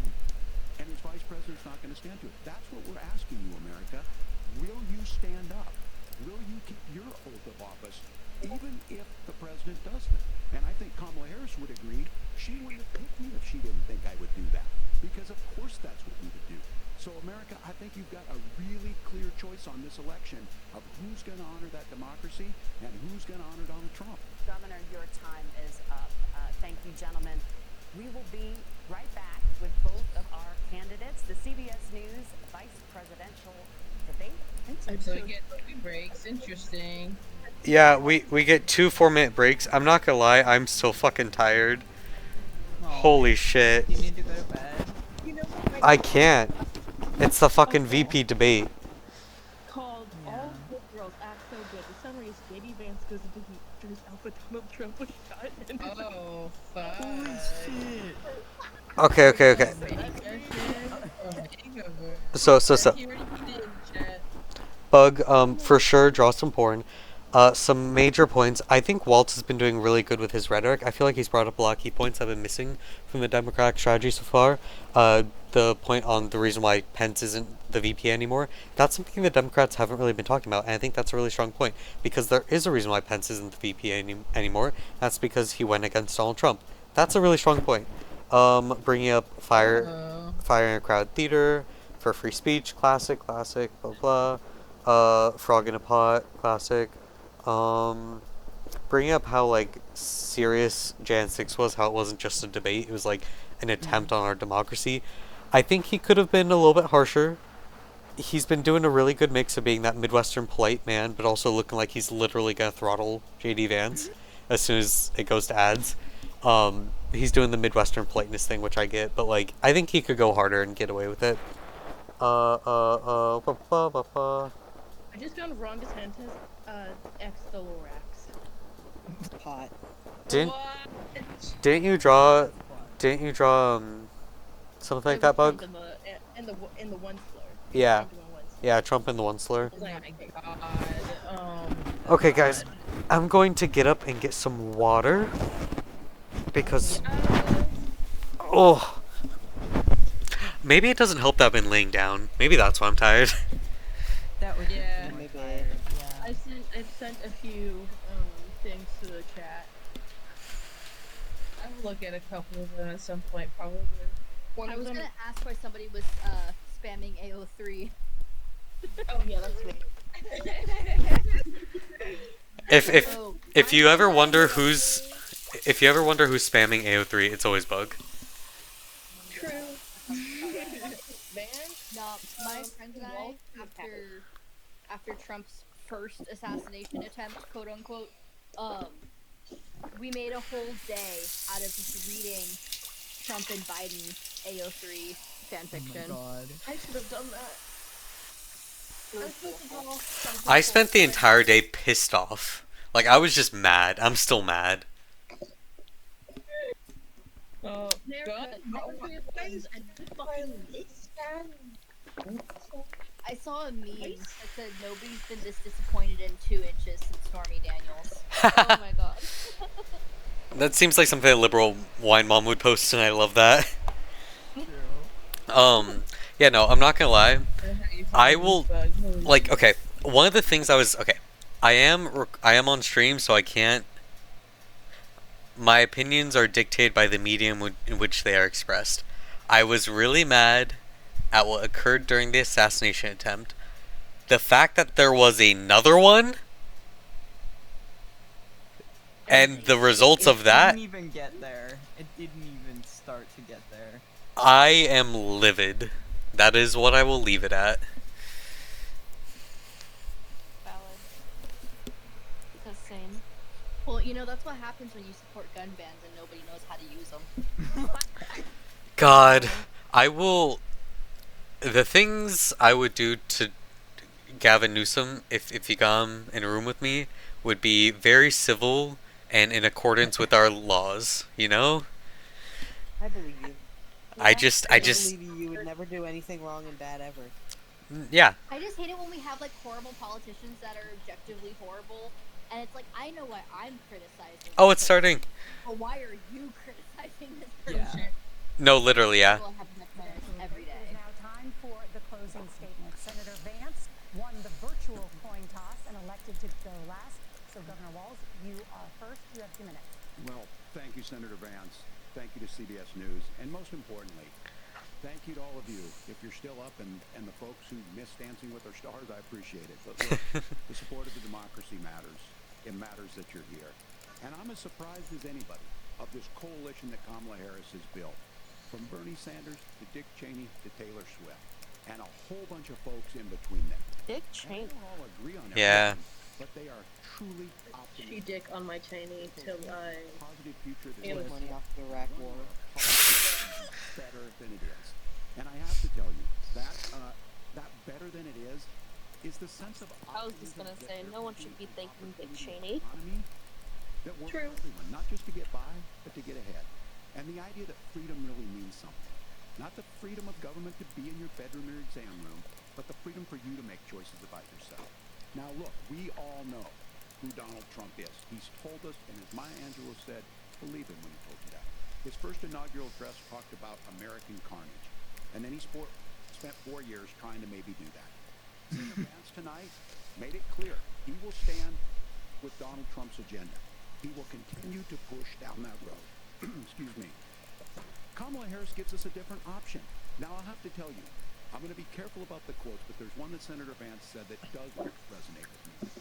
and his vice president's not going to stand to it? That's what we're asking you, America. Will you stand up? Will you keep your oath of office, even if the president doesn't? And I think Kamala Harris would agree. She wouldn't have picked me if she didn't think I would do that. Because of course that's what we would do. So America, I think you've got a really clear choice on this election of who's going to honor that democracy and who's going to honor Donald Trump. Governor, your time is up. Thank you, gentlemen. We will be right back with both of our candidates. The CBS News Vice Presidential Debate. So we get 2 breaks. Interesting. Yeah, we get 2 4-minute breaks. I'm not gonna lie, I'm so fucking tired. Holy shit. You need to go to bed. I can't. It's the fucking VP debate. Called All Good Girls Act So Good. The summary is JD Vance goes into heat after his alpha Donald Trump was shot and Oh, fuck. Holy shit. Okay. So. Bug, for sure, draw some porn. Some major points. I think Waltz has been doing really good with his rhetoric. I feel like he's brought up a lot of key points I've been missing from the Democratic strategy so far. The point on the reason why Pence isn't the VP anymore, that's something the Democrats haven't really been talking about, and I think that's a really strong point, because there is a reason why Pence isn't the VP anymore. That's because he went against Donald Trump. That's a really strong point. Bringing up fire in a crowd theater for free speech, classic, blah blah. Frog in a pot, classic. Bringing up how, like, serious Jan 6 was, how it wasn't just a debate, it was like an attempt on our democracy. I think he could have been a little bit harsher. He's been doing a really good mix of being that Midwestern polite man, but also looking like he's literally gonna throttle JD Vance as soon as it goes to ads. He's doing the Midwestern politeness thing, which I get, but, like, I think he could go harder and get away with it. I just found Ron DeSantis, X the Lorax. Pot. Didn't you draw something like that, Bug? In the one slur. Yeah. Yeah, Trump in the one slur. Oh my god. Okay, guys, I'm going to get up and get some water because maybe it doesn't help that I've been laying down. Maybe that's why I'm tired. That would maybe. I've sent a few things to the chat. I will look at a couple of them at some point, probably. I was gonna ask why somebody was spamming AO3. Oh yeah, that's me. If you ever wonder who's spamming AO3, it's always Bug. True. No, my friends and I, after Trump's first assassination attempt, quote unquote, we made a whole day out of just reading Trump and Biden AO3 fanfiction. Oh my god. I should have done that. I spent the entire day pissed off. Like, I was just mad. I'm still mad. Oh, God. I saw a meme that said nobody's been this disappointed in 2 inches since Stormy Daniels. Oh my god. That seems like something a liberal wine mom would post, and I love that. Yeah, no, I'm not gonna lie. I will, like, okay, one of the things I am on stream, so I can't, my opinions are dictated by the medium in which they are expressed. I was really mad at what occurred during the assassination attempt. The fact that there was another one, and the results of that. It didn't even get there. It didn't even start to get there. I am livid. That is what I will leave it at. Valid. Because same. Well, you know, that's what happens when you support gun bans and nobody knows how to use them. God, I will. The things I would do to Gavin Newsom, if he got in a room with me, would be very civil and in accordance with our laws, you know? I believe you. I just believe you would never do anything wrong and bad ever. Yeah. I just hate it when we have like horrible politicians that are objectively horrible, and it's like I know why I'm criticizing. Oh, it's starting. But why are you criticizing this person? Yeah. No, literally, yeah. People have nightmares every day. It is now time for the closing statement. Senator Vance won the virtual coin toss and elected to go last. So, Governor Walz, you are first. You have 2 minutes. Well, thank you, Senator Vance. Thank you to CBS News. And most importantly, thank you to all of you. If you're still up and the folks who miss Dancing with Our Stars, I appreciate it. But look, the support of the democracy matters. It matters that you're here. And I'm as surprised as anybody of this coalition that Kamala Harris has built. From Bernie Sanders to Dick Cheney to Taylor Swift. And a whole bunch of folks in between them. Dick Cheney. They don't all agree on Yeah. everything, but they are truly optimistic. She dick on my Cheney till I. Positive future that It was money off the Iraq war. better than it is. And I have to tell you, that better than it is the sense of I was just gonna say, no one should be thanking Dick Cheney. economy that works for everyone, not just to get by, but to get ahead. And the idea that freedom really means something. Not the freedom of government to be in your bedroom or exam room, but the freedom for you to make choices about yourself. Now look, we all know who Donald Trump is. He's told us, and as Maya Angelou said, believe him when he told you that. His first inaugural address talked about American carnage. And then he spent 4 years trying to maybe do that. Senator Vance tonight made it clear he will stand with Donald Trump's agenda. He will continue to push down that road. Excuse me. Kamala Harris gives us a different option. Now, I'll have to tell you, I'm going to be careful about the quotes, but there's one that Senator Vance said that does resonate with me.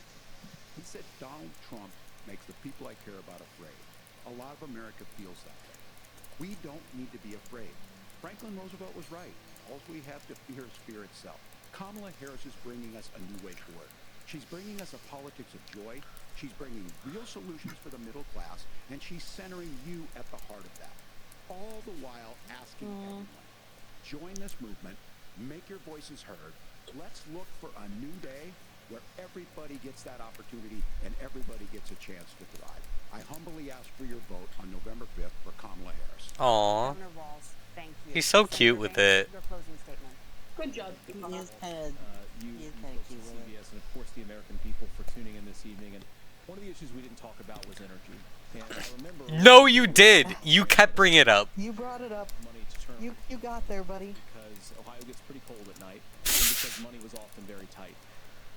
He said, Donald Trump makes the people I care about afraid. A lot of America feels that way. We don't need to be afraid. Franklin Roosevelt was right. All we have to fear is fear itself. Kamala Harris is bringing us a new way forward. She's bringing us a politics of joy. She's bringing real solutions for the middle class, and she's centering you at the heart of that. All the while asking everyone, join this movement, make your voices heard. Let's look for a new day where everybody gets that opportunity and everybody gets a chance to thrive. I humbly ask for your vote on November 5th for Kamala Harris. Aw. Governor Walz, thank you. He's so cute Senator with Vance, it. Your closing statement. Good job. He is kind of. You He is folks kind at of cute with it. CBS, and of course the American people for tuning in this evening. And one of the issues we didn't talk about was energy. And I remember. No, you did. You kept bringing it up. You brought it up. Money to turn You got there, buddy. because Ohio gets pretty cold at night, and because money was often very tight.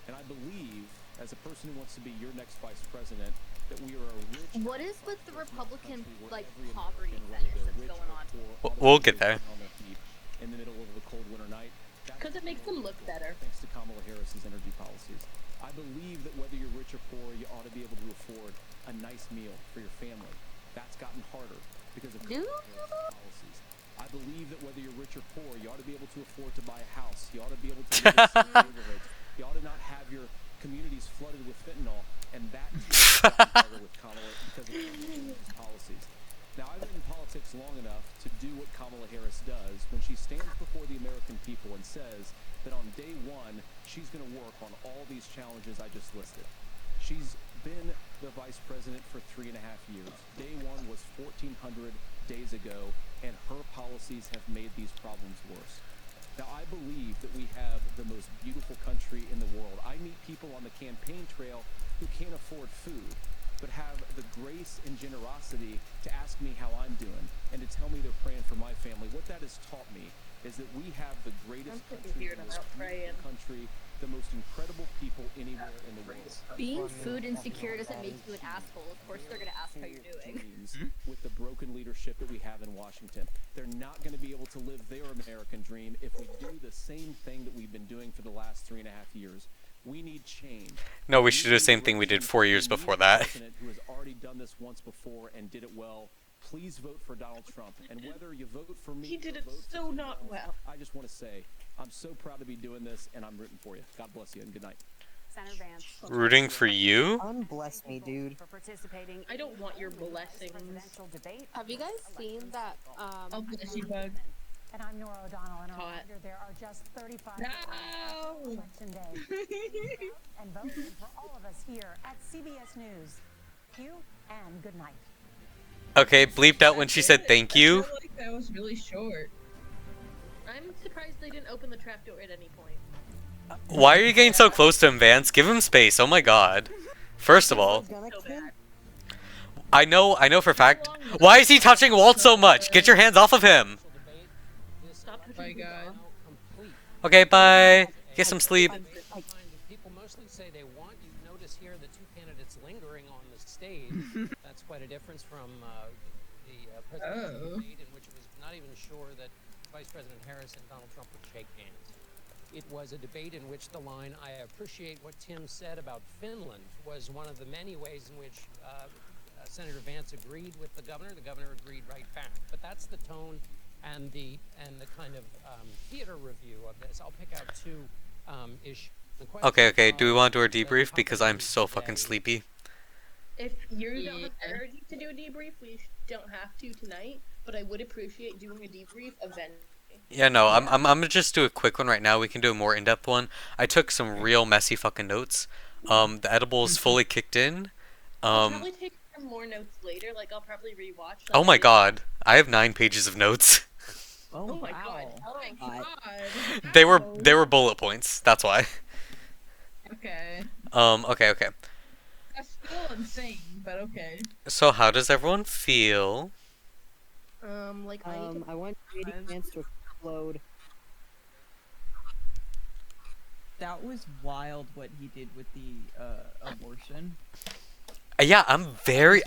And I believe, as a person who wants to be your next vice president, that we are a rich. What is with the Republican like every poverty American, fetish whether that's they're going on? rich or poor, We'll get there. on their feet in the middle of the cold winter night. Because it makes them look better. Thanks to Kamala Harris's energy policies. I believe that whether you're rich or poor, you ought to be able to afford a nice meal for your family. That's gotten harder because of Kamala Harris's policies. I believe that whether you're rich or poor, you ought to be able to afford to buy a house. You ought to be able to live in safe neighborhoods. You ought to not have your communities flooded with fentanyl, and that too has gotten harder with Kamala because of Kamala's policies. Now, I've been in politics long enough to do what Kamala Harris does when she stands before the American people and says that on day one, she's going to work on all these challenges I just listed. She's been the vice president for 3.5 years. Day one was 1,400 days ago, and her policies have made these problems worse. Now, I believe that we have the most beautiful country in the world. I meet people on the campaign trail who can't afford food, but have the grace and generosity to ask me how I'm doing and to tell me they're praying for my family. What that has taught me is that we have the greatest I'm sick of country, hearing the most about beautiful praying. country, the most incredible people anywhere in the world. Being food insecure doesn't make you an asshole. Of course, they're gonna ask how you're doing. Dreams with the broken leadership that we have in Washington. They're not going to be able to live their American dream if we do the same thing that we've been doing for the last 3.5 years. We need change. No, we should do the same thing we did 4 years before that. President who has already done this once before and did it well please vote for Donald Trump. And whether you vote for me, He did or it vote for so someone not else, well. I just want to say I'm so proud to be doing this, and I'm rooting for you. God bless you, and good night. Senator Vance. Rooting for you? Unbless me, dude. For participating I don't want your blessings. presidential debate. Have you guys seen that? I'll bless you, Bug. And I'm Nora O'Donnell, and a Hot. reminder there are just 35 No! days election day. And vote for all of us here at CBS News. Thank you, and good night. Okay, bleeped out when she said thank you. I feel like that was really short. I'm surprised they didn't open the trapdoor at any point. Why are you getting so close to him, Vance? Give him space. Oh my god. First of all, So bad. I know for a fact. Why is he touching Walt so much? Get your hands off of him. Stop Oh my god. Okay, bye. Get some sleep. People mostly say they want. You notice here the two candidates lingering on the stage. That's quite a difference from the presidential debate in which it was not even sure that Vice President Harris and Donald Trump would shake hands. It was a debate in which the line, I appreciate what Tim said about Finland, was one of the many ways in which Senator Vance agreed with the governor. The governor agreed right back. But that's the tone and the kind of theater review of this. I'll pick out two issues. Okay. Do we want to do our debrief? Because I'm so fucking sleepy. If you don't have energy to do a debrief, we don't have to tonight. But I would appreciate doing a debrief eventually. Yeah, no, I'm gonna just do a quick one right now. We can do a more in-depth one. I took some real messy fucking notes. The edibles fully kicked in. I'll probably take some more notes later. Like I'll probably rewatch. Like, Oh my god, I have 9 pages of notes. Oh my god. Oh my god. They were bullet points. That's why. Okay. Okay. That's still insane, but okay. So how does everyone feel? Like I want JD Vance to explode. That was wild what he did with the abortion. Yeah, I'm very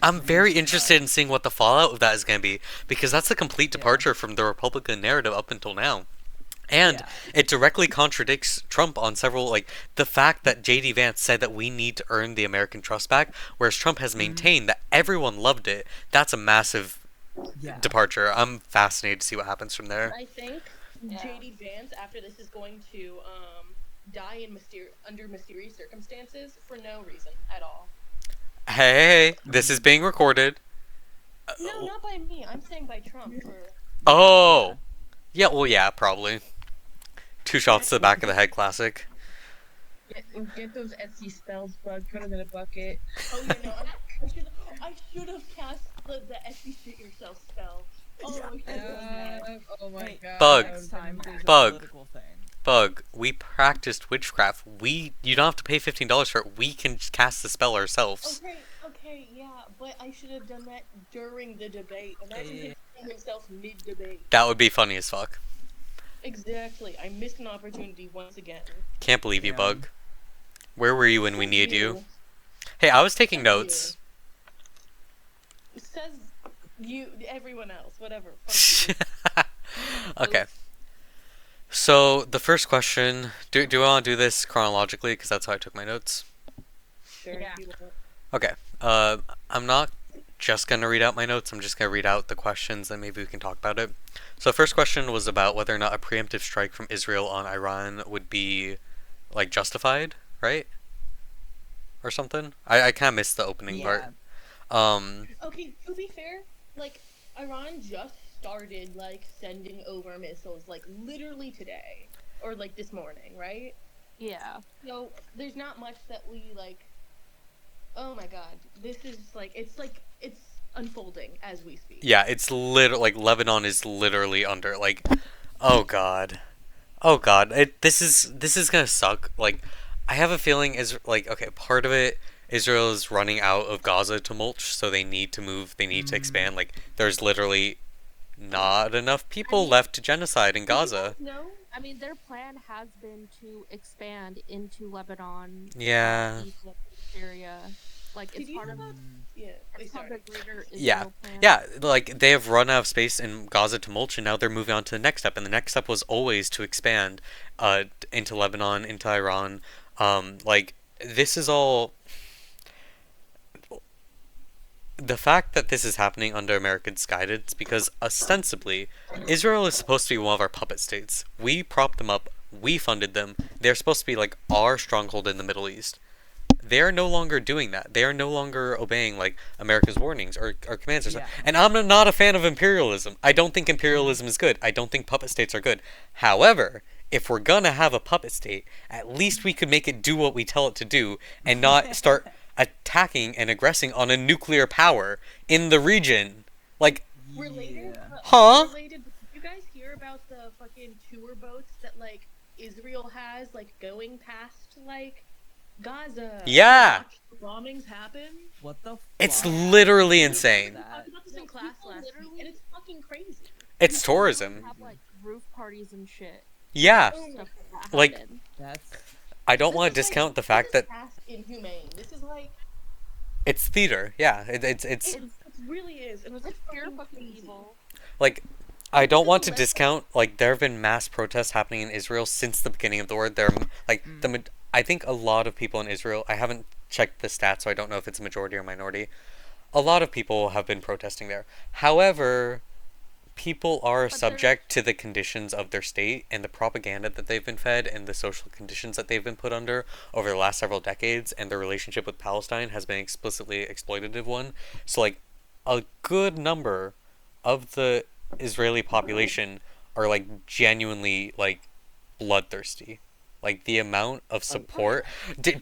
interested in seeing what the fallout of that is going to be, because that's a complete departure from the Republican narrative up until now. And it directly contradicts Trump on several, like, the fact that JD Vance said that we need to earn the American trust back, whereas Trump has maintained that everyone loved it. That's a massive departure. I'm fascinated to see what happens from there. I think JD Vance after this is going to die in under mysterious circumstances for no reason at all. Hey, this is being recorded. No, not by me. I'm saying by Trump. Oh! Yeah, well, yeah, probably. 2 shots to the back of the head classic. Get those Etsy spells, Bug. Put them in a bucket. Oh, yeah, no. I should have cast the Etsy shit yourself spell. Oh, oh my god. Bug, we practiced witchcraft. You don't have to pay $15 for it. We can cast the spell ourselves. Okay, yeah, but I should have done that during the debate. Imagine him himself mid-debate. That would be funny as fuck. Exactly. I missed an opportunity once again. Can't believe you, Bug. Where were you when we needed you? Hey, I was taking notes. Says you, everyone else, whatever. Fuck you. Okay. So, the first question, do I want to do this chronologically, because that's how I took my notes? Sure, if you want. Okay, I'm not just going to read out my notes, I'm just going to read out the questions, and maybe we can talk about it. So, the first question was about whether or not a preemptive strike from Israel on Iran would be, like, justified, right? Or something? I kind of missed the opening part. Okay, to be fair, like, Iran just started, like, sending over missiles, like, literally today. Or, like, this morning, right? Yeah. So, there's not much that we, like... Oh my god. This is, like, it's unfolding as we speak. Yeah, it's literally, like, Lebanon is literally under, like... Oh god. Oh god. This is gonna suck. Like, I have a feeling okay, part of it... Israel is running out of Gaza to mulch, so they need to move, they need to expand. Like, there's literally not enough people left to genocide in Gaza. No, I mean, their plan has been to expand into Lebanon, Yeah. Egypt, Syria. Like, it's part of it's part of the greater Israel plan. Yeah, like, they have run out of space in Gaza to mulch, and now they're moving on to the next step, and the next step was always to expand into Lebanon, into Iran. Like, this is all... the fact that this is happening under American guidance, because ostensibly, Israel is supposed to be one of our puppet states. We propped them up, we funded them, they're supposed to be like our stronghold in the Middle East. They are no longer doing that. They are no longer obeying like America's warnings or commands or something. And I'm not a fan of imperialism. I don't think imperialism is good. I don't think puppet states are good. However, if we're gonna have a puppet state, at least we could make it do what we tell it to do and not start attacking and aggressing on a nuclear power in the region. Like, Related, huh? Related, did you guys hear about the fucking tour boats that like Israel has like going past like Gaza? Yeah. Watch the bombings happen. What the? It's literally insane. We talked about this in class last week, and it's fucking crazy. It's tourism. Have like roof parties and shit. Yeah. Stuff that Like, happen. I don't want to discount the fact that Past inhumane. This is like it's theater. Yeah, it's it really is, and it's pure fucking fucking crazy. evil. like, I don't want to discount, like, there have been mass protests happening in Israel since the beginning of the war. I think a lot of people in Israel, I haven't checked the stats, so I don't know if it's a majority or minority. A lot of people have been protesting there. However, people are subject to the conditions of their state and the propaganda that they've been fed and the social conditions that they've been put under over the last several decades, and their relationship with Palestine has been explicitly exploitative one. So, like, a good number of the Israeli population are like genuinely like bloodthirsty. Like the amount of support. Do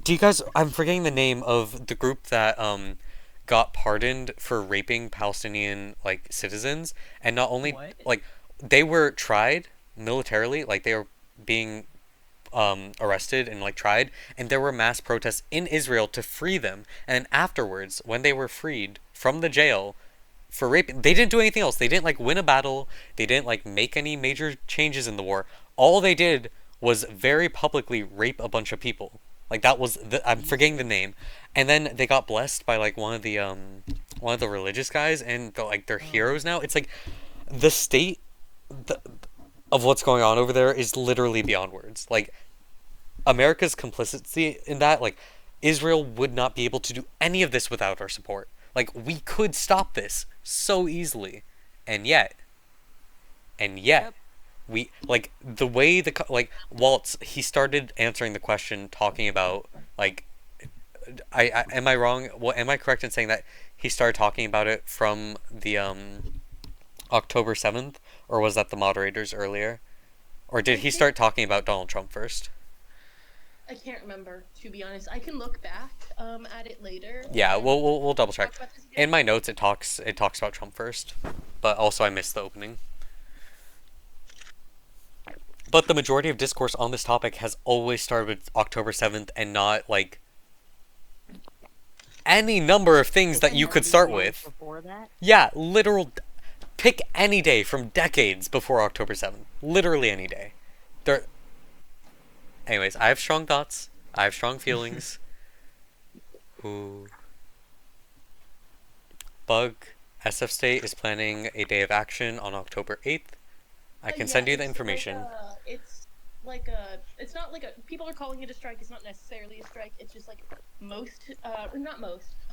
you guys? I'm forgetting the name of the group that got pardoned for raping Palestinian like citizens, and not only like they were tried militarily, like they were being arrested and like tried, and there were mass protests in Israel to free them. And afterwards, when they were freed from the jail for raping, they didn't do anything else. They didn't like win a battle. They didn't like make any major changes in the war. All they did was very publicly rape a bunch of people. Like that was I'm forgetting the name. And then they got blessed by like one of the religious guys, and they're heroes now. It's like the state of what's going on over there is literally beyond words. Like America's complicity in that, like Israel would not be able to do any of this without our support. Like we could stop this so easily, and yet we like the way Waltz, he started answering the question talking about like I am I wrong? Well, am I correct in saying that he started talking about it from the October 7th, or was that the moderators earlier? Or did he start talking about Donald Trump first? I can't remember, to be honest. I can look back at it later. Yeah, we'll double check. In my notes, it talks about Trump first, but also I missed the opening. But the majority of discourse on this topic has always started with October 7th and not like any number of things that you could start with. Before that? Yeah, literal. Pick any day from decades before October 7th. Literally any day. Anyways, I have strong thoughts. I have strong feelings. Ooh. Bug SF State is planning a day of action on October 8th. I can send you the information. It's not like a, people are calling it a strike. It's not necessarily a strike. It's just like a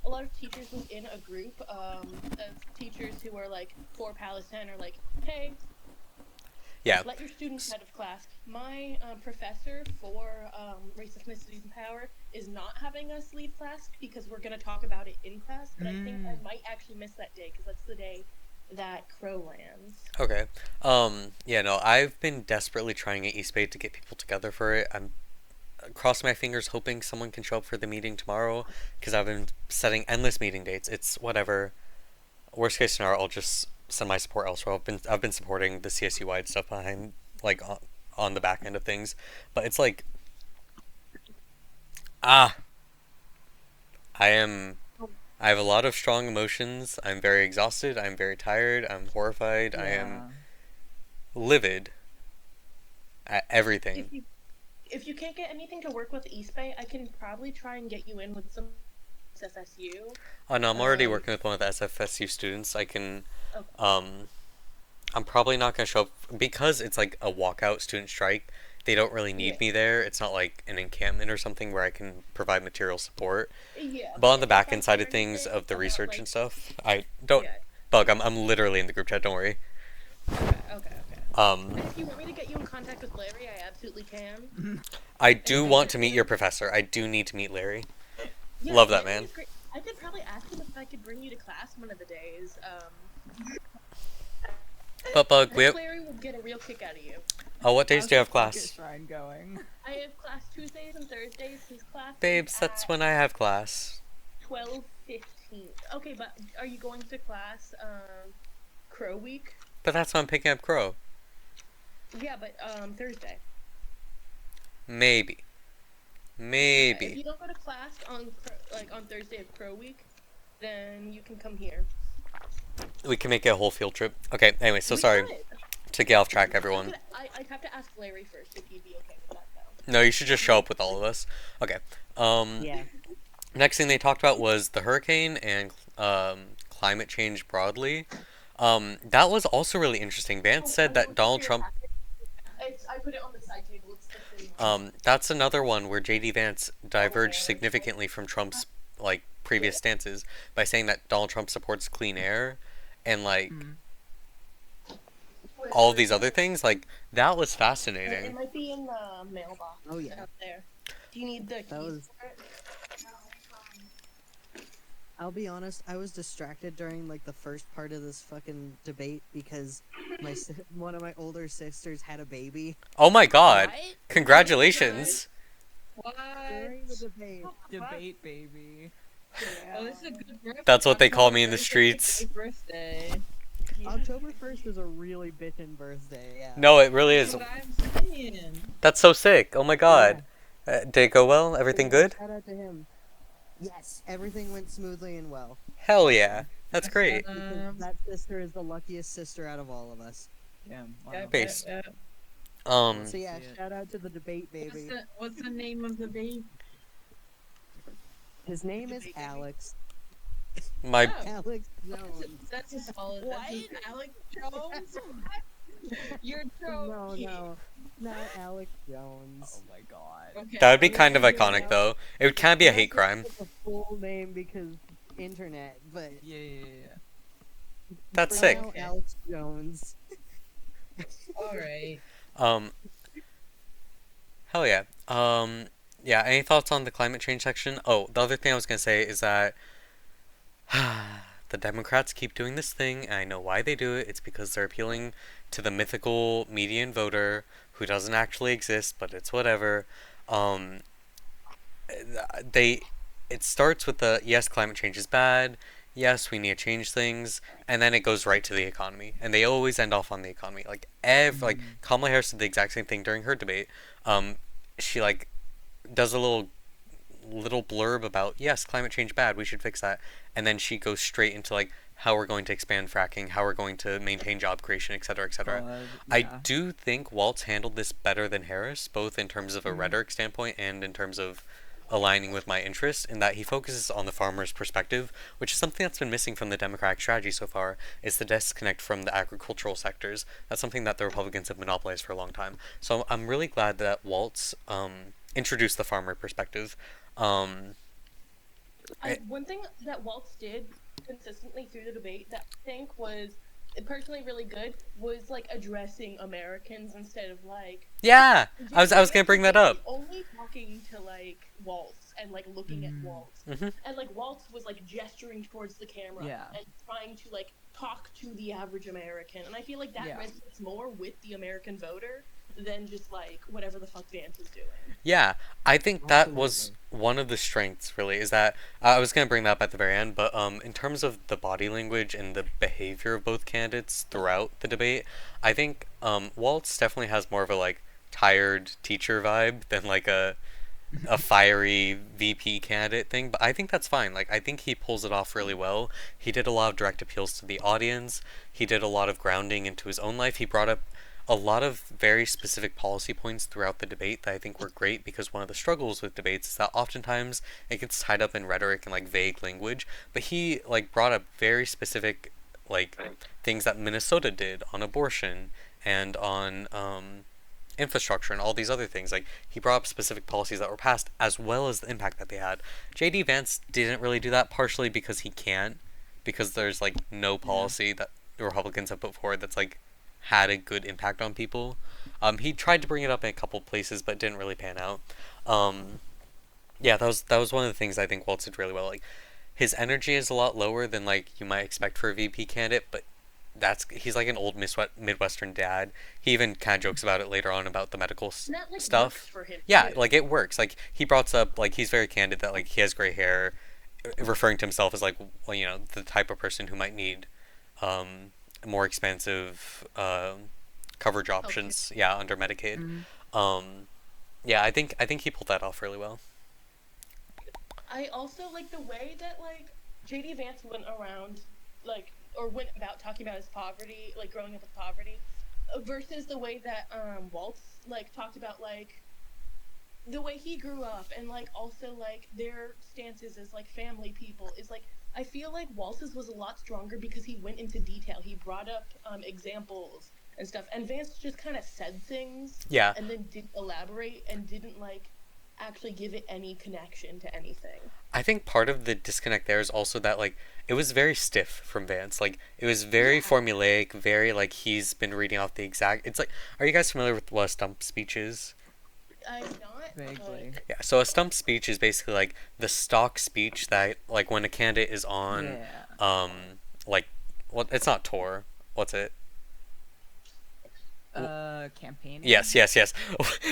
lot of teachers within a group of teachers who are like for Palestine are like, hey, yeah, let your students out of class. My professor for race, ethnicities, and power is not having us leave class because we're going to talk about it in class, but I think I might actually miss that day because that's the day that Crow lands. Okay. Yeah, no, I've been desperately trying at East Bay to get people together for it. I'm crossing my fingers hoping someone can show up for the meeting tomorrow, because I've been setting endless meeting dates. It's whatever. Worst case scenario, I'll just send my support elsewhere. I've been supporting the CSU wide stuff behind, like, on the back end of things. But it's like, I have a lot of strong emotions. I'm very exhausted. I'm very tired. I'm horrified. I am livid at everything. If you can't get anything to work with East Bay, I can probably try and get you in with some SFSU. Oh no, I'm already working with one of the SFSU students. I can, I'm probably not gonna show up because it's like a walkout student strike. they don't really need Yeah. me there. It's not like an encampment or something where I can provide material support. Yeah, But on the if it's back like end side of during the things day of the and not research like and stuff, I don't yeah. bug. I'm literally in the group chat. Don't worry. Okay. Um, And if you want me to get you in contact with Larry, I absolutely can. I And do he want could to meet your professor. I do need to meet Larry. Yeah, Love that Larry man. is great. I could probably ask him if I could bring you to class one of the days. But bug, I we. think Larry would get a real kick out of you. Oh, what days How's do you the have focus class? shrine going? I have class Tuesdays and Thursdays. His class is Babes, that's at when I have class. 12:15. Okay, but are you going to class Crow Week? But that's when I'm picking up Crow. Yeah, but Thursday. Maybe. Okay, if Maybe. you don't go to class on Thursday of Crow Week, then you can come here. We can make it a whole field trip. Okay, anyway, so We sorry could. to get off track, everyone. I'd have to ask Larry first if he'd be okay with that, though. No, you should just show up with all of us. Okay. Yeah. Next thing they talked about was the hurricane and climate change broadly. That was also really interesting. Vance said that Donald Trump. I put it on the side table. It's the thing. That's another one where JD Vance diverged significantly from Trump's like previous stances by saying that Donald Trump supports clean air and like all of these other things. Like that was It fascinating. might be in the mailbox. Oh, yeah. Out there. Do you need the keys for it? I'll be honest, I was distracted during like the first part of this fucking debate because one of my older sisters had a baby. Oh my god. What? Congratulations. What? During the debate. Debate, baby. Oh, this is a good birthday. That's what they call October me in the 1st is a streets. great birthday. October 1st is a really bitchin' birthday, yeah. No, it really That's is. what I'm saying. That's so sick. Oh my god. Did it go well? Everything good? Shout out to him. Yes, everything went smoothly and well. Hell yeah. That's great. Because that sister is the luckiest sister out of all of us. Damn. Base. So yeah, shout out to the debate baby. What's the name of the baby? His name is Alex. My Alex Jones. That's a solid. That's Alex Jones. You're Jones. No, not Alex Jones. Oh my god. Okay, That would be I'm kind of gonna figure it iconic out. though. It would kind of be a hate crime. It's a full name because internet, but Yeah. That's for sick. now, Alex Jones. All right. Hell yeah. Yeah, any thoughts on the climate change section? Oh, the other thing I was gonna say is that the Democrats keep doing this thing, and I know why they do it. It's because they're appealing to the mythical median voter who doesn't actually exist, but it's whatever. Um, it starts with the yes, climate change is bad. Yes, we need to change things, and then it goes right to the economy, and they always end off on the economy. Like Kamala Harris did the exact same thing during her debate. She like does a little blurb about yes, climate change bad, we should fix that, and then she goes straight into like how we're going to expand fracking, how we're going to maintain job creation, etc., etc. I do think Waltz handled this better than Harris, both in terms of a rhetoric standpoint and in terms of aligning with my interests, in that he focuses on the farmer's perspective, which is something that's been missing from the Democratic strategy so far, is the disconnect from the agricultural sectors. That's something that the Republicans have monopolized for a long time. So I'm really glad that Waltz introduced the farmer perspective. One thing that Waltz did consistently through the debate that I think was personally really good was like addressing Americans instead of like Yeah, I was gonna bring that up. only talking to like Waltz and like looking at Waltz Mhm. and like Waltz was like gesturing towards the camera and trying to like talk to the average American, and I feel like that resonates more with the American voter than just like whatever the fuck Vance is doing. Yeah, I think that was one of the strengths, really, is that I was going to bring that up at the very end, but in terms of the body language and the behavior of both candidates throughout the debate, I think Waltz definitely has more of a like tired teacher vibe than like a fiery VP candidate thing, but I think that's fine. Like, I think he pulls it off really well. He did a lot of direct appeals to the audience. He did a lot of grounding into his own life. He brought up a lot of very specific policy points throughout the debate that I think were great, because one of the struggles with debates is that oftentimes it gets tied up in rhetoric and like vague language, but he like brought up very specific like things that Minnesota did on abortion and on infrastructure and all these other things. Like, he brought up specific policies that were passed as well as the impact that they had. J.D. Vance didn't really do that, partially because he can't, because there's like no policy that the Republicans have put forward that's like had a good impact on people. He tried to bring it up in a couple places, but didn't really pan out. Yeah, that was one of the things I think Waltz did really well. Like, his energy is a lot lower than like you might expect for a VP candidate, but he's like an old Midwestern dad. He even kind of jokes about it later on about the medical That like stuff. works for him. Yeah, too. like it works. Like he brought up like he's very candid that like he has gray hair, referring to himself as like, well, the type of person who might need more expensive coverage options. Yeah, under Medicaid. Yeah, I think he pulled that off really well. I also like the way that like JD Vance went around like or went about talking about his poverty, like growing up with poverty, versus the way that Waltz like talked about like the way he grew up and like also like their stances as like family people is like I feel like Waltz's was a lot stronger because he went into detail. He brought up examples and stuff, and Vance just kind of said things, Yeah. and then didn't elaborate and didn't like actually give it any connection to anything. I think part of the disconnect there is also that like it was very stiff from Vance. Like it was very formulaic, very like he's been reading off the exact. It's like, are you guys familiar with what a stump speech is? I'm not. Vaguely. Yeah, so a stump speech is basically like the stock speech that like when a candidate is on, like, what? It's not tour. What's it? Campaign. Yes.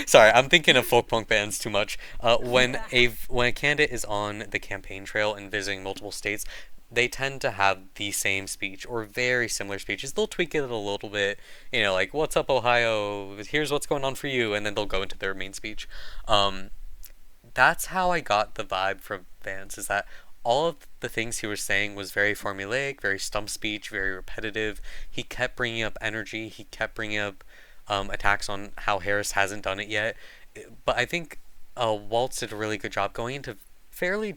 Sorry, I'm thinking of folk punk bands too much. When a candidate is on the campaign trail and visiting multiple states, they tend to have the same speech or very similar speeches. They'll tweak it a little bit, like "What's up, Ohio? Here's what's going on for you," and then they'll go into their main speech. That's how I got the vibe from Vance. Is that all of the things he was saying was very formulaic, very stump speech, very repetitive. He kept bringing up energy. He kept bringing up attacks on how Harris hasn't done it yet. But I think Waltz did a really good job going into fairly,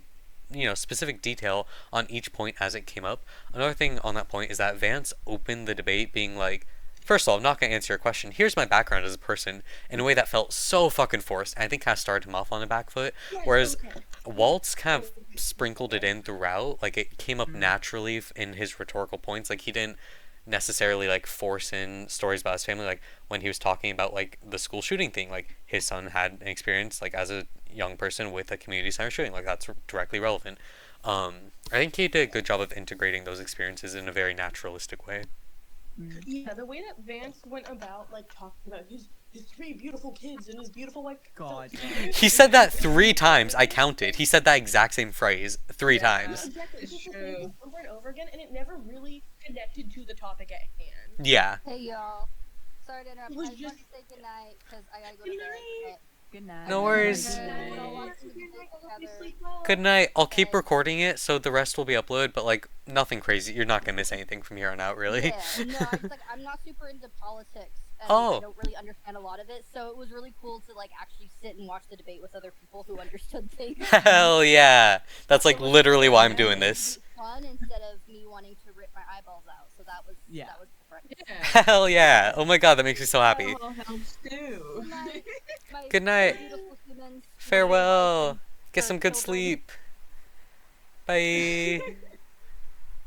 specific detail on each point as it came up. Another thing on that point is that Vance opened the debate being like, first of all, I'm not going to answer your question. Here's my background as a person in a way that felt so fucking forced. And I think kind of started him off on the back foot. Whereas Waltz kind of sprinkled it in throughout. Like it came up naturally in his rhetorical points. Like he didn't necessarily like force in stories about his family. Like when he was talking about like the school shooting thing, like his son had an experience like as a young person with a community center shooting. Like that's directly relevant. I think he did a good job of integrating those experiences in a very naturalistic way. Yeah, the way that Vance went about like talking about his 3 beautiful kids and his beautiful wife. God. He said that 3 times. I counted. He said that exact same phrase 3 times. Exactly. It's true. Over and over again, and it never really connected to the topic at hand. Yeah. Hey y'all. Sorry to interrupt. It was I just want to say goodnight because I gotta go to bed. Good night. No worries. Good night. I'll keep recording it, so the rest will be uploaded, but like nothing crazy. You're not gonna miss anything from here on out, really. Yeah, no, I just, like I'm not super into politics, and Oh. I don't really understand a lot of it. So it was really cool to like actually sit and watch the debate with other people who understood things. Hell yeah. That's like literally why I'm doing this. Fun instead of me wanting to rip my eyeballs out. So that was that was different. Hell yeah. Oh my god, that makes me so happy. Helps too. Good night. Beautiful humans. Farewell. Get some good sleep. Bye.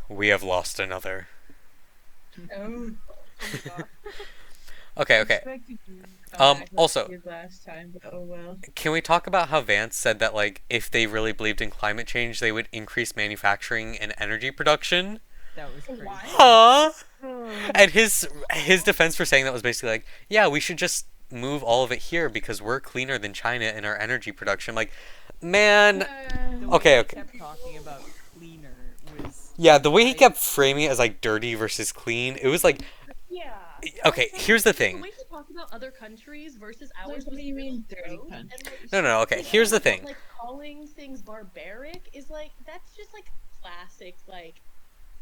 We have lost another. Oh. Okay. Also, Last time, but oh well. can we talk about how Vance said that like if they really believed in climate change, they would increase manufacturing and energy production? That was crazy. Huh? And his defense for saying that was basically like, yeah, we should just move all of it here because we're cleaner than China in our energy production. Like, man. Okay. He kept talking about cleaner was. Yeah, the way he kept framing it as like dirty versus clean, it was like. Yeah. Okay, here's the thing. The way he talked about other countries versus ours. What do you mean dirty countries? No. Okay, here's the thing. Like calling things barbaric is like that's just like classic like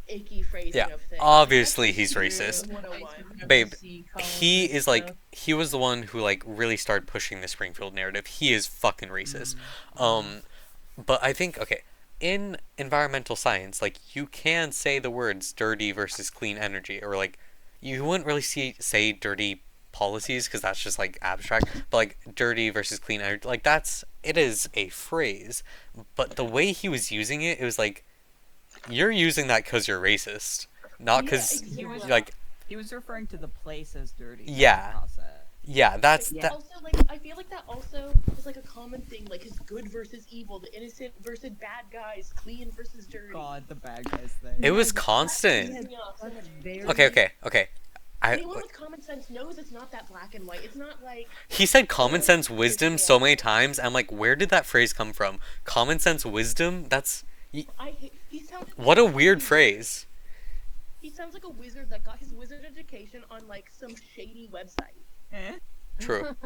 icky phrasing Yeah, of things. obviously he's racist. 101. Babe, he is like, he was the one who like really started pushing the Springfield narrative. He is fucking racist. But I think, okay, in environmental science, like you can say the words dirty versus clean energy, or like you wouldn't really say dirty policies because that's just like abstract. But like dirty versus clean energy, like it is a phrase. But the way he was using it, it was like, you're using that because you're racist, not because like. He was referring to the place as dirty. Yeah. Yeah, that's that. Also, like, I feel like that also is like a common thing. Like, it's good versus evil, the innocent versus bad guys, clean versus dirty. God, the bad guys thing. It was constant. Okay. Anyone with common sense knows it's not that black and white. It's not like he said common sense wisdom so many times. I'm like, where did that phrase come from? Common sense wisdom? That's he sounds like what a weird phrase. He sounds like a wizard that got his wizard education on like some shady website. True.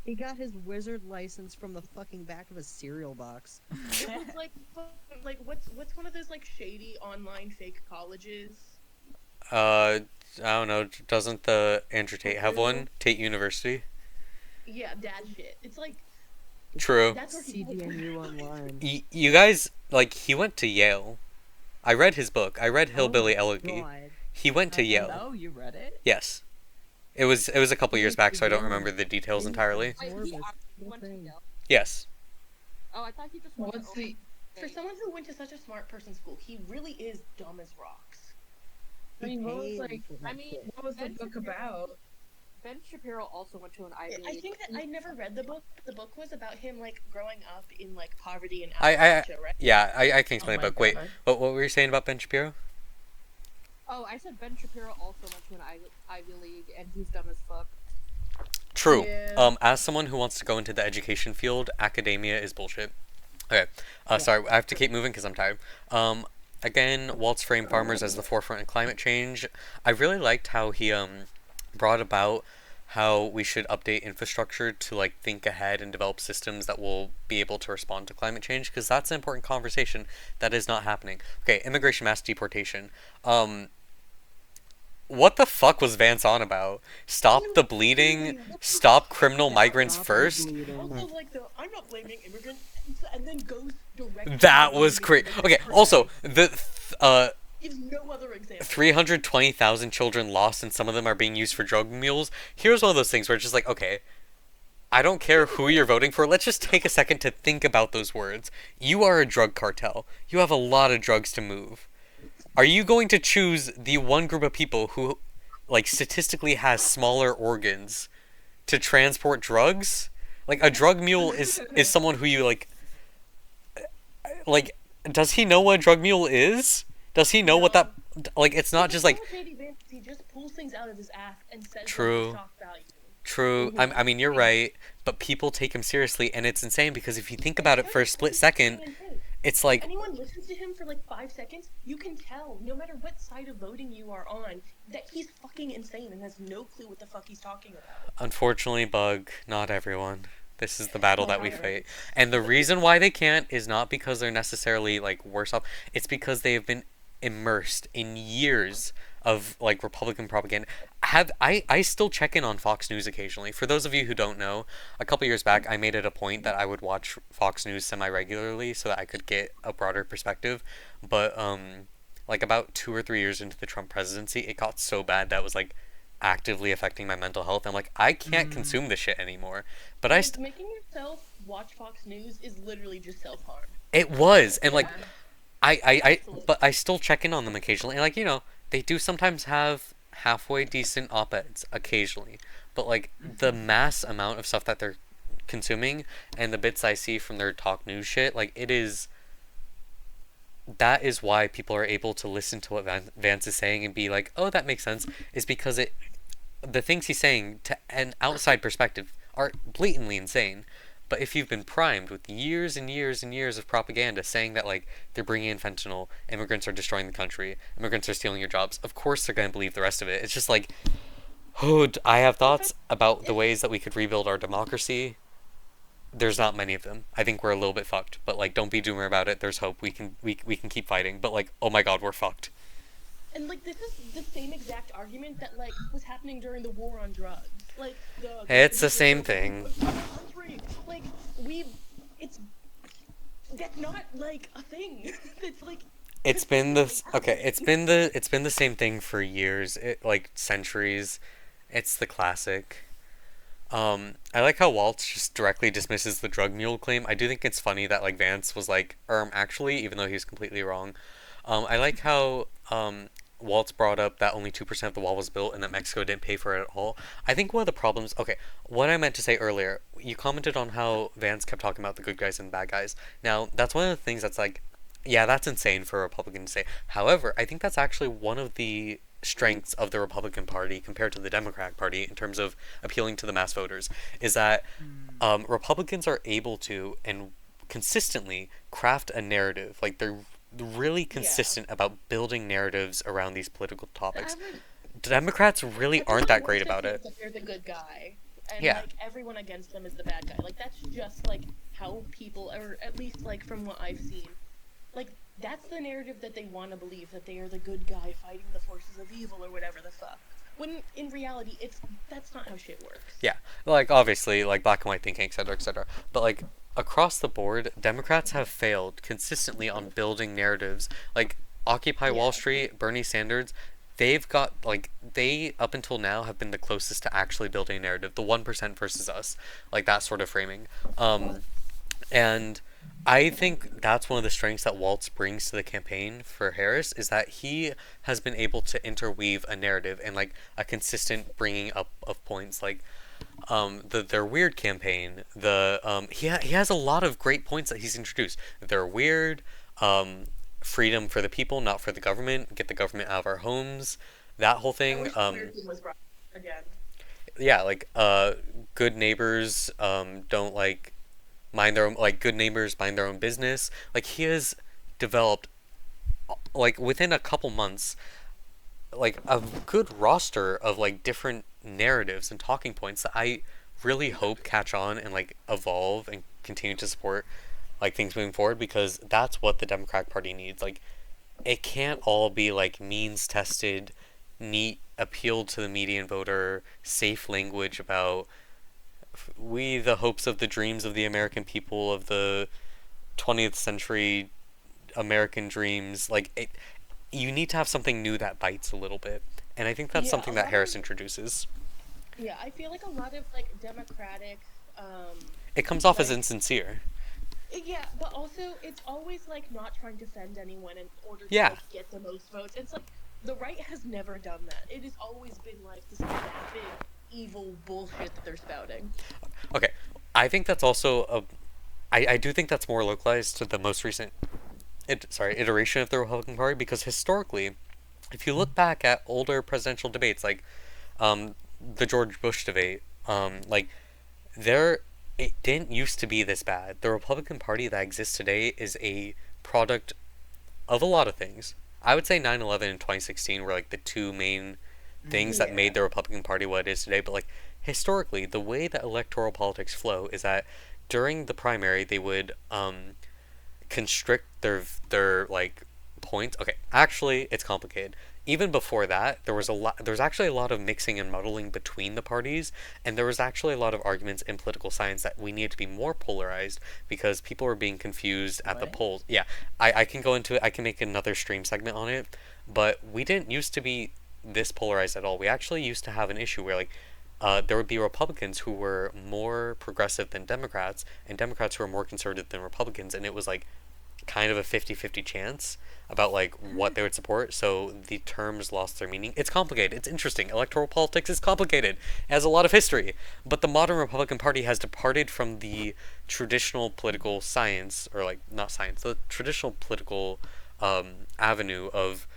He got his wizard license from the fucking back of a cereal box. It was like what's one of those like shady online fake colleges? I don't know. Doesn't the Andrew Tate have one? Tate University. Yeah, that shit. It's like. True. That's where CDNU online. You guys, like, he went to Yale. I read his book. I read Hillbilly Elegy. He went to Yale. Oh, you read it? Yes. It was a couple years back, so I don't remember the details entirely. Wait, he went to Yale? Yes. Oh, I thought he just went to For someone who went to such a smart person school, he really is dumb as rocks. I mean, what was the book about? Ben Shapiro also went to an Ivy League. I think that I never read the book. The book was about him like growing up in like poverty and I right? yeah, I can explain the book. Wait, God. what were you saying about Ben Shapiro? Oh, I said Ben Shapiro also went to an Ivy League, and he's dumb as fuck. True. Yeah. As someone who wants to go into the education field, academia is bullshit. Okay. Sorry, I have to keep moving because I'm tired. Again, Waltz framed farmers as the forefront in climate change. I really liked how he brought about how we should update infrastructure to like think ahead and develop systems that will be able to respond to climate change, because that's an important conversation that is not happening. Okay, immigration mass deportation. What the fuck was Vance on about? Stop the bleeding, stop criminal migrants first. Also, like I'm not blaming immigrants, and then goes directly. That was great. Okay, also Gives no other example. 320,000 children lost, and some of them are being used for drug mules. Here's one of those things where it's just like, okay, I don't care who you're voting for. Let's just take a second to think about those words. You are a drug cartel. You have a lot of drugs to move. Are you going to choose the one group of people who, like, statistically has smaller organs to transport drugs? Like, a drug mule is someone who you, like, does he know what a drug mule is? Does he know what that, like, it's not just, like... He just pulls things out of his ass and says True. shock value. True. I mean, you're right, but people take him seriously, and it's insane, because if you think about it for a split second, it's like... If anyone listens to him for like 5 seconds, you can tell, no matter what side of voting you are on, that he's fucking insane and has no clue what the fuck he's talking about. Unfortunately, Bug, not everyone. This is the battle that we fight. And the reason why they can't is not because they're necessarily, like, worse off. It's because they have been immersed in years of, like, Republican propaganda. I still check in on Fox News occasionally. For those of you who don't know, a couple years back, I made it a point that I would watch Fox News semi-regularly so that I could get a broader perspective. But, like, about 2 or 3 years into the Trump presidency, it got so bad that it was, like, actively affecting my mental health. I'm like, I can't consume this shit anymore. But making yourself watch Fox News is literally just self-harm. It was, and like, but I still check in on them occasionally. And, like, you know, they do sometimes have halfway decent op-eds occasionally. But, like, the mass amount of stuff that they're consuming and the bits I see from their talk news shit, like, it is... That is why people are able to listen to what Vance is saying and be like, oh, that makes sense, is because the things he's saying to an outside perspective are blatantly insane. But if you've been primed with years and years and years of propaganda saying that, like, they're bringing in fentanyl, immigrants are destroying the country, immigrants are stealing your jobs, of course they're going to believe the rest of it. It's just like, oh, I have thoughts about the ways that we could rebuild our democracy. There's not many of them. I think we're a little bit fucked. But, like, don't be doomer about it. There's hope. We can keep fighting. But, like, oh my god, we're fucked. And, like, this is the same exact argument that, like, was happening during the war on drugs. Like, it's the same thing. Like, that's not, like, a thing. It's, like... It's been the same thing for years. Like, centuries. It's the classic. I like how Waltz just directly dismisses the drug mule claim. I do think it's funny that like Vance was like, actually, even though he was completely wrong. I like how Waltz brought up that only 2% of the wall was built and that Mexico didn't pay for it at all. I think one of the problems, okay, what I meant to say earlier, you commented on how Vance kept talking about the good guys and the bad guys. Now, that's one of the things that's like, yeah, that's insane for a Republican to say. However, I think that's actually one of the strengths of the Republican Party compared to the Democratic Party in terms of appealing to the mass voters is that Republicans are able to and consistently craft a narrative. Like they're really consistent about building narratives around these political topics. Democrats really aren't that great about it. That they're the good guy, and Yeah. like everyone against them is the bad guy. Like that's just like how people, or at least like from what I've seen, like that's the narrative that they want to believe, that they are the good guy fighting the forces of evil or whatever the fuck. When in reality, that's not how shit works. Yeah, like obviously, like black and white thinking, etc., etc. But like across the board, Democrats have failed consistently on building narratives. Like Occupy Wall Street, Bernie Sanders, they've got like they up until now have been the closest to actually building a narrative. The 1% versus us, like that sort of framing. And I think that's one of the strengths that Waltz brings to the campaign for Harris is that he has been able to interweave a narrative and like a consistent bringing up of points like their weird campaign. He has a lot of great points that he's introduced. They're weird, freedom for the people, not for the government. Get the government out of our homes. That whole thing. Weird thing was brought again. Yeah, like good neighbors don't like mind their own, like good neighbors mind their own business. Like he has developed like within a couple months like a good roster of like different narratives and talking points that I really hope catch on and like evolve and continue to support like things moving forward because that's what the Democratic Party needs. Like it can't all be like means tested, neat appeal to the median voter, safe language about we the hopes of the dreams of the American people of the 20th century American dreams. Like it, you need to have something new that bites a little bit, and I think that's something that Harris introduces. Yeah, I feel like a lot of like Democratic. It comes off as insincere. Yeah, but also it's always like not trying to offend anyone in order to Yeah. like, get the most votes. It's like the right has never done that. It has always been like this vapid, evil bullshit that they're spouting. Okay, I think that's also I do think that's more localized to the most recent iteration of the Republican Party because historically, if you look back at older presidential debates like the George Bush debate, like it didn't used to be this bad. The Republican Party that exists today is a product of a lot of things. I would say 9/11 and 2016 were like the two main things that made the Republican Party what it is today, but like historically, the way that electoral politics flow is that during the primary they would constrict their like points. Okay, actually, it's complicated. Even before that, there was actually a lot of mixing and muddling between the parties, and there was actually a lot of arguments in political science that we needed to be more polarized because people were being confused at the polls. Yeah, I can go into it. I can make another stream segment on it, but we didn't used to be this polarized at all. We actually used to have an issue where like there would be Republicans who were more progressive than Democrats, and Democrats who were more conservative than Republicans, and it was like kind of a 50-50 chance about like what they would support, so the terms lost their meaning. It's complicated. It's interesting. Electoral politics is complicated. It has a lot of history. But the modern Republican Party has departed from the traditional political science, or like not science, the traditional political avenue of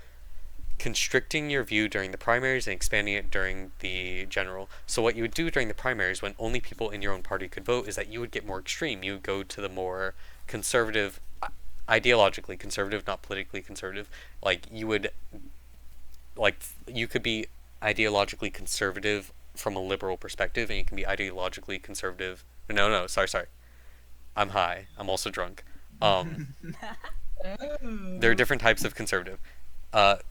constricting your view during the primaries and expanding it during the general. So what you would do during the primaries when only people in your own party could vote is that you would get more extreme. You would go to the more conservative, ideologically conservative, not politically conservative. Like you would, like you could be ideologically conservative from a liberal perspective, and you can be ideologically conservative. No, sorry. I'm high. I'm also drunk. There are different types of conservative.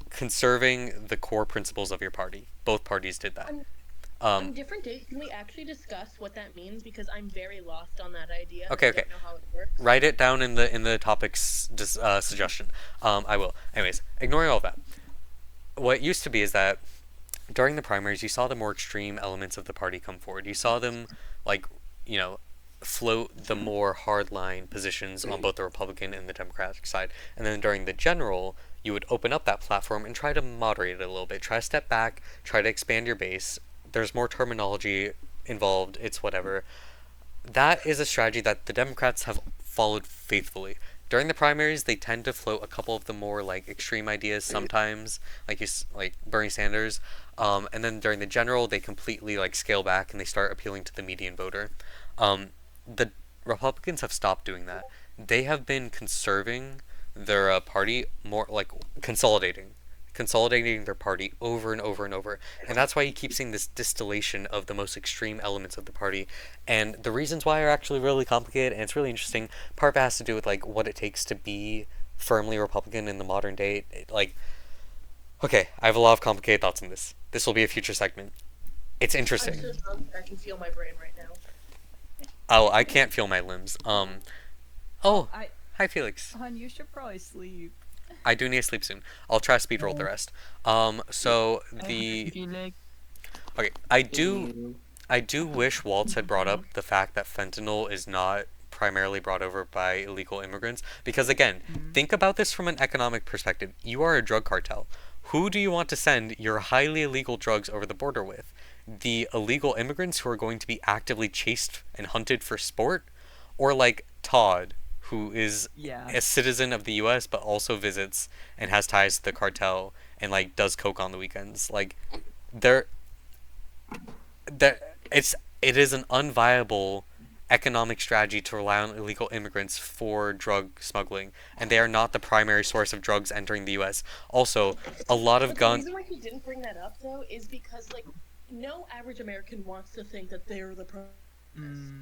Conserving the core principles of your party. Both parties did that. On different days, can we actually discuss what that means? Because I'm very lost on that idea. Okay. I don't know how it works. Write it down in the topics suggestion. I will. Anyways, ignoring all of that. What used to be is that during the primaries, you saw the more extreme elements of the party come forward. You saw them, like, you know, float the more hardline positions on both the Republican and the Democratic side. And then during the general, you would open up that platform and try to moderate it a little bit. Try to step back, try to expand your base. There's more terminology involved, it's whatever. That is a strategy that the Democrats have followed faithfully. During the primaries, they tend to float a couple of the more like extreme ideas sometimes, like Bernie Sanders, and then during the general, they completely like scale back and they start appealing to the median voter. The Republicans have stopped doing that. They have been conserving their party more, like consolidating their party over and over and over. And that's why you keep seeing this distillation of the most extreme elements of the party. And the reasons why are actually really complicated and it's really interesting. Part of it has to do with like what it takes to be firmly Republican in the modern day. Okay, I have a lot of complicated thoughts on this. This will be a future segment. It's interesting. I'm so drunk, I can feel my brain right now. Oh, I can't feel my limbs. Hi Felix. Hon, you should probably sleep. I do need to sleep soon. I'll try to speed roll the rest. Okay, I do wish Waltz had brought up the fact that fentanyl is not primarily brought over by illegal immigrants. Because again, think about this from an economic perspective. You are a drug cartel. Who do you want to send your highly illegal drugs over the border with? The illegal immigrants who are going to be actively chased and hunted for sport? Or like Todd, who is a citizen of the US but also visits and has ties to the cartel and like does coke on the weekends. Like it is an unviable economic strategy to rely on illegal immigrants for drug smuggling, and they are not the primary source of drugs entering the US. Also, a lot of guns. The reason why he didn't bring that up though is because like no average American wants to think that they're the problem.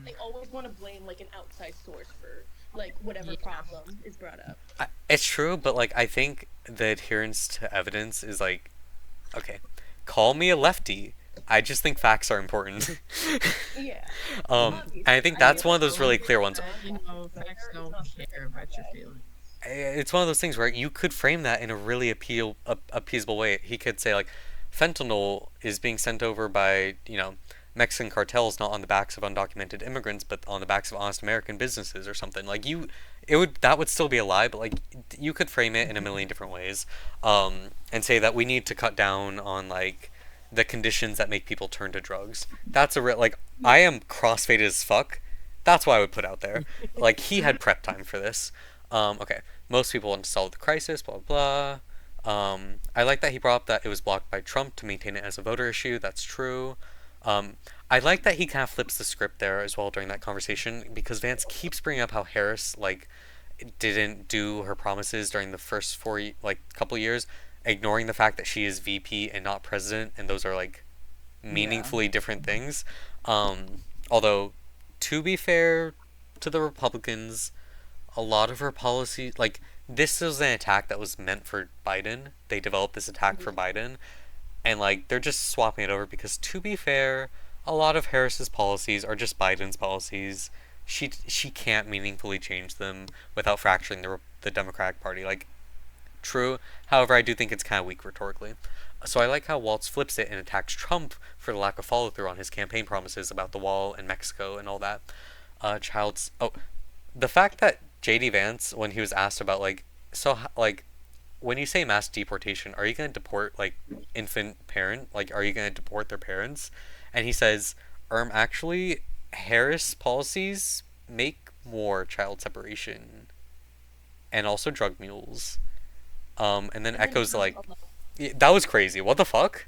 They always want to blame like an outside source for like whatever problem is brought up. It's true, but like I think the adherence to evidence is like, okay, call me a lefty. I just think facts are important. Yeah. I think that's one of those really clear ones. You know, facts don't care about your feelings. It's one of those things where you could frame that in a really appeasable way. He could say like, fentanyl is being sent over by, Mexican cartels, not on the backs of undocumented immigrants, but on the backs of honest American businesses or something. Like that would still be a lie, but like you could frame it in a million different ways, and say that we need to cut down on like the conditions that make people turn to drugs. That's a real like I am crossfaded as fuck. That's what I would put out there. Like he had prep time for this. Okay, most people want to solve the crisis. Blah blah. I like that he brought up that it was blocked by Trump to maintain it as a voter issue. That's true. I like that he kind of flips the script there as well during that conversation because Vance keeps bringing up how Harris like didn't do her promises during the first couple years, ignoring the fact that she is VP and not president, and those are like meaningfully different things. Although, to be fair to the Republicans, a lot of her policies this was an attack that was meant for Biden. They developed this attack for Biden. And, they're just swapping it over because, to be fair, a lot of Harris's policies are just Biden's policies. She can't meaningfully change them without fracturing the Democratic Party. True. However, I do think it's kind of weak rhetorically. So I like how Waltz flips it and attacks Trump for the lack of follow-through on his campaign promises about the wall and Mexico and all that. The fact that J.D. Vance, when he was asked about, when you say mass deportation, are you going to deport, infant parent? Are you going to deport their parents? And he says, actually, Harris policies make more child separation. And also drug mules. And then echoes, that was crazy. What the fuck?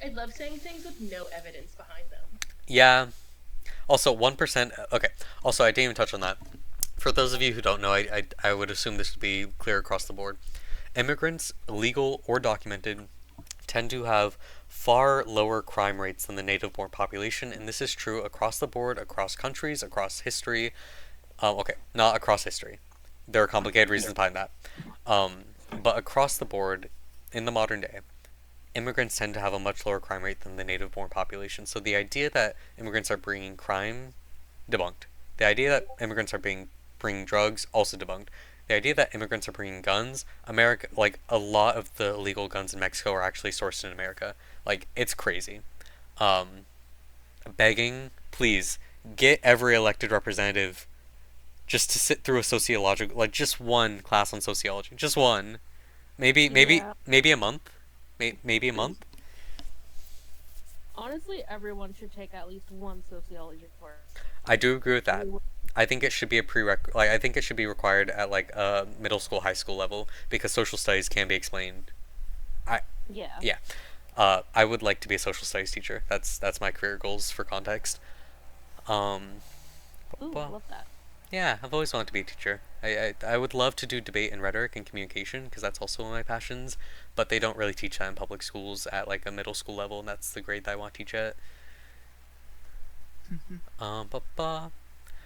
I love saying things with no evidence behind them. Yeah. Also, 1%... Okay. Also, I didn't even touch on that. For those of you who don't know, I would assume this would be clear across the board. Immigrants, legal or documented, tend to have far lower crime rates than the native-born population, and this is true across the board, across countries, across history. Okay, not across history. There are complicated reasons behind that. But across the board, in the modern day, immigrants tend to have a much lower crime rate than the native-born population. So the idea that immigrants are bringing crime, debunked. The idea that immigrants are bringing drugs, also debunked. the idea that immigrants are bringing guns, America, like a lot of the illegal guns in Mexico are actually sourced in America. Like it's crazy. Um, Begging, please get every elected representative just to sit through a sociological, like just one class on sociology, just one, Yeah. maybe a month, maybe a month. Honestly, everyone should take at least one sociology course. I do agree with that. Everyone- I think it should be a prereq. Like I think it should be required at like a middle school, high school level because social studies can be explained. I Yeah. yeah. I would like to be a social studies teacher. That's my career goals for context. Um, Ooh, well, love that. yeah, I've always wanted to be a teacher. I would love to do debate and rhetoric and communication because that's also one of my passions. But they don't really teach that in public schools at like a middle school level, and that's the grade that I want to teach at. Ba ba.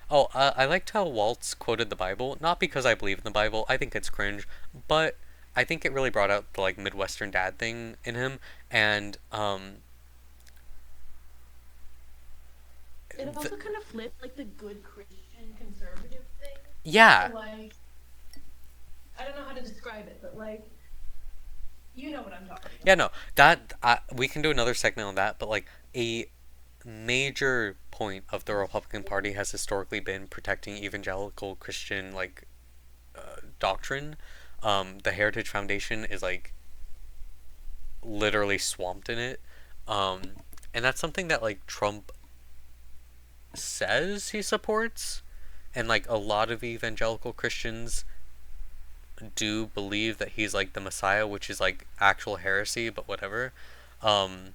Oh, I liked how Waltz quoted the Bible. Not because I believe in the Bible. I think it's cringe, but I think it really brought out the like Midwestern dad thing in him, and It also kind of flipped like the good Christian conservative thing. yeah. So, like, I don't know how to describe it, but like, you know what I'm talking about. Yeah, no, that we can do another segment on that, but like a major point of the Republican Party has historically been protecting evangelical Christian like doctrine. The Heritage Foundation is like literally swamped in it, um, and that's something that like Trump says he supports, and like a lot of evangelical Christians do believe that he's like the Messiah, which is like actual heresy, but whatever. Um,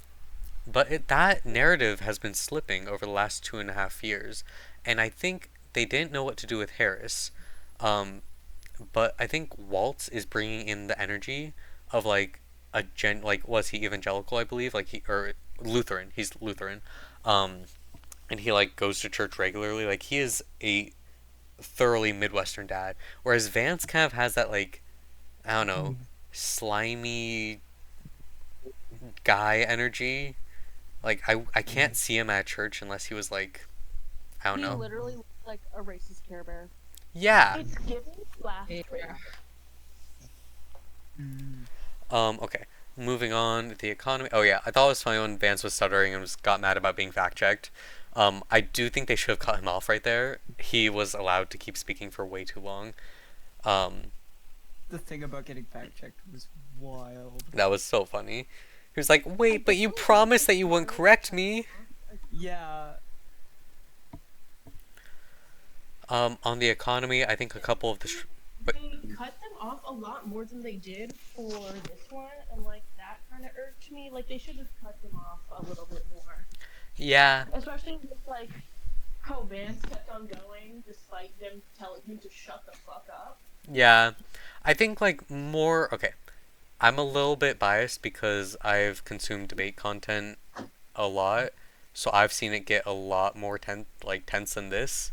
that narrative has been slipping over the last 2.5 years, and I think they didn't know what to do with Harris. Um, but I think Waltz is bringing in the energy of like like was he evangelical? I believe like he or Lutheran. He's Lutheran, um, and he like goes to church regularly. Like he is a thoroughly Midwestern dad, whereas Vance kind of has that like I don't know slimy guy energy. Like I can't see him at church unless he was like I don't He know. literally looks like a racist Care Bear. Yeah. It's giving last trailer. Okay. Moving on, the economy. Oh yeah, I thought it was funny when Vance was stuttering and got mad about being fact checked. I do think they should have cut him off right there. He was allowed to keep speaking for way too long. The thing about getting fact checked was wild. That was so funny. He was like, "Wait, but you promised that you wouldn't correct me." Yeah. On the economy, I think a couple of the. They cut them off a lot more than they did for this one, and like that kind of irked me. Like they should have cut them off a little bit more. Yeah. Especially with like how Vance kept on going despite them telling him to shut the fuck up. Yeah. I think like more. Okay. I'm a little bit biased because I've consumed debate content a lot, so I've seen it get a lot more tense than this.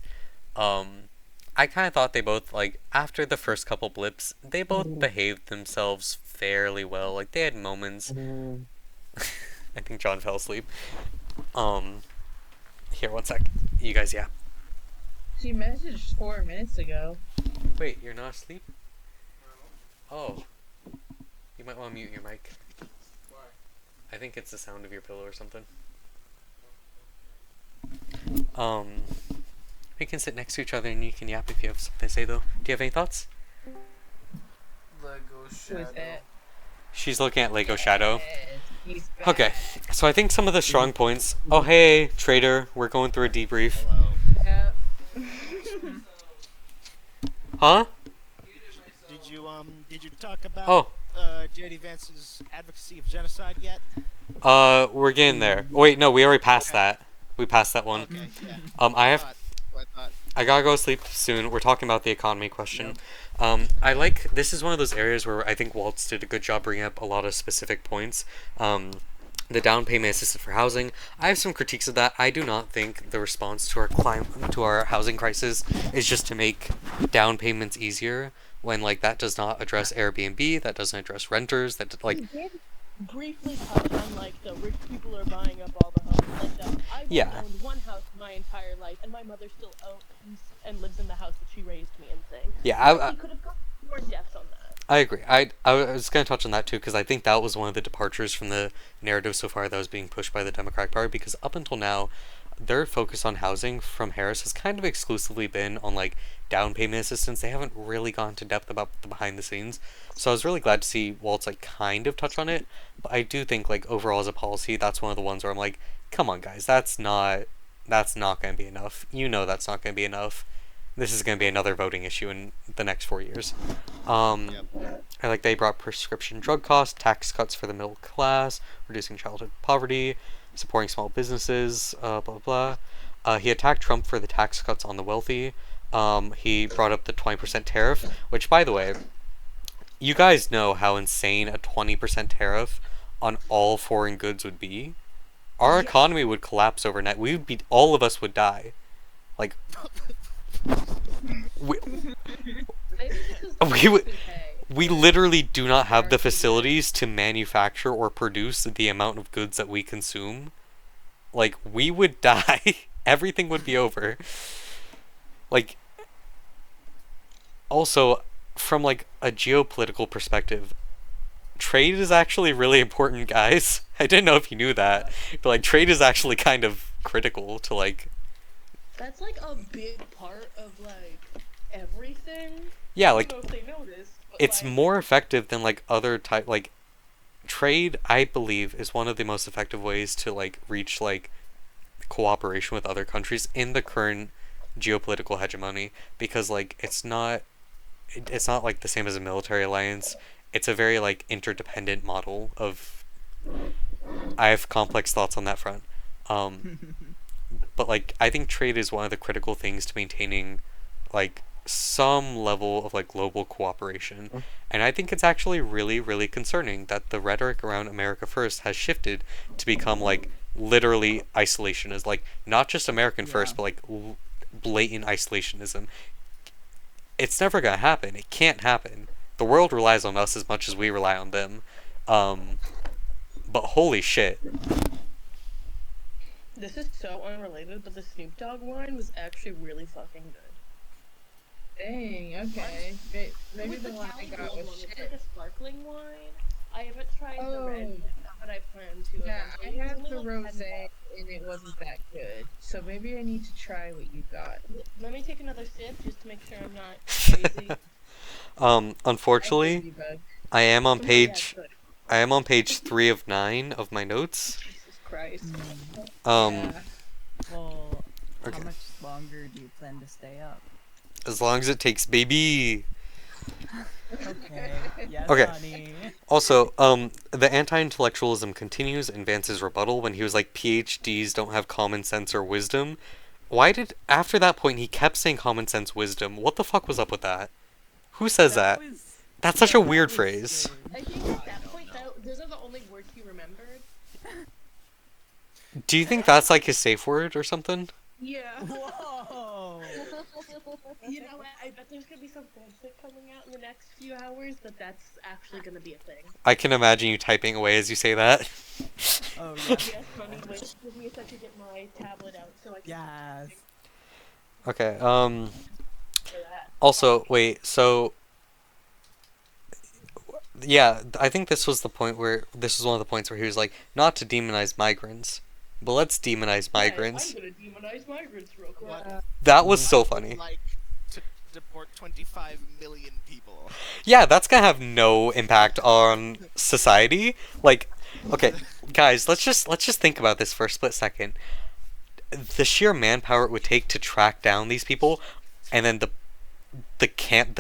I kind of thought they both like after the first couple blips, they both behaved themselves fairly well. Like they had moments. I think John fell asleep. Here, one sec. You guys, yeah. She messaged 4 minutes ago. Wait, you're not asleep? Oh. You might want to mute your mic. Why? I think it's the sound of your pillow or something. We can sit next to each other and you can yap if you have something to say though. Do you have any thoughts? Lego Shadow. She's looking at Lego Shadow. He's back. Okay, so I think some of the strong points. Oh hey, Trader, we're going through a debrief. Yeah. Huh? Did you talk about Oh. JD Vance's advocacy of genocide yet? We're getting there. Wait, no, we already passed that. We passed that one. Okay, yeah. I gotta go sleep soon. We're talking about the economy question. This is one of those areas where I think Waltz did a good job bringing up a lot of specific points. The down payment assistance for housing. I have some critiques of that. I do not think the response to our housing crisis is just to make down payments easier when like that does not address Airbnb, that doesn't address renters, that like He did briefly touch on like the rich people are buying up all the homes. Like I've Yeah. owned one house my entire life, and my mother still owns and lives in the house that she raised me in. Thing. Yeah, He could have got I agree. I was going to touch on that too because I think that was one of the departures from the narrative so far that was being pushed by the Democratic Party because up until now, their focus on housing from Harris has kind of exclusively been on like down payment assistance. They haven't really gone to depth about the behind the scenes. So I was really glad to see Waltz like kind of touch on it, but I do think like overall as a policy, that's one of the ones where I'm like, come on guys, that's not going to be enough. You know that's not going to be enough. This is going to be another voting issue in the next 4 years. I like they brought prescription drug costs, tax cuts for the middle class, reducing childhood poverty, supporting small businesses, blah blah blah. He attacked Trump for the tax cuts on the wealthy. He brought up the 20% tariff, which, by the way, you guys know how insane a 20% tariff on all foreign goods would be. Our economy would collapse overnight. All of us would die. Like, we, we would. We literally do not have the facilities to manufacture or produce the amount of goods that we consume. Like, we would die. Everything would be over. Like, also, from like a geopolitical perspective, trade is actually really important, guys. I didn't know if you knew that, but like trade is actually kind of critical to like. That's like a big part of like everything. Yeah, I like don't know if they know this, but, it's like, more effective than like other type like trade. I believe is one of the most effective ways to like reach like cooperation with other countries in the current geopolitical hegemony because like it's not like the same as a military alliance. It's a very like interdependent model of. I have complex thoughts on that front. But like I think trade is one of the critical things to maintaining like some level of like global cooperation. And I think it's actually really, really concerning that the rhetoric around America First has shifted to become like literally isolationist, like not just American First, but like blatant isolationism. It's never gonna happen. It can't happen. The world relies on us as much as we rely on them. But holy shit. This is so unrelated, but the Snoop Dogg wine was actually really fucking good. Dang, okay. Maybe the one I got was It's shit. like a sparkling wine. I haven't tried the red, but I plan to. Yeah, I eventually. It was had only the like rosé and it wasn't that good. So maybe I need to try what you got. Let me take another sip just to make sure I'm not crazy. Unfortunately, I am on page 3 of 9 of my notes. Jesus Christ. Yeah. Well, Okay. how much longer do you plan to stay up? As long as it takes, baby. Okay. Yes, Okay. honey. Also, the anti-intellectualism continues in Vance's rebuttal when he was like, PhDs don't have common sense or wisdom. Why did, after that point, he kept saying common sense, wisdom? What the fuck was up with that? Who says that? That's such a weird phrase. I think at that point, those are the only words he remembered. Do you think that's like his safe word or something? Yeah. Whoa. You know what? I bet there's gonna be some bullshit coming out in the next few hours, but that's actually gonna be a thing. I can imagine you typing away as you say that. Oh, Yes, honey, wait, give me a second to get my tablet out so I can. Yes. Okay, For that. also, wait, so yeah, I think this was one of the points where he was like, not to demonize migrants, but let's demonize migrants. I'm gonna demonize migrants real quick. That was so funny. Like to deport 25 million people. Yeah, that's gonna have no impact on society. Like, okay, guys, let's just think about this for a split second. The sheer manpower it would take to track down these people, and then the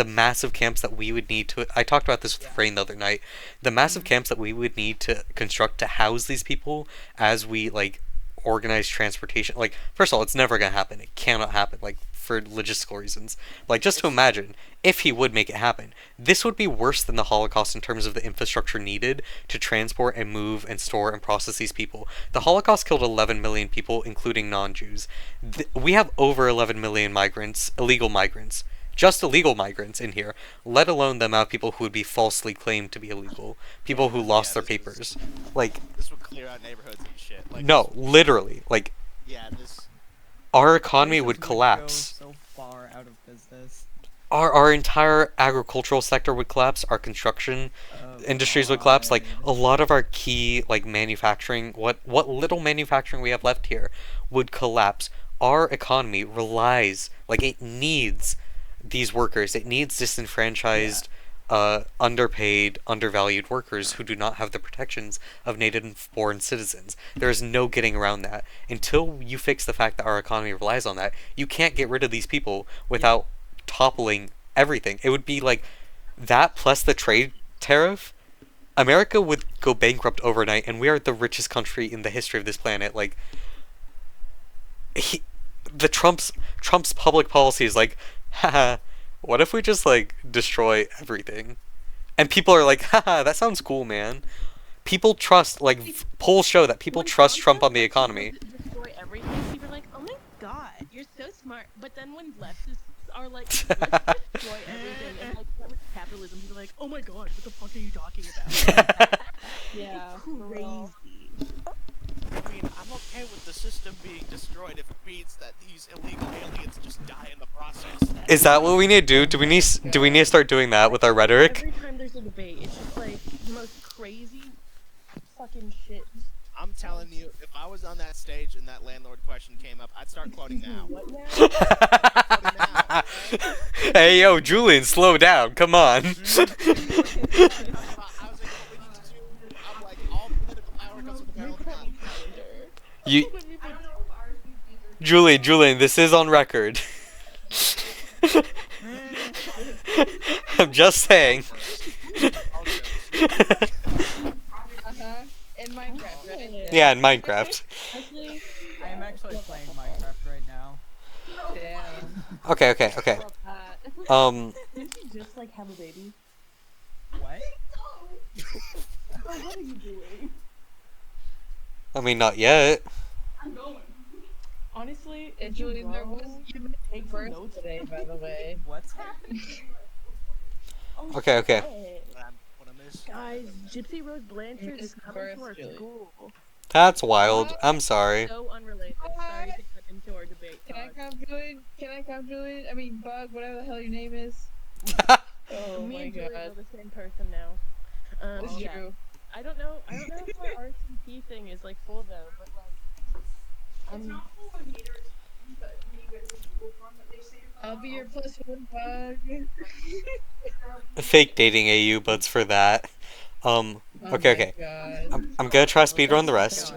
massive camps that we would need to. I talked about this with Rain the other night. The massive camps that we would need to construct to house these people as we like organize transportation. Like, first of all, it's never gonna happen. It cannot happen. Like, for logistical reasons. Like, just to imagine, if he would make it happen, this would be worse than the Holocaust in terms of the infrastructure needed to transport and move and store and process these people. The Holocaust killed 11 million people, including non-Jews. We have over 11 million migrants, illegal migrants. Just illegal migrants in here, let alone the amount of people who would be falsely claimed to be illegal. People who lost their papers. Like, This would clear out neighborhoods and shit. Like, no, literally. Like, yeah, this. our economy would Places collapse. Go so far out of business. our entire agricultural sector would collapse. Our construction industries would collapse. Like a lot of our key like manufacturing, what little manufacturing we have left here, would collapse. Our economy relies, like it needs these workers. It needs disenfranchised, underpaid, undervalued workers who do not have the protections of native-born citizens. There is no getting around that. Until you fix the fact that our economy relies on that, you can't get rid of these people without toppling everything. It would be like that plus the trade tariff. America would go bankrupt overnight, and we are the richest country in the history of this planet. Like, the Trump's public policy is like, haha, what if we just like destroy everything? And people are like, haha, that sounds cool, man. People trust, like polls show that people trust Trump on the economy. Destroy everything. People are like, oh my god, you're so smart. But then when leftists are like, let's destroy everything, and like capitalism, people are like, oh my god, what the fuck are you talking about? Yeah. Crazy. I mean, I'm okay with the system being destroyed if it means that these illegal aliens just die in the process. Is that what we need to do? Do we need to start doing that with our rhetoric? Every time there's a debate, it's just like the most crazy fucking shit. I'm telling you, if I was on that stage and that landlord question came up, I'd start quoting now. What now? Hey yo, Julian, slow down. Come on. You, Julian, this is on record. I'm just saying. In Minecraft, right? Yeah, in Minecraft. I am actually playing Minecraft right now. Damn. Okay. Didn't you just like have a baby? What? What are you doing? I mean, not yet. I'm going. Honestly, Julian, there was you take birth notes today, by the way. What's happening? Okay. Guys, Gypsy Rose Blanchard is coming to our Julie. school. That's wild. I'm sorry. So unrelated. Sorry to cut into our debate. Can I come, Julian? Can I come, Julian? I mean, Bug, whatever the hell your name is. Oh Me my and Julian are god. the same person now. That's Yeah. true. I don't know if our RCP thing is like full though, but like I'll be your plus one, Bug. Fake dating AU, but it's for that. Okay. I'm gonna try speedrun the rest.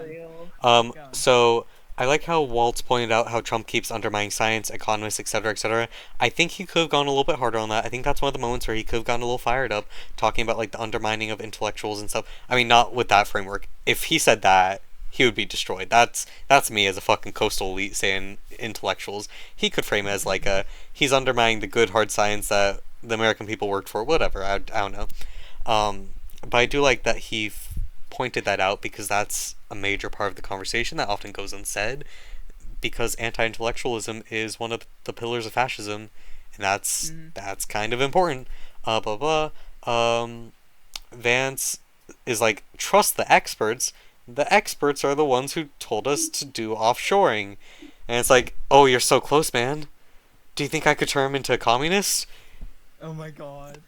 So I like how Waltz pointed out how Trump keeps undermining science, economists, etc., etc. I think he could have gone a little bit harder on that. I think that's one of the moments where he could have gotten a little fired up, talking about like the undermining of intellectuals and stuff. I mean, not with that framework. If he said that, he would be destroyed. That's me as a fucking coastal elite saying intellectuals. He could frame it as like he's undermining the good hard science that the American people worked for. Whatever. I don't know. But I do like that he pointed that out because that's a major part of the conversation that often goes unsaid, because anti-intellectualism is one of the pillars of fascism, and that's kind of important. Vance is like, trust the experts. The experts are the ones who told us to do offshoring. And it's like, oh, you're so close, man. Do you think I could turn him into a communist? Oh my god.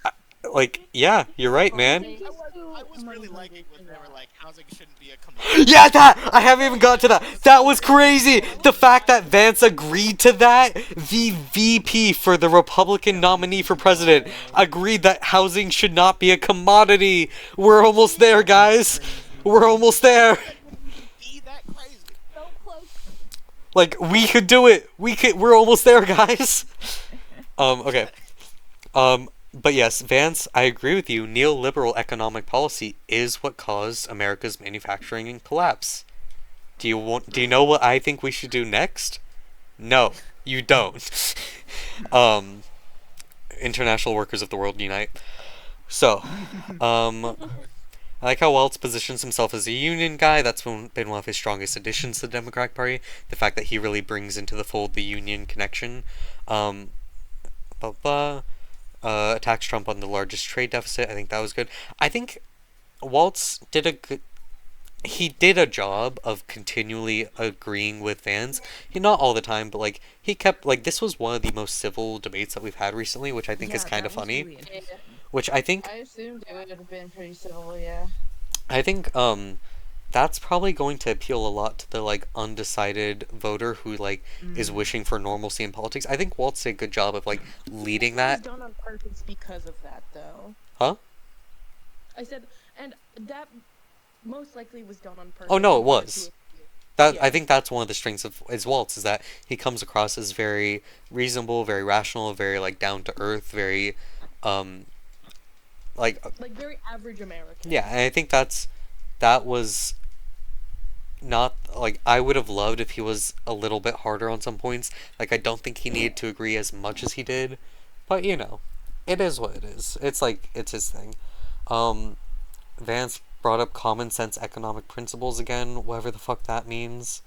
Like, yeah, you're right, man. I was really liking when they were like, housing shouldn't be a commodity. Yeah, that! I haven't even got to that. That was crazy! The fact that Vance agreed to that, the VP for the Republican nominee for president agreed that housing should not be a commodity. We're almost there, guys. We're almost there. Like, we could do it. We're almost there, guys. Okay. But yes, Vance, I agree with you. Neoliberal economic policy is what caused America's manufacturing collapse. Do you know what I think we should do next? No, you don't. International workers of the world unite. So, I like how Waltz positions himself as a union guy. That's been one of his strongest additions to the Democratic Party. The fact that he really brings into the fold the union connection. Attacks Trump on the largest trade deficit. I think that was good. I think Waltz did a good... he did a job of continually agreeing with fans. He not all the time, but like he kept like this was one of the most civil debates that we've had recently, which I think is kind of funny. Which I think I assumed it would have been pretty civil, yeah. I think that's probably going to appeal a lot to the like undecided voter who like is wishing for normalcy in politics. I think Walt's did a good job of like leading that. It was done on purpose because of that, though. Huh? I said, and that most likely was done on purpose. Oh no, it was. That Yeah. I think that's one of the strengths of Waltz is that he comes across as very reasonable, very rational, very like down to earth, very like very average American. yeah, and I think that was not like I would have loved if he was a little bit harder on some points. Like I don't think he needed to agree as much as he did, but you know, it is what it is. It's like it's his thing. Vance brought up common sense economic principles again, whatever the fuck that means.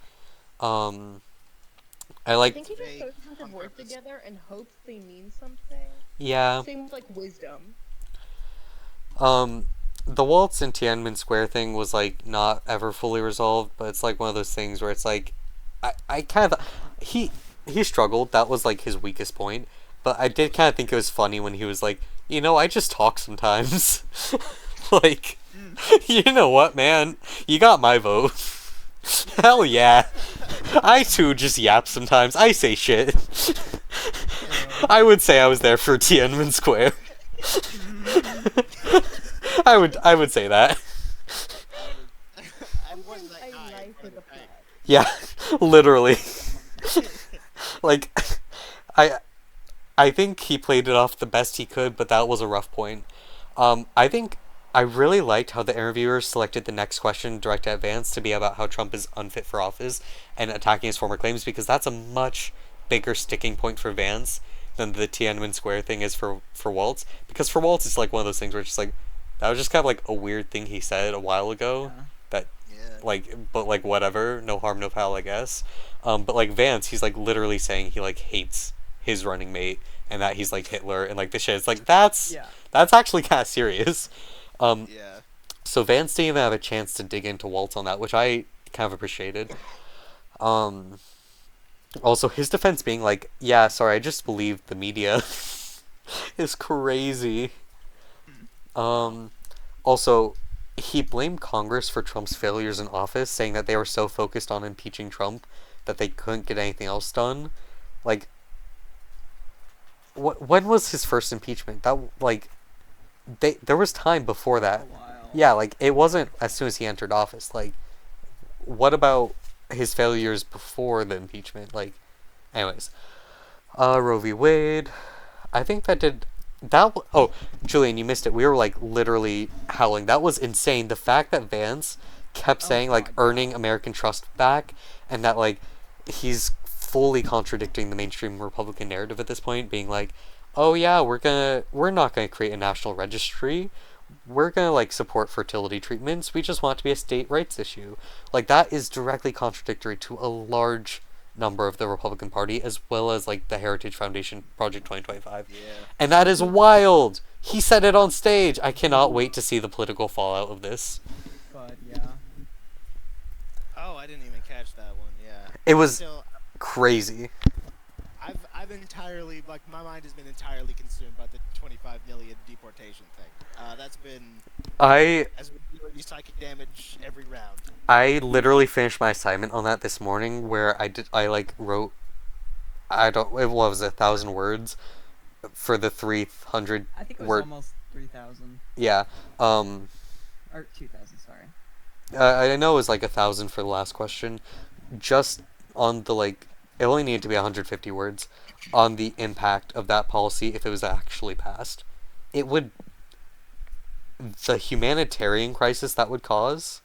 I think he just throws a bunch of words together and hopes they mean something. Yeah. Same with like wisdom. The Waltz and Tiananmen Square thing was like not ever fully resolved, but it's like one of those things where it's like I kind of he struggled. That was like his weakest point, but I did kind of think it was funny when he was like, you know, I just talk sometimes. Like, you know what, man? You got my vote. Hell yeah. I too just yap sometimes. I say shit. I would say I was there for Tiananmen Square. I would say that. Yeah, literally. Like, I think he played it off the best he could, but that was a rough point. I think I really liked how the interviewers selected the next question directed at Vance to be about how Trump is unfit for office and attacking his former claims, because that's a much bigger sticking point for Vance than the Tiananmen Square thing is for Waltz. Because for Waltz, it's like one of those things where it's just like, that was just kind of like a weird thing he said a while ago. That, like, but like whatever, no harm, no foul, I guess. But like Vance, he's like literally saying he like hates his running mate and that he's like Hitler and like this shit. It's like that's actually kind of serious. So Vance didn't even have a chance to dig into Waltz on that, which I kind of appreciated. Also, his defense being like, yeah, sorry, I just believed the media is crazy. Also, he blamed Congress for Trump's failures in office, saying that they were so focused on impeaching Trump that they couldn't get anything else done. Like, when was his first impeachment? That, like, there was time before that. Yeah, like, it wasn't as soon as he entered office. Like, what about his failures before the impeachment? Like, anyways. Roe v. Wade. I think that did... Oh, Julian, you missed it. We were, like, literally howling. That was insane. The fact that Vance kept saying, like, earning American trust back, and that, like, he's fully contradicting the mainstream Republican narrative at this point, being like, oh yeah, we're not gonna create a national registry. We're gonna like support fertility treatments. We just want it to be a state rights issue. Like that is directly contradictory to a large number of the Republican Party, as well as like the Heritage Foundation Project 2025. Yeah. And that is wild. He said it on stage. I cannot wait to see the political fallout of this. But yeah. Oh, I didn't even catch that one. Yeah. It was crazy. I've entirely, like, my mind has been entirely consumed by the 25 million deportation thing. That's been... As we do any psychic damage every round. I literally finished my assignment on that this morning, where I wrote, what was it, 1,000 words for the 300 I think it was almost 3,000. Yeah. Or 2,000, sorry. I know it was like 1,000 for the last question. Just on the, like, it only needed to be 150 words on the impact of that policy if it was actually passed. It would... The humanitarian crisis that would cause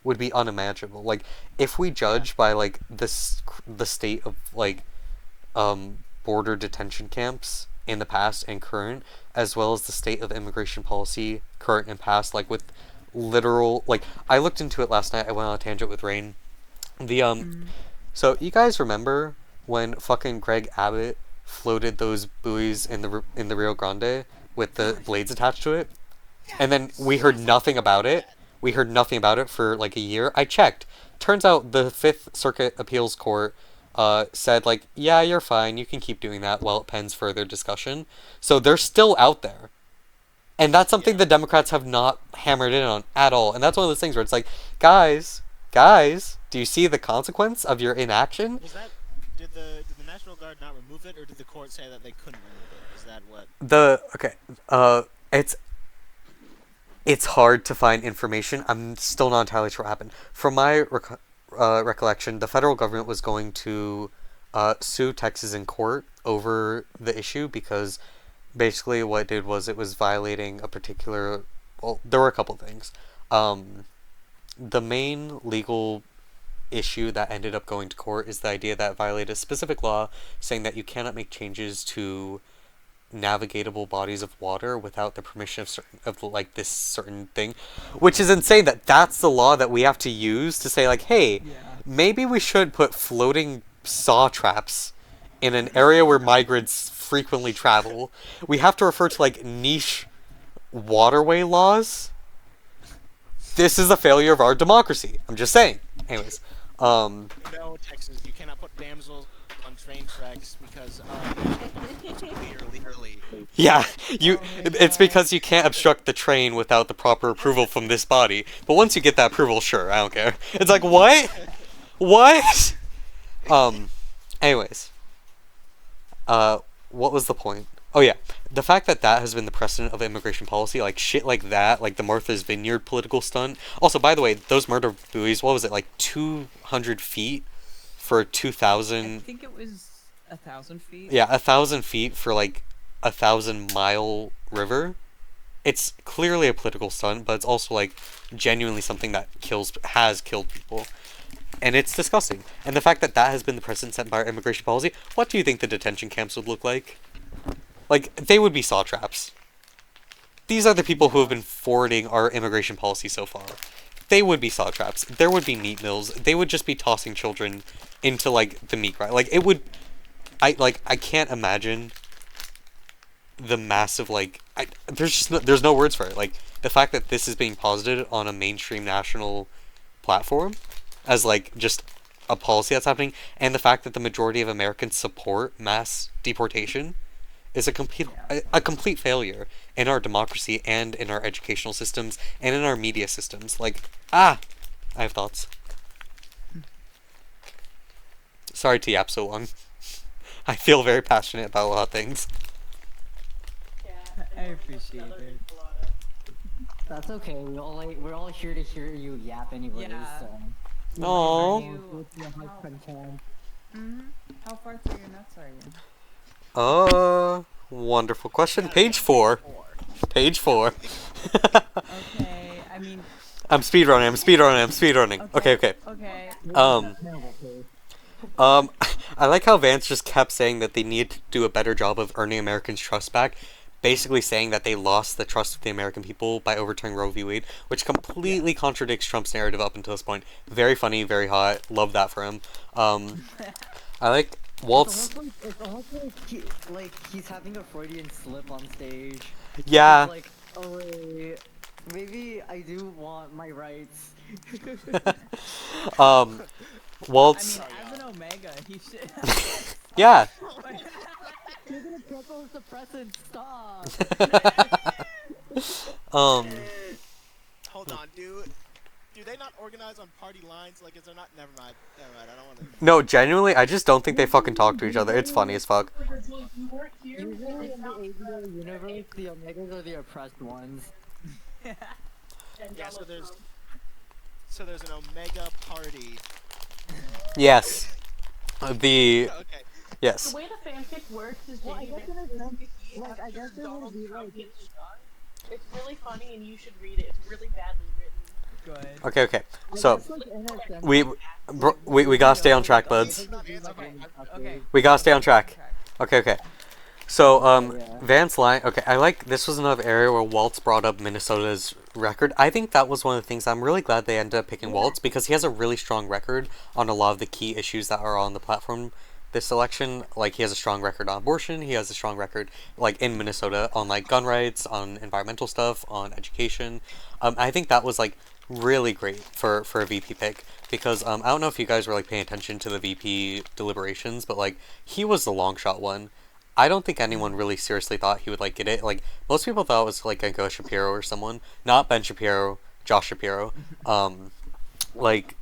would be unimaginable. Like, if we judge by, like, the state of, like, border detention camps in the past and current, as well as the state of immigration policy current and past, like, with literal... Like, I looked into it last night. I went on a tangent with Rain. So, you guys remember when fucking Greg Abbott floated those buoys in the Rio Grande with the blades attached to it? And then we heard nothing about it? We heard nothing about it for like a year. I checked. Turns out the Fifth Circuit Appeals Court said like, yeah, you're fine. You can keep doing that while it pens further discussion. So they're still out there. And that's something the Democrats have not hammered in on at all. And that's one of those things where it's like, guys, do you see the consequence of your inaction? Was that did the National Guard not remove it, or did the court say that they couldn't remove it? Is that what? It's hard to find information. I'm still not entirely sure what happened. From my recollection, the federal government was going to sue Texas in court over the issue because basically what it did was it was violating a particular... Well, there were a couple things. The main legal issue that ended up going to court is the idea that it violated a specific law saying that you cannot make changes to navigatable bodies of water without the permission of like this certain thing, which is insane that that's the law that we have to use to say like, hey, maybe we should put floating saw traps in an area where migrants frequently travel. We have to refer to like niche waterway laws. This is a failure of our democracy. I'm just saying. Anyways, No, Texas, you cannot put damsels on train tracks because clearly. Yeah, it's because you can't obstruct the train without the proper approval from this body. But once you get that approval, sure, I don't care. It's like, what? What? Anyways. What was the point? Oh yeah, the fact that that has been the precedent of immigration policy, like shit like that, like the Martha's Vineyard political stunt. Also, by the way, those murder buoys, what was it, like 200 feet for 2,000... I think it was 1,000 feet. Yeah, 1,000 feet for like 1,000-mile river. It's clearly a political stunt, but it's also like genuinely something that has killed people. And it's disgusting. And the fact that that has been the precedent set by our immigration policy, what do you think the detention camps would look like? Like, they would be saw traps. These are the people who have been forwarding our immigration policy so far. They would be saw traps. There would be meat mills. They would just be tossing children into, like, the meat grind. Like, it would... I can't imagine the massive, like... there's no words for it. Like, the fact that this is being posited on a mainstream national platform as, like, just a policy that's happening, and the fact that the majority of Americans support mass deportation is a complete failure in our democracy and in our educational systems and in our media systems. Like, I have thoughts. Sorry to yap so long. I feel very passionate about a lot of things. I appreciate it. That's okay. We're all here to hear you yap anyways. Yeah. So. Aww. How far through your nuts are you? Wonderful question. Page 4. Page 4. Okay, I mean... I'm speedrunning. Okay. I like how Vance just kept saying that they need to do a better job of earning Americans' trust back. Basically saying that they lost the trust of the American people by overturning Roe v. Wade, which completely contradicts Trump's narrative up until this point. Very funny, very hot. Love that for him. I like Walt's... It's almost like he's having a Freudian slip on stage. Yeah. He's like, oh wait, maybe I do want my rights. Waltz... I mean, as an Omega, he should... Yeah. You're gonna triple suppressant, stop! Hold on, do they not organize on party lines? Like, is there not... Never mind, I don't want to... No, genuinely, I just don't think they fucking talk to each other. It's funny as fuck. Usually in the ABO universe, the Omegas are the oppressed ones. Yeah, so there's an Omega party. Yes. Okay. Yes. The way the fanfic works is I guess in a sense, like, I guess it would be like... It's really funny and you should read it. It's really badly written. Good. Okay. So, we gotta stay on track, buds. Okay. We gotta stay on track. Okay. So, Vance line. Okay, I like, this was another area where Waltz brought up Minnesota's record. I think that was one of the things I'm really glad they ended up picking Waltz, because he has a really strong record on a lot of the key issues that are on the platform this election. Like, he has a strong record on abortion, he has a strong record, like, in Minnesota on, like, gun rights, on environmental stuff, on education. I think that was, like, really great for a VP pick because I don't know if you guys were like paying attention to the VP deliberations, but like he was the long shot one. I don't think anyone really seriously thought he would like get it. Like most people thought it was like gonna go Shapiro or someone, not Ben Shapiro, Josh Shapiro. Like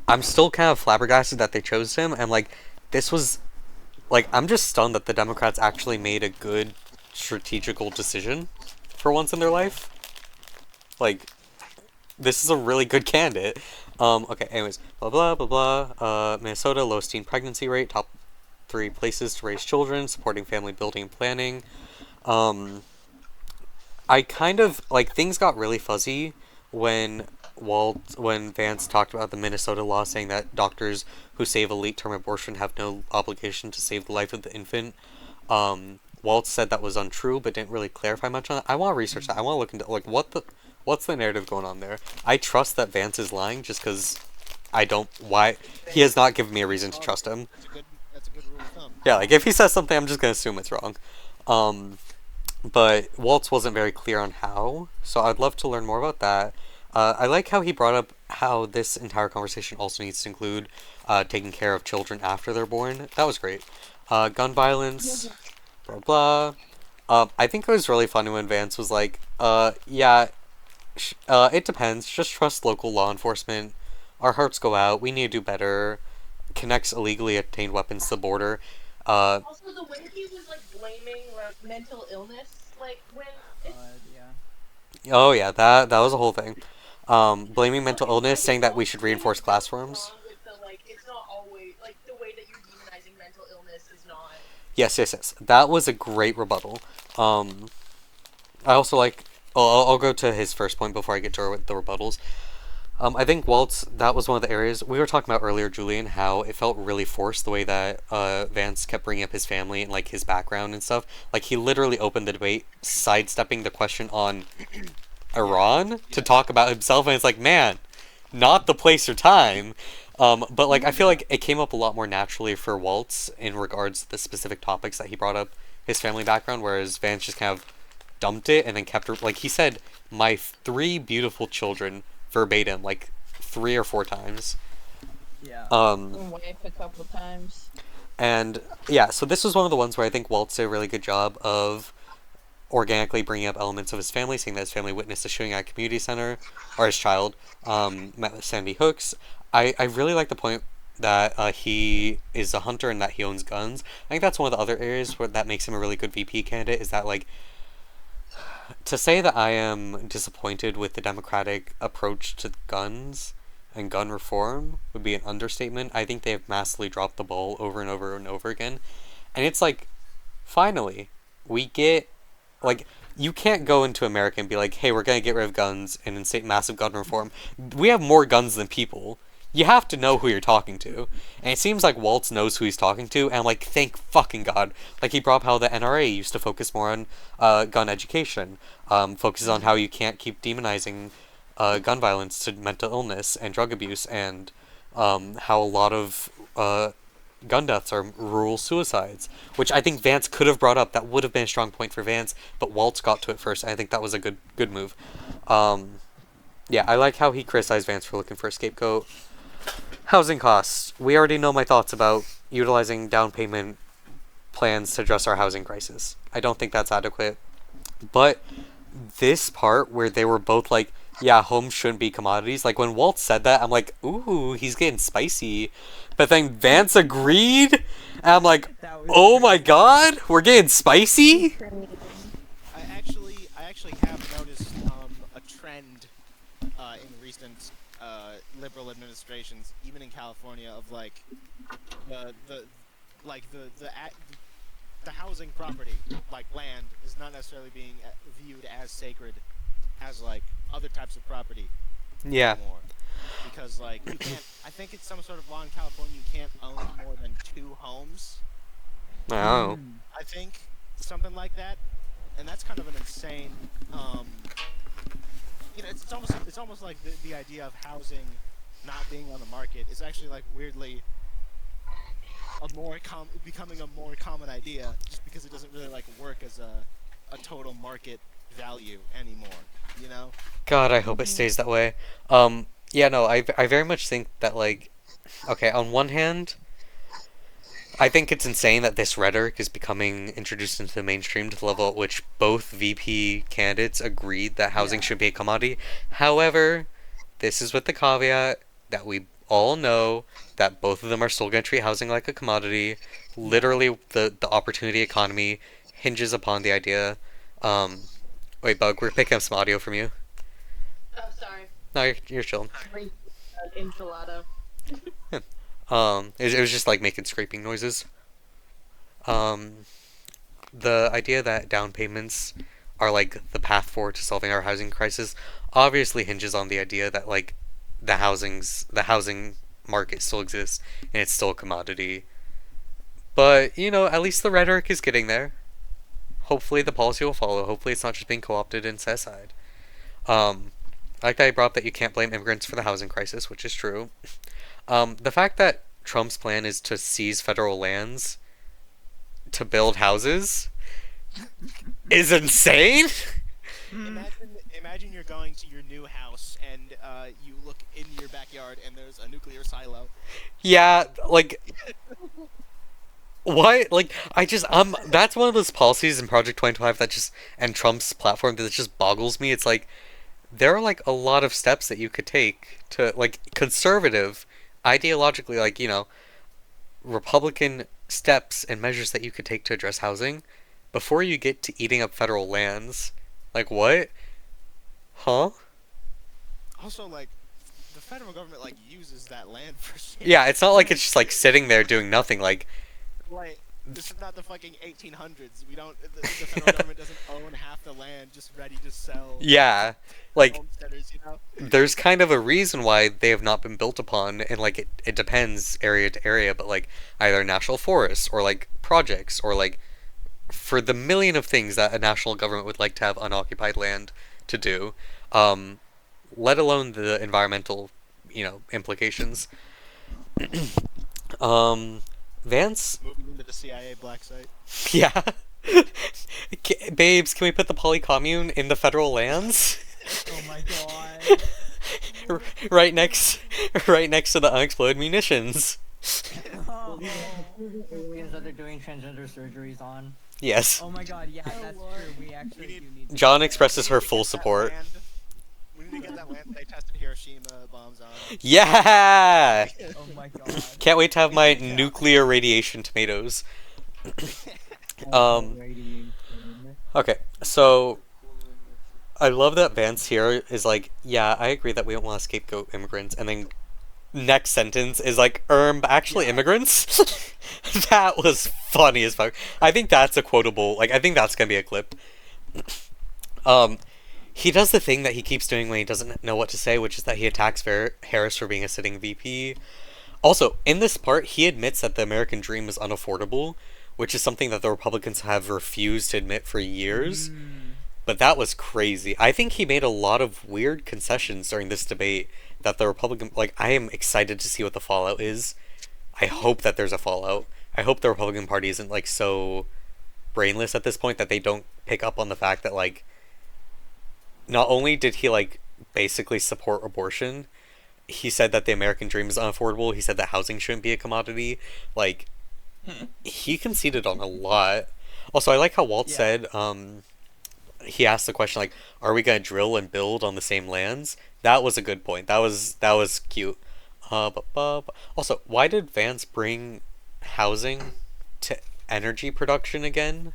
I'm still kind of flabbergasted that they chose him, and like this was like I'm just stunned that the Democrats actually made a good strategical decision for once in their life. Like this is a really good candidate. Okay, anyways, blah blah blah blah. Minnesota, lowest teen pregnancy rate, top 3 places to raise children, supporting family building and planning. I kind of like things got really fuzzy when when Vance talked about the Minnesota law saying that doctors who save a late term abortion have no obligation to save the life of the infant. Walt said that was untrue, but didn't really clarify much on it. I want to research that. I want to look into like what's the narrative going on there. I trust that Vance is lying just because I don't. Why he has not given me a reason to trust him. That's a good rule of thumb. Yeah, like if he says something, I'm just gonna assume it's wrong. But Waltz wasn't very clear on how, so I'd love to learn more about that. I like how he brought up how this entire conversation also needs to include taking care of children after they're born. That was great. Gun violence, blah blah. I think it was really funny when Vance was like, yeah, it depends. Just trust local law enforcement. Our hearts go out. We need to do better. Connects illegally obtained weapons to the border. Also, the way he was like blaming like mental illness, like when Oh yeah, that was a whole thing. Blaming mental illness, saying that we should reinforce classrooms. with the like, it's not always like the way that you're demonizing mental illness is not. Yes, yes, yes. That was a great rebuttal. I also like. I'll go to his first point before I get to the rebuttals. I think Waltz, that was one of the areas we were talking about earlier, Julian, how it felt really forced the way that Vance kept bringing up his family and like his background and stuff. Like he literally opened the debate, sidestepping the question on Iran to talk about himself, and it's like, man, not the place or time. But like I feel like it came up a lot more naturally for Waltz in regards to the specific topics that he brought up, his family background, whereas Vance just kind of dumped it and then kept like he said, my 3 beautiful children verbatim like 3 or 4 times. Yeah. Wife a couple times. And yeah, so this was one of the ones where I think Waltz did a really good job of organically bringing up elements of his family, saying that his family witnessed a shooting at a community center, or his child met with Sandy Hooks. I really like the point that he is a hunter and that he owns guns. I think that's one of the other areas where that makes him a really good VP candidate, is that like to say that I am disappointed with the Democratic approach to guns and gun reform would be an understatement. I think they have massively dropped the ball over and over and over again. And it's like, finally, we get, like, you can't go into America and be like, hey, we're going to get rid of guns and instate massive gun reform. We have more guns than people. You have to know who you're talking to. And it seems like Waltz knows who he's talking to, and I'm like, thank fucking God. Like, he brought up how the NRA used to focus more on gun education, focuses on how you can't keep demonizing gun violence to mental illness and drug abuse, and how a lot of gun deaths are rural suicides, which I think Vance could have brought up. That would have been a strong point for Vance, but Waltz got to it first, and I think that was a good move. Yeah, I like how he criticized Vance for looking for a scapegoat. Housing costs. We already know my thoughts about utilizing down payment plans to address our housing crisis. I don't think that's adequate. But this part where they were both like, yeah, homes shouldn't be commodities. Like when Walt said that, I'm like, ooh, he's getting spicy. But then Vance agreed, and I'm like, oh my God, we're getting spicy. I actually have noticed a trend in recent liberal administrations, even in California, of like the housing property, like land, is not necessarily being viewed as sacred as like other types of property. Yeah. Anymore. Because like you can't. I think it's some sort of law in California. You can't own more than 2 homes. Oh. I think something like that, and that's kind of an insane. You know, it's almost like the idea of housing not being on the market is actually like weirdly becoming a more common idea, just because it doesn't really like work as a total market value anymore. You know. God, I hope it stays that way. Yeah, no, I very much think that, like, okay, on one hand, I think it's insane that this rhetoric is becoming introduced into the mainstream to the level at which both VP candidates agreed that housing should be a commodity. However, this is with the caveat that we all know that both of them are still going to treat housing like a commodity. Literally, the opportunity economy hinges upon the idea. Wait, Bug, we're picking up some audio from you. Oh, sorry. No, you're chilling. Enchilada. It was just like making scraping noises. The idea that down payments are like the path forward to solving our housing crisis obviously hinges on the idea that like the housing market still exists and it's still a commodity. But, you know, at least the rhetoric is getting there. Hopefully the policy will follow. Hopefully it's not just being co-opted and set aside. I like that I brought up that you can't blame immigrants for the housing crisis, which is true. The fact that Trump's plan is to seize federal lands to build houses is insane. Imagine you're going to your new house and you look in your backyard and there's a nuclear silo. Yeah, like what? Like that's one of those policies in Project 2025 that just and Trump's platform that just boggles me. It's like there are like a lot of steps that you could take to like conservative ideologically, like, you know, Republican steps and measures that you could take to address housing before you get to eating up federal lands. Like what? Huh? Also, like, the federal government like uses that land for shit. Yeah, it's not like it's just like sitting there doing nothing. Like this is not the fucking 1800s. We don't. The federal government doesn't own half the land just ready to sell. Yeah, like homesteaders, you know? there's kind of a reason why they have not been built upon, and like it depends area to area, but like either national forests or like projects or like for the million of things that a national government would like to have unoccupied land to do, let alone the environmental, you know, implications. Vance. Moving into the CIA black site. Yeah. Babes, can we put the poly commune in the federal lands? Oh my god. right next to the unexploded munitions. Aliens that they're doing transgender surgeries on. Yes. Oh my god, yeah, that's true. We actually do need John expresses her full support. We need to get that land they tested Hiroshima bombs on. Yeah! Oh my god. Can't wait to have my nuclear radiation tomatoes. Okay, so I love that Vance here is like, yeah, I agree that we don't want to scapegoat immigrants, and then next sentence is like, actually immigrants? That was funny as fuck. I think that's a quotable, like, I think that's gonna be a clip. He does the thing that he keeps doing when he doesn't know what to say, which is that he attacks Harris for being a sitting VP. Also, in this part, he admits that the American dream is unaffordable, which is something that the Republicans have refused to admit for years. But that was crazy. I think he made a lot of weird concessions during this debate that the Republican... Like, I am excited to see what the fallout is. I hope that there's a fallout. I hope the Republican Party isn't, like, so brainless at this point that they don't pick up on the fact that, like, not only did he, like, basically support abortion, he said that the American dream is unaffordable, he said that housing shouldn't be a commodity, like, he conceded on a lot. Also, I like how Walt said, he asked the question, like, are we gonna drill and build on the same lands? That was a good point. That was cute. Also, why did Vance bring housing to energy production again?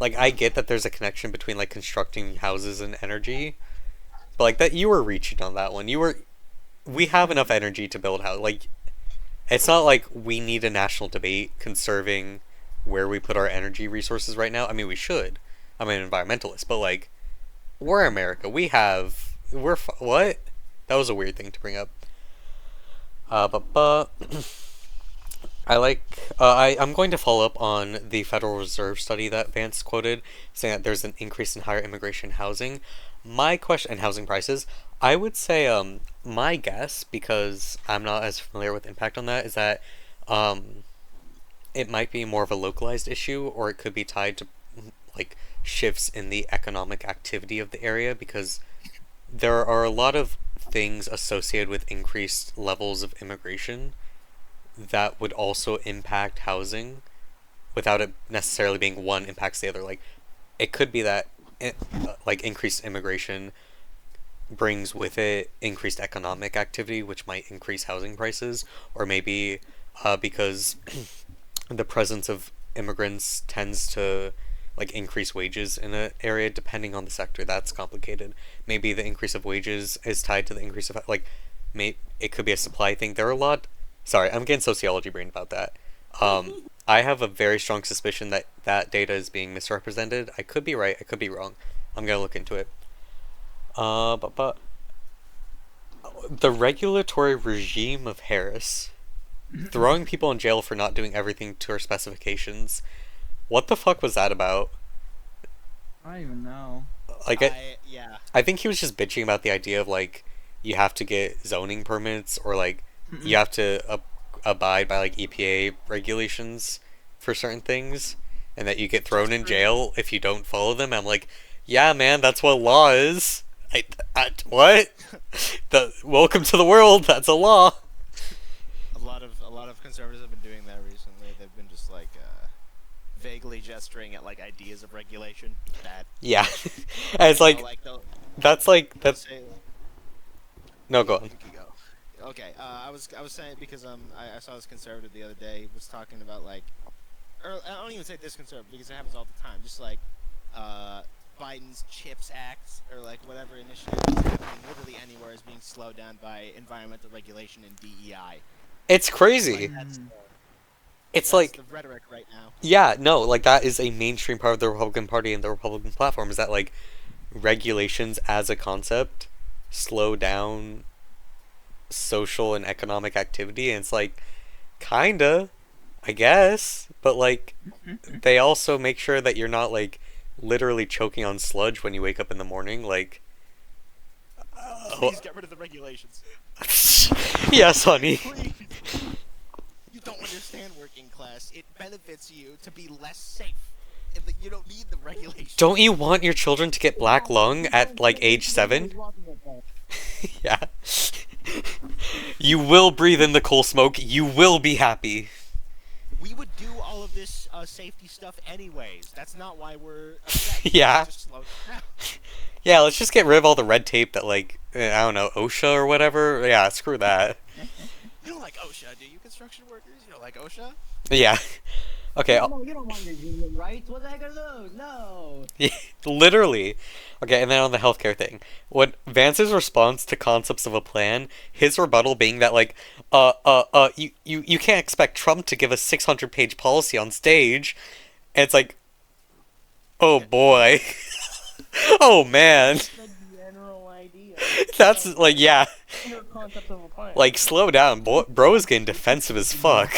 Like, I get that there's a connection between, like, constructing houses and energy, but, like, that you were reaching on that one. We have enough energy to build houses. Like, it's not like we need a national debate conserving where we put our energy resources right now. I mean, we should. I'm an environmentalist, but, like, we're America. What? That was a weird thing to bring up. I'm going to follow up on the Federal Reserve study that Vance quoted, saying that there's an increase in higher immigration housing. My question, and housing prices, I would say, my guess, because I'm not as familiar with impact on that, is that, it might be more of a localized issue, or it could be tied to, like, shifts in the economic activity of the area, because there are a lot of things associated with increased levels of immigration that would also impact housing without it necessarily being one impacts the other. Like, it could be that like increased immigration brings with it increased economic activity, which might increase housing prices, or maybe because the presence of immigrants tends to like increase wages in an area depending on the sector. That's complicated. Maybe the increase of wages is tied to the increase of like, it could be a supply thing. There are a lot. Sorry, I'm getting sociology brain about that. I have a very strong suspicion that that data is being misrepresented. I could be right. I could be wrong. I'm gonna look into it. But the regulatory regime of Harris, throwing people in jail for not doing everything to her specifications. What the fuck was that about? I don't even know. Like, yeah. I think he was just bitching about the idea of like you have to get zoning permits or like you have to abide by like EPA regulations for certain things, and that you get thrown in jail if you don't follow them. I'm like, yeah, man, that's what law is. What? Welcome to the world. That's a law. A lot of conservatives have been doing that recently. They've been just like vaguely gesturing at like ideas of regulation that. Yeah, and it's like, that's like that's. Say, No, go on. Okay, I was saying because I saw this conservative the other day was talking about like, or I don't even say this conservative because it happens all the time. Just like, Biden's CHIPS Act or like whatever initiative is happening literally anywhere is being slowed down by environmental regulation and DEI. It's crazy. Like, it's that's like the rhetoric right now. Yeah, no, like that is a mainstream part of the Republican Party and the Republican platform is that like regulations as a concept slow down social and economic activity, and it's like kinda, I guess, but like they also make sure that you're not like literally choking on sludge when you wake up in the morning, like Please get rid of the regulations. Yes, honey. Please. You don't understand working class. It benefits you to be less safe. And you don't need the regulations. Don't you want your children to get black lung at like age 7? Yeah. You will breathe in the coal smoke. You will be happy. We would do all of this safety stuff anyways. That's not why we're upset. Yeah. Just slow down. Yeah, let's just get rid of all the red tape that like, I don't know, OSHA or whatever. Yeah, screw that. You don't like OSHA, do you, construction workers? You don't like OSHA? Yeah. Okay. No, you don't want your union rights. What the heck are those? No. Literally. Okay, and then on the healthcare thing. What Vance's response to concepts of a plan, his rebuttal being that like, you can't expect Trump to give a 600-page policy on stage. And it's like, oh boy. Oh man. The general idea. That's like, yeah. Your concept of a plan. Like, slow down. Bro is getting defensive as fuck.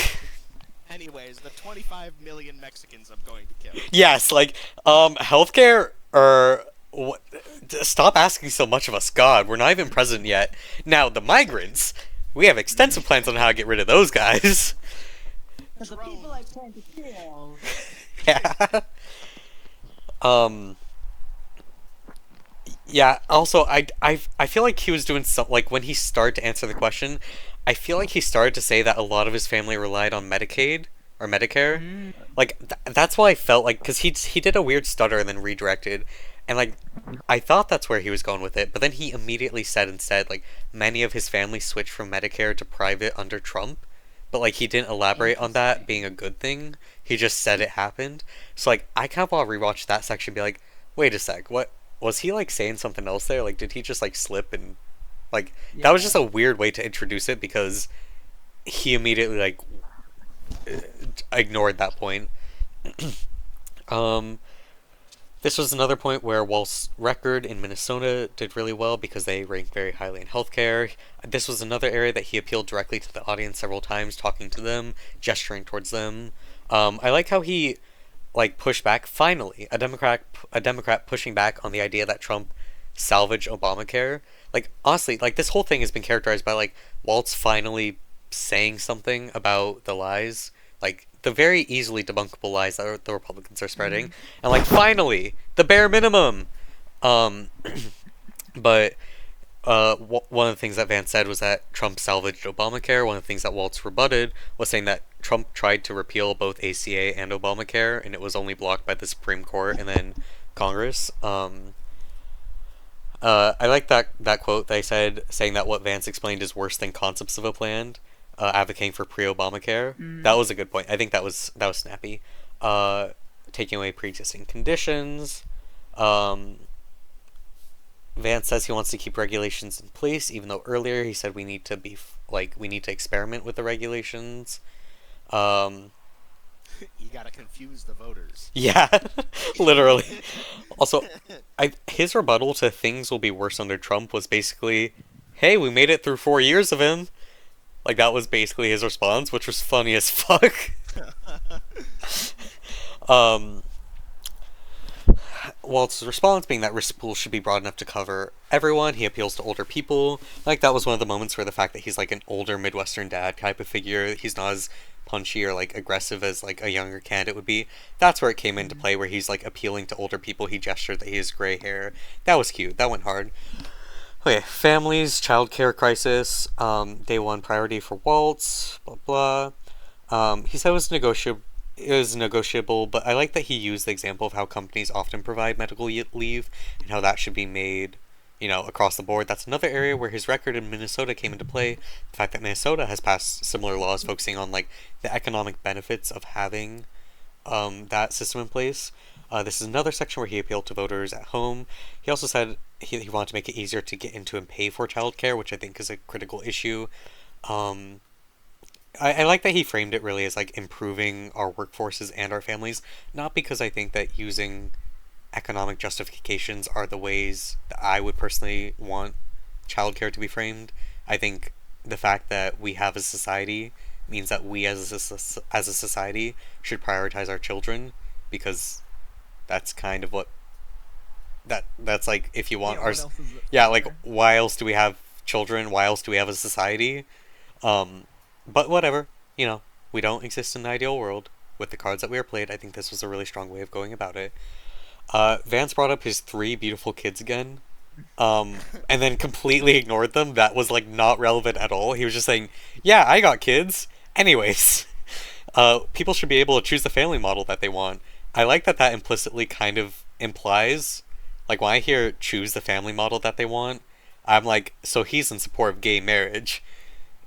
Anyways, the 25 million Mexicans I'm going to kill. Yes, like, healthcare, or stop asking so much of us. God, we're not even president yet. Now, the migrants, we have extensive plans on how to get rid of those guys. The people I plan to kill. Yeah. Yeah, also, I feel like he was doing some, like, when he started to answer the question, I feel like he started to say that a lot of his family relied on Medicaid, or Medicare. Like, that's why I felt like, because he did a weird stutter and then redirected, and, like, I thought that's where he was going with it, but then he immediately said instead, like, many of his family switched from Medicare to private under Trump, but, like, he didn't elaborate on that being a good thing. He just said it happened. So, like, I kind of want to rewatch that section and be like, wait a sec, what? Was he, like, saying something else there? Like, did he just, like, slip and... Like, that was just a weird way to introduce it because he immediately, like, ignored that point. This was another point where Walt's record in Minnesota did really well because they ranked very highly in healthcare. This was another area that he appealed directly to the audience several times, talking to them, gesturing towards them. I like how he, like, pushed back, finally, a Democrat pushing back on the idea that Trump salvaged Obamacare. Like, honestly, like, this whole thing has been characterized by, like, Waltz finally saying something about the lies, like, the very easily debunkable lies that the Republicans are spreading, and, like, finally, the bare minimum! But one of the things that Vance said was that Trump salvaged Obamacare. One of the things that Waltz rebutted was saying that Trump tried to repeal both ACA and Obamacare, and it was only blocked by the Supreme Court and then Congress. I like that quote they said, saying that what Vance explained is worse than concepts of a plan, advocating for pre-Obamacare. That was a good point. I think that was snappy. Taking away pre-existing conditions. Vance says he wants to keep regulations in place, even though earlier he said we need to experiment with the regulations. You gotta confuse the voters. Yeah, literally. Also, his rebuttal to things will be worse under Trump was basically, "Hey, we made it through 4 years of him." Like, that was basically his response, which was funny as fuck. Waltz's response being that risk pool should be broad enough to cover everyone. He appeals to older people. Like, that was one of the moments where the fact that he's like an older Midwestern dad type of figure, he's not as punchy or like aggressive as like a younger candidate would be. That's where it came into play, where he's like appealing to older people. He gestured that he has gray hair. That was cute. That went hard. Okay, families, childcare crisis, day one priority for Waltz, blah blah. He said it was negotiable, but I like that he used the example of how companies often provide medical leave and how that should be made, across the board. That's another area where his record in Minnesota came into play. The fact that Minnesota has passed similar laws focusing on like the economic benefits of having that system in place. This is another section where he appealed to voters at home. He also said he wanted to make it easier to get into and pay for childcare, which I think is a critical issue. I like that he framed it really as like improving our workforces and our families, not because I think that using economic justifications are the ways that I would personally want childcare to be framed. I think the fact that we have a society means that we as a society should prioritize our children, because that's kind of what that's like, if you want like, why else do we have children? Why else do we have a society? But whatever, we don't exist in the ideal world. With the cards that we are played, I think this was a really strong way of going about it. Vance brought up his 3 beautiful kids again, and then completely ignored them. That was like not relevant at all. He was just saying, yeah, I got kids. Anyways, people should be able to choose the family model that they want. I like that implicitly kind of implies, like, when I hear choose the family model that they want, I'm like, so he's in support of gay marriage.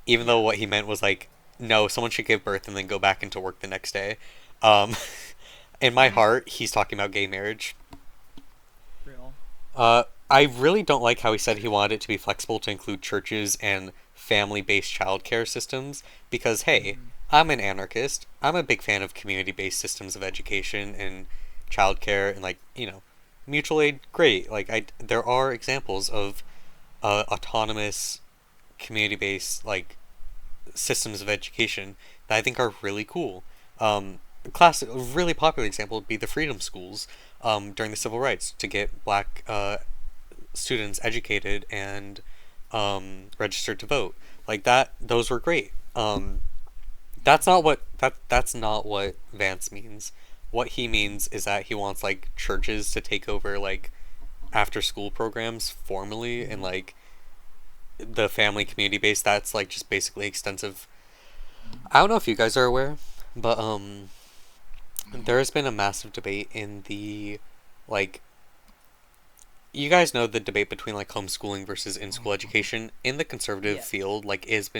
Even though what he meant was like, no, someone should give birth and then go back into work the next day. In my heart, he's talking about gay marriage. Real. I really don't like how he said he wanted it to be flexible to include churches and family-based childcare systems, because, hey, I'm an anarchist. I'm a big fan of community-based systems of education and childcare and, like, mutual aid, great. Like, there are examples of autonomous community-based like systems of education that I think are really cool. A really popular example would be the freedom schools during the civil rights, to get black students educated and registered to vote. Like that, those were great. That's not what Vance means. What he means is that he wants like churches to take over like after school programs formally, and like the family community base that's like just basically extensive. I don't know if you guys are aware, but there has been a massive debate in the like, you guys know the debate between like homeschooling versus in-school education in the conservative field, like is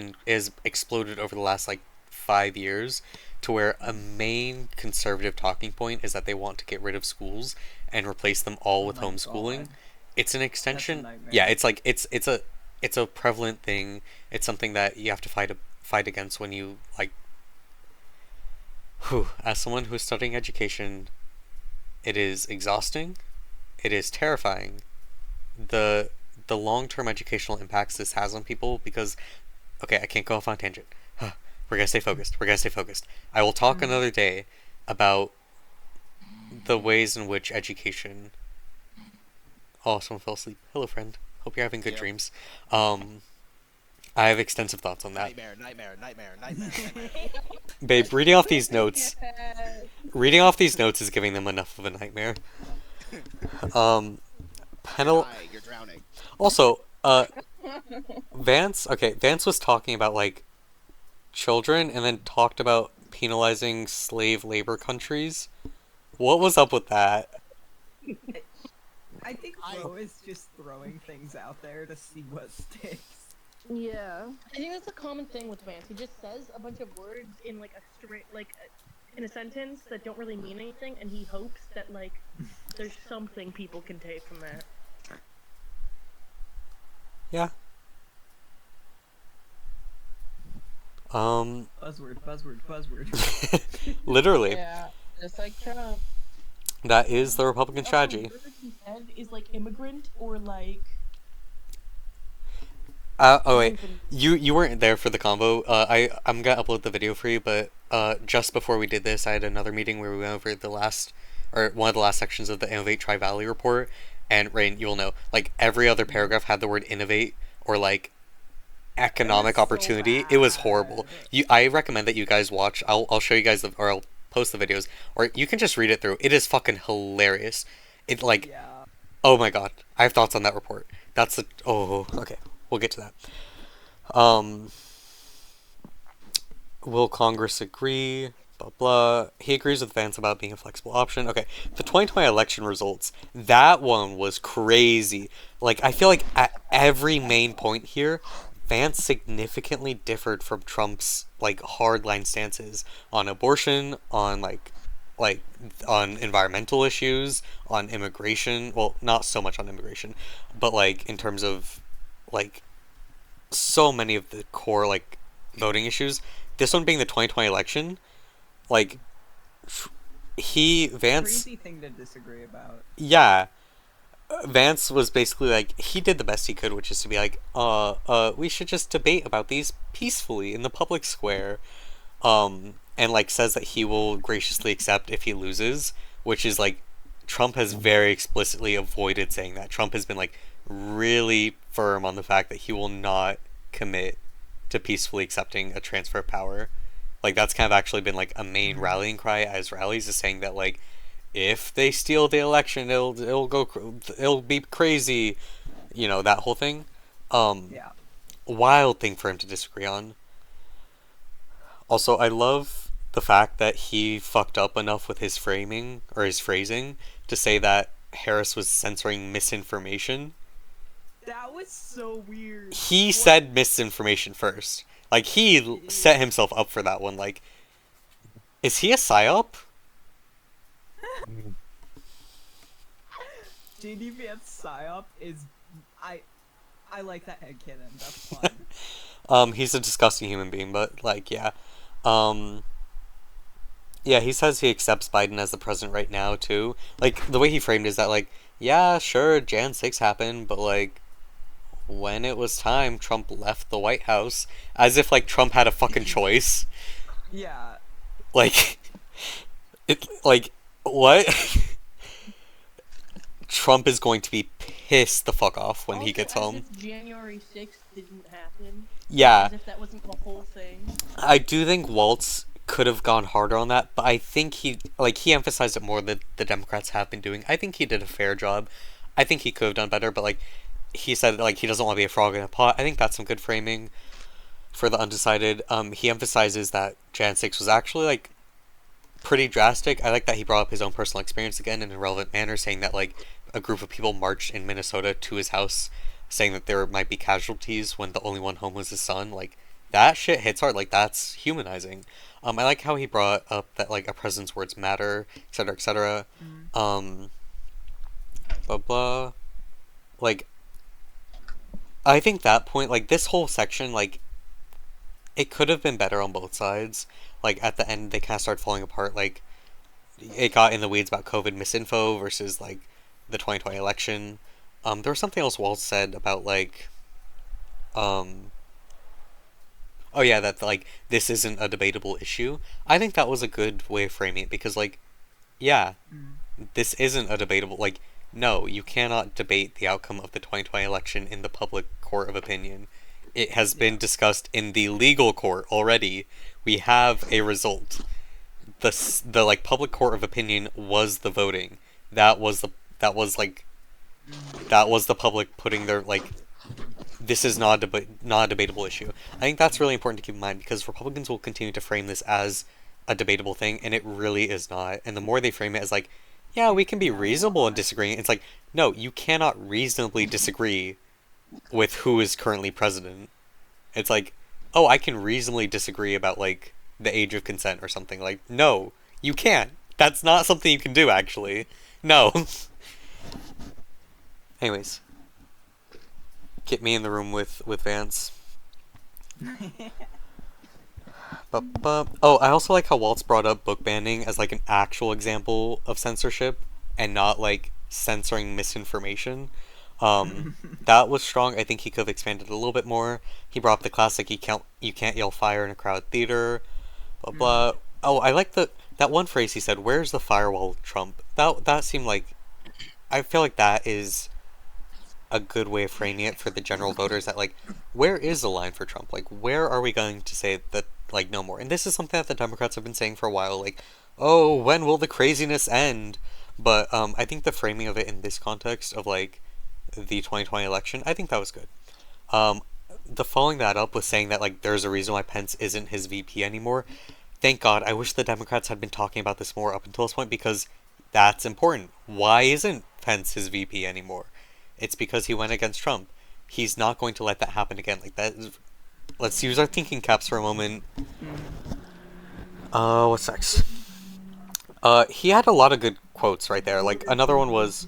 exploded over the last like 5 years, to where a main conservative talking point is that they want to get rid of schools and replace them all with homeschooling. God. It's an extension. Yeah, it's like it's a prevalent thing. It's something that you have to fight against when you like. As someone who's studying education, it is exhausting. It is terrifying. The long-term educational impacts this has on people, because, okay, I can't go off on a tangent. We're gonna stay focused. I will talk another day about the ways in which education. Oh, someone fell asleep. Hello, friend. Hope you're having good dreams. I have extensive thoughts on that. Nightmare. Babe, reading off these notes is giving them enough of a nightmare. You're drowning. Also, Uh, Vance was talking about like children and then talked about penalizing slave labor countries. What was up with that? I think Flo is just throwing things out there to see what sticks. Yeah. I think that's a common thing with Vance. He just says a bunch of words in like a straight, in a sentence that don't really mean anything, and he hopes that like there's something people can take from that. Yeah. Buzzword. Literally. Yeah, just like Trump. That is the Republican strategy. The word he said is like immigrant or like. Oh wait, you weren't there for the convo. I'm gonna upload the video for you, but just before we did this, I had another meeting where we went over one of the last sections of the Innovate Tri-Valley report, and Rain, you'll know, like every other paragraph had the word innovate or like economic opportunity. It was horrible. I recommend that you guys watch. I'll show you guys or I'll post the videos, or you can just read it through. It is fucking hilarious. It like, oh my god, I have thoughts on that report. Okay. We'll get to that. Will Congress agree? Blah blah. He agrees with Vance about being a flexible option. Okay, the 2020 election results. That one was crazy. Like, I feel like at every main point here, Vance significantly differed from Trump's like hardline stances on abortion, on like on environmental issues, on immigration. Well, not so much on immigration, but like in terms of like so many of the core like voting issues. This one being the 2020 election, like Vance. Crazy thing to disagree about. Yeah, Vance was basically like he did the best he could, which is to be like, we should just debate about these peacefully in the public square, and like says that he will graciously accept if he loses, which is like Trump has very explicitly avoided saying that. Trump has been like really firm on the fact that he will not commit to peacefully accepting a transfer of power. Like that's kind of actually been like a main rallying cry at his rallies, is saying that like if they steal the election, it'll be crazy, you know, that whole thing. Yeah. Wild thing for him to disagree on. Also, I love the fact that he fucked up enough with his framing or his phrasing to say that Harris was censoring misinformation. That was so weird. He said misinformation first. Like, he set himself up for that one. Like, is he a psyop? JD Vance psyop is... I like that headcanon. That's fun. He's a disgusting human being, but, like, yeah. Yeah, he says he accepts Biden as the president right now, too. Like, the way he framed it is that, like, yeah, sure, Jan 6 happened, but, like, when it was time, Trump left the White House, as if like Trump had a fucking choice. Yeah. Like, what? Trump is going to be pissed the fuck off when he gets home. If January 6th didn't happen. Yeah. As if that wasn't the whole thing. I do think Waltz could have gone harder on that, but I think he emphasized it more than the Democrats have been doing. I think he did a fair job. I think he could have done better, but like, he said like he doesn't want to be a frog in a pot. I think that's some good framing for the undecided. He emphasizes that Jan 6 was actually like pretty drastic. I like that he brought up his own personal experience again in a relevant manner, saying that like a group of people marched in Minnesota to his house, saying that there might be casualties when the only one home was his son. Like, that shit hits hard. Like, that's humanizing. I like how he brought up that like a president's words matter, etc., etc. Blah blah. Like, I think that point, like, this whole section, like, it could have been better on both sides. Like, at the end, they kind of started falling apart. Like, it got in the weeds about COVID misinfo versus, like, the 2020 election. There was something else Waltz said about, like, oh yeah, that, like, this isn't a debatable issue. I think that was a good way of framing it, because, like, yeah, this isn't a debatable, like, no, you cannot debate the outcome of the 2020 election in the public court of opinion. It has been discussed in the legal court already. We have a result. The like public court of opinion was the voting. That was the public putting their like this is not a debatable issue. I think that's really important to keep in mind because Republicans will continue to frame this as a debatable thing, and it really is not. And the more they frame it as like, yeah, we can be reasonable in disagreeing, it's like, no, you cannot reasonably disagree with who is currently president. It's like, oh, I can reasonably disagree about like the age of consent or something. Like, no, you can't. That's not something you can do, actually. No. Anyways, get me in the room with Vance. Oh, I also like how Waltz brought up book banning as like an actual example of censorship and not like censoring misinformation. That was strong. I think he could have expanded a little bit more. He brought up the classic you can't yell fire in a crowd theater. Blah blah. Oh, I like that one phrase he said, "Where's the firewall, Trump?" That seemed like, I feel like that is a good way of framing it for the general voters, that like, where is the line for Trump? Like, where are we going to say that like no more? And this is something that the Democrats have been saying for a while, like, oh, when will the craziness end? But I think the framing of it in this context of like the 2020 election, I think that was good. The following that up with saying that like there's a reason why Pence isn't his VP anymore. Thank God. I wish the Democrats had been talking about this more up until this point, because that's important. Why isn't Pence his VP anymore? It's because he went against Trump. He's not going to let that happen again. Like that is, let's use our thinking caps for a moment. What's next? He had a lot of good quotes right there. Like another one was,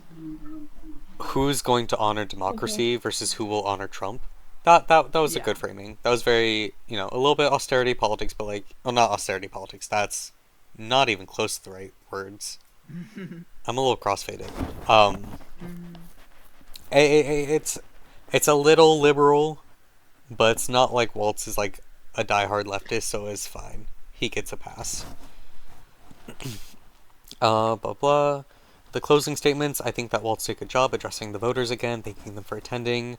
who's going to honor democracy versus who will honor Trump. That was a good framing. That was very, a little bit austerity politics, but like, well, not austerity politics. That's not even close to the right words. I'm a little crossfaded. It's a little liberal, but it's not like Waltz is like a diehard leftist, so it's fine. He gets a pass. Blah blah. The closing statements, I think that Waltz did a good job addressing the voters again, thanking them for attending.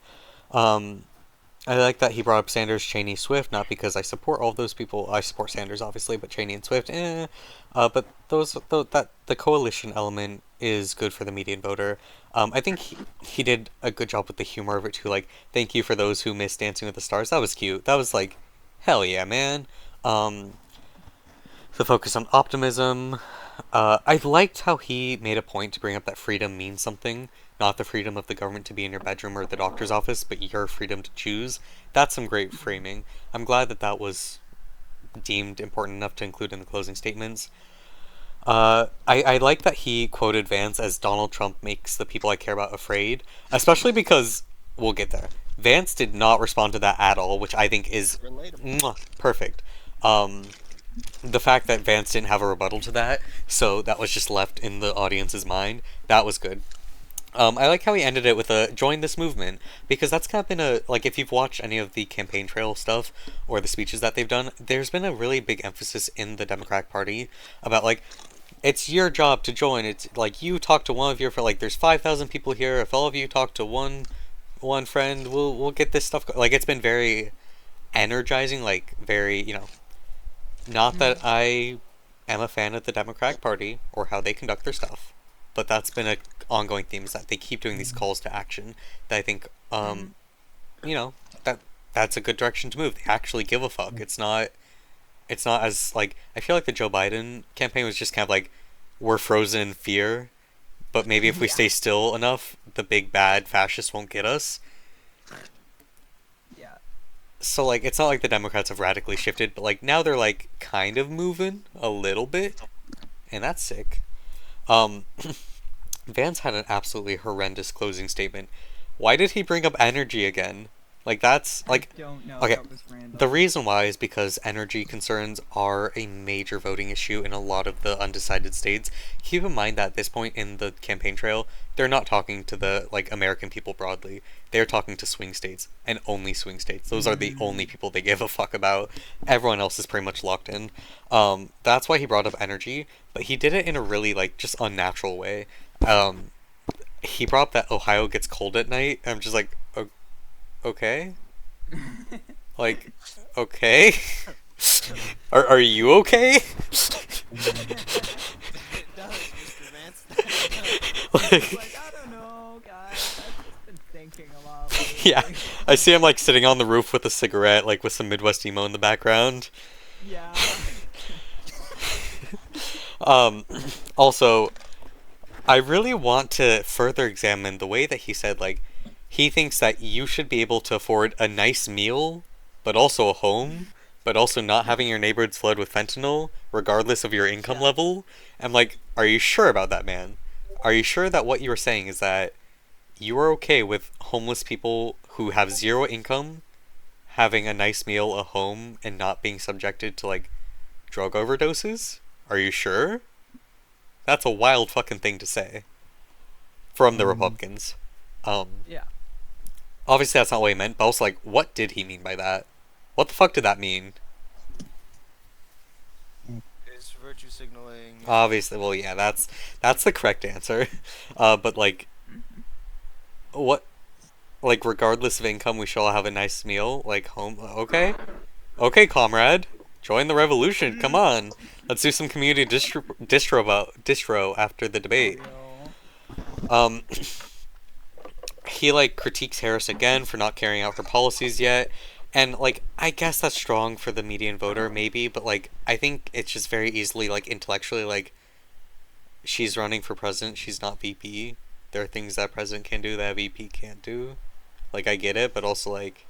I like that he brought up Sanders, Cheney, Swift, not because I support all of those people. I support Sanders, obviously, but Cheney and Swift, but the coalition element is good for the median voter. I think he did a good job with the humor of it too. Like, thank you for those who missed Dancing with the Stars. That was cute. That was like, hell yeah, man. The focus on optimism. I liked how he made a point to bring up that freedom means something. Not the freedom of the government to be in your bedroom or the doctor's office, but your freedom to choose. That's some great framing. I'm glad that was deemed important enough to include in the closing statements. I like that he quoted Vance as Donald Trump makes the people I care about afraid, especially because, we'll get there, Vance did not respond to that at all, which I think is perfect. The fact that Vance didn't have a rebuttal to that, so that was just left in the audience's mind, that was good. I like how he ended it with a join this movement, because that's kind of been like, if you've watched any of the campaign trail stuff or the speeches that they've done, there's been a really big emphasis in the Democratic Party about like, it's your job to join. It's like, you talk to one of your, like, there's 5,000 people here. If all of you talk to one friend, we'll get this stuff like, it's been very energizing, like very, not that I am a fan of the Democratic Party or how they conduct their stuff, but that's been an ongoing theme, is that they keep doing these calls to action that I think, that's a good direction to move. They actually give a fuck. It's not as, like, I feel like the Joe Biden campaign was just kind of like, we're frozen in fear, but maybe if we stay still enough, the big bad fascists won't get us. Yeah. So, like, it's not like the Democrats have radically shifted, but, like, now they're, like, kind of moving a little bit, and that's sick. Vance had an absolutely horrendous closing statement. Why did he bring up energy again? Like, that's, like, I don't know. okay, That was random. the reason why is because energy concerns are a major voting issue in a lot of the undecided states. Keep in mind that at this point in the campaign trail, they're not talking to the, like, American people broadly. They're talking to swing states, and only swing states. Those are the only people they give a fuck about. Everyone else is pretty much locked in. That's why he brought up energy, but he did it in a really, like, just unnatural way. He brought up that Ohio gets cold at night, and I'm just like, okay? Like, okay? Are you okay? It does, Mr. Vance. Like, I don't know, guys. I've just been thinking a lot lately. Yeah, I see him like sitting on the roof with a cigarette, like with some Midwest emo in the background. Yeah. Also, I really want to further examine the way that he said, like, he thinks that you should be able to afford a nice meal, but also a home, but also not having your neighborhoods flood with fentanyl, regardless of your income level. I'm like, are you sure about that, man? Are you sure that what you were saying is that you are okay with homeless people who have zero income having a nice meal, a home, and not being subjected to, like, drug overdoses? Are you sure? That's a wild fucking thing to say. From the Republicans. Yeah. Obviously that's not what he meant, but also, like, what did he mean by that? What the fuck did that mean? It's virtue signaling. Obviously, well, yeah, that's the correct answer. But, like, what, like, regardless of income, we should all have a nice meal, like, home, okay? Okay, comrade. Join the revolution, come on. Let's do some community distro after the debate. He, like, critiques Harris again for not carrying out her policies yet. And, like, I guess that's strong for the median voter, maybe, but, like, I think it's just very easily, like, intellectually, like, she's running for president, she's not VP. There are things that president can do that VP can't do. Like, I get it, but also, like,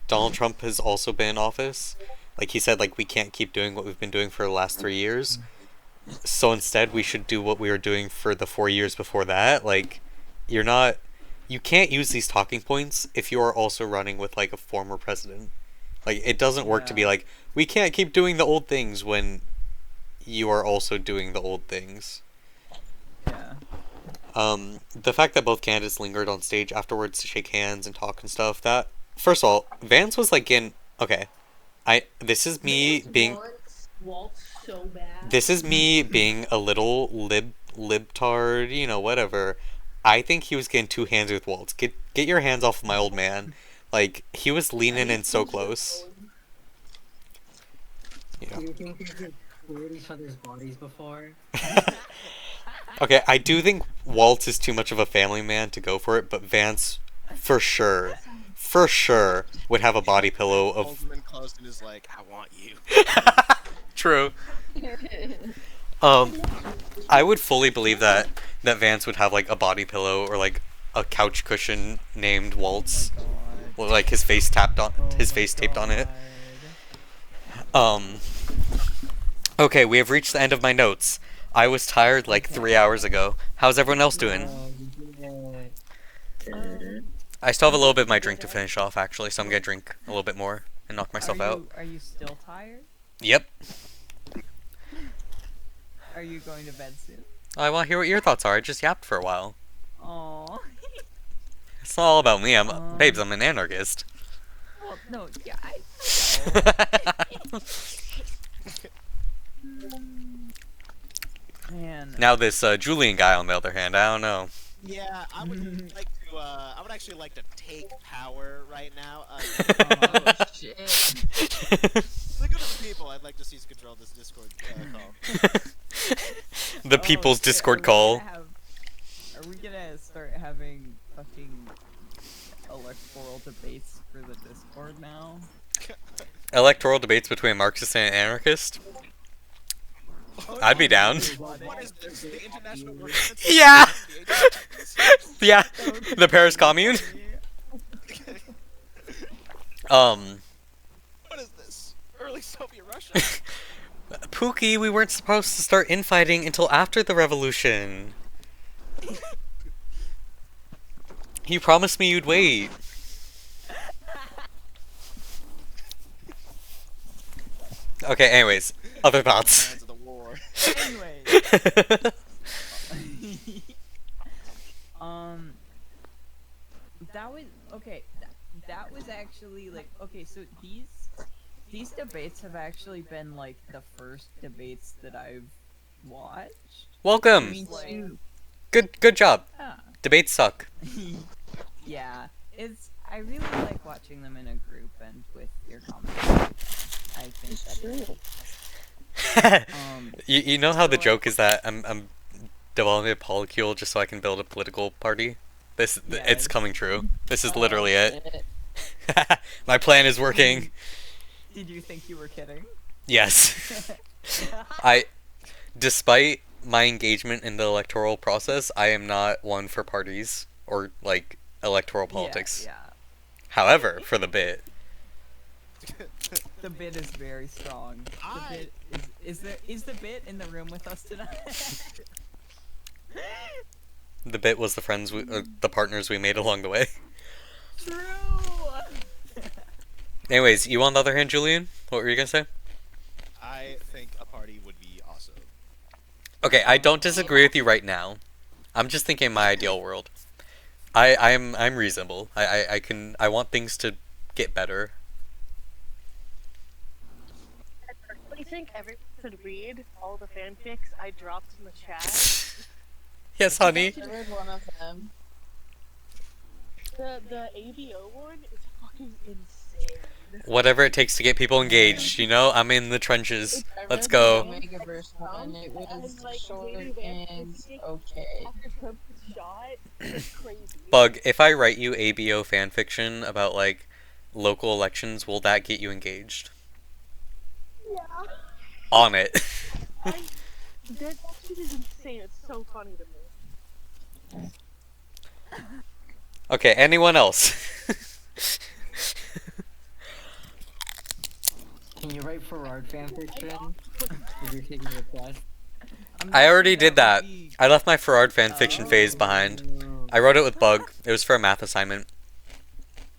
Donald Trump has also been in office. Like, he said, like, we can't keep doing what we've been doing for the last 3 years. So instead, we should do what we were doing for the 4 years before that. Like, you can't use these talking points if you are also running with, like, a former president. Like, it doesn't work to be like, we can't keep doing the old things when you are also doing the old things. Yeah. The fact that both candidates lingered on stage afterwards to shake hands and talk and stuff, that, first of all, Vance was like this is me being so bad. This is me being a little libtard, you know, whatever. I think he was getting too handsy with Waltz. Get your hands off of my old man. Like, he was leaning in so close. Do you think they've explored each other's bodies before? Okay, I do think Waltz is too much of a family man to go for it, but Vance, for sure, would have a body pillow of... Holzman close and is like, I want you. True. I would fully believe that Vance would have, like, a body pillow or, like, a couch cushion named Waltz. With, like, his face taped on it. Okay, we have reached the end of my notes. I was tired like 3 hours ago. How's everyone else doing? I still have a little bit of my drink to finish off, actually, so I'm gonna drink a little bit more and knock myself out. Are you still tired? Yep. Are you going to bed soon? I want to hear what your thoughts are. I just yapped for a while. Aww. It's not all about me. Babes, I'm an anarchist. Well, no, yeah, Man. Now this Julian guy, on the other hand, I don't know. Yeah, I would like to. I would actually like to take power right now. Oh shit! Look at the people. I'd like to see control this Discord call. The people's Discord call. Are we gonna start having fucking electoral debates for the Discord now? Electoral debates between Marxist and anarchist? I'd be down. What is this? The International Yeah! Yeah, the Paris Commune. What is this? Early Soviet Russia? Pookie, we weren't supposed to start infighting until after the revolution. You promised me you'd wait. Okay, anyways, other thoughts. Anyway. That was okay. That was actually like okay. So these debates have actually been like the first debates that I've watched. Welcome. Good job. Yeah. Debates suck. Yeah, I really like watching them in a group and with your comments. I think that's you know how the joke is that I'm developing a polycule just so I can build a political party? It's coming true. This is Oh, literally it. shit. My plan is working. Did you think you were kidding? Yes. Despite my engagement in the electoral process, I am not one for parties or like electoral politics. Yeah. However, for the bit, The bit is very strong. The bit is the bit in the room with us tonight? the bit was the partners we made along the way. True. Anyways, you on the other hand, Julian, what were you gonna say? I think a party would be awesome. Okay, I don't disagree with you right now. I'm just thinking my ideal world. I'm reasonable. I want things to get better. What do you think everyone should read all the fanfics I dropped in the chat? Yes, honey. I read one of them. The ABO one is fucking insane. Whatever it takes to get people engaged, you know? I'm in the trenches. Let's go. Megaverse one. It was short and okay. After Trump was shot, it's crazy. Bug, if I write you ABO fanfiction about, like, local elections, will that get you engaged? Yeah. On it. That shit is insane. It's so funny to me. Okay, anyone else? Can you write Farard fanfiction? If you're taking a test. I already did that. I left my Farard fanfiction phase behind. I wrote it with Bug. It was for a math assignment.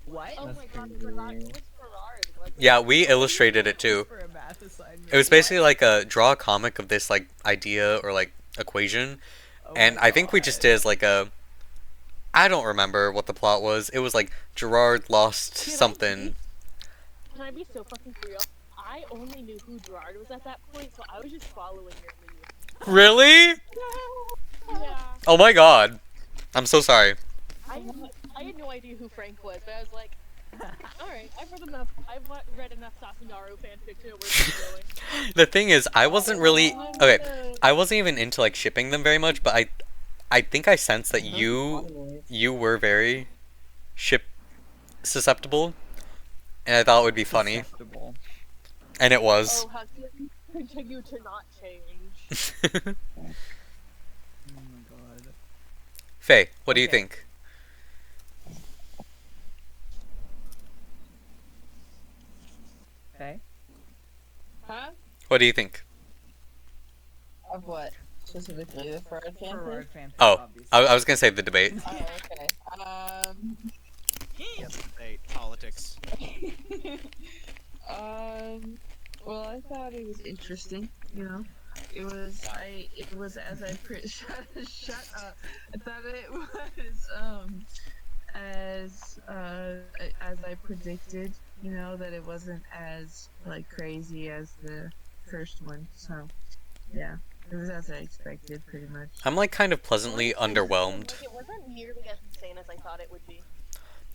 What? Oh my god, I forgot it was Farard. Yeah, we illustrated it too. It was basically like draw a comic of this like idea or like equation, and I think we just did as like I don't remember what the plot was. It was like Gerard lost something. Can I be so fucking real? I only knew who Gerard was at that point, so I was just following your lead. Really? Yeah. Oh my god. I'm so sorry. I had no idea who Frank was, but I was like, alright, I've read enough Sasunaru fanfiction to know where this is going. The thing is, I wasn't really okay. I wasn't even into like shipping them very much, but I think I sensed that you were very ship susceptible, and I thought it would be funny. And it was. Oh, how can you continue to not change? Oh my god. Faye, what do you think? Okay. Huh? What do you think? Of what? Specifically the Farad fanfic? Oh, I was gonna say the debate. Oh, okay. Yes, debate, politics. Well, I thought it was interesting, you know. It was as I shut up. I thought it was as I predicted, you know, that it wasn't as like crazy as the first one. So, yeah, it was as I expected, pretty much. I'm like kind of pleasantly underwhelmed. It wasn't nearly as insane as I thought it would be.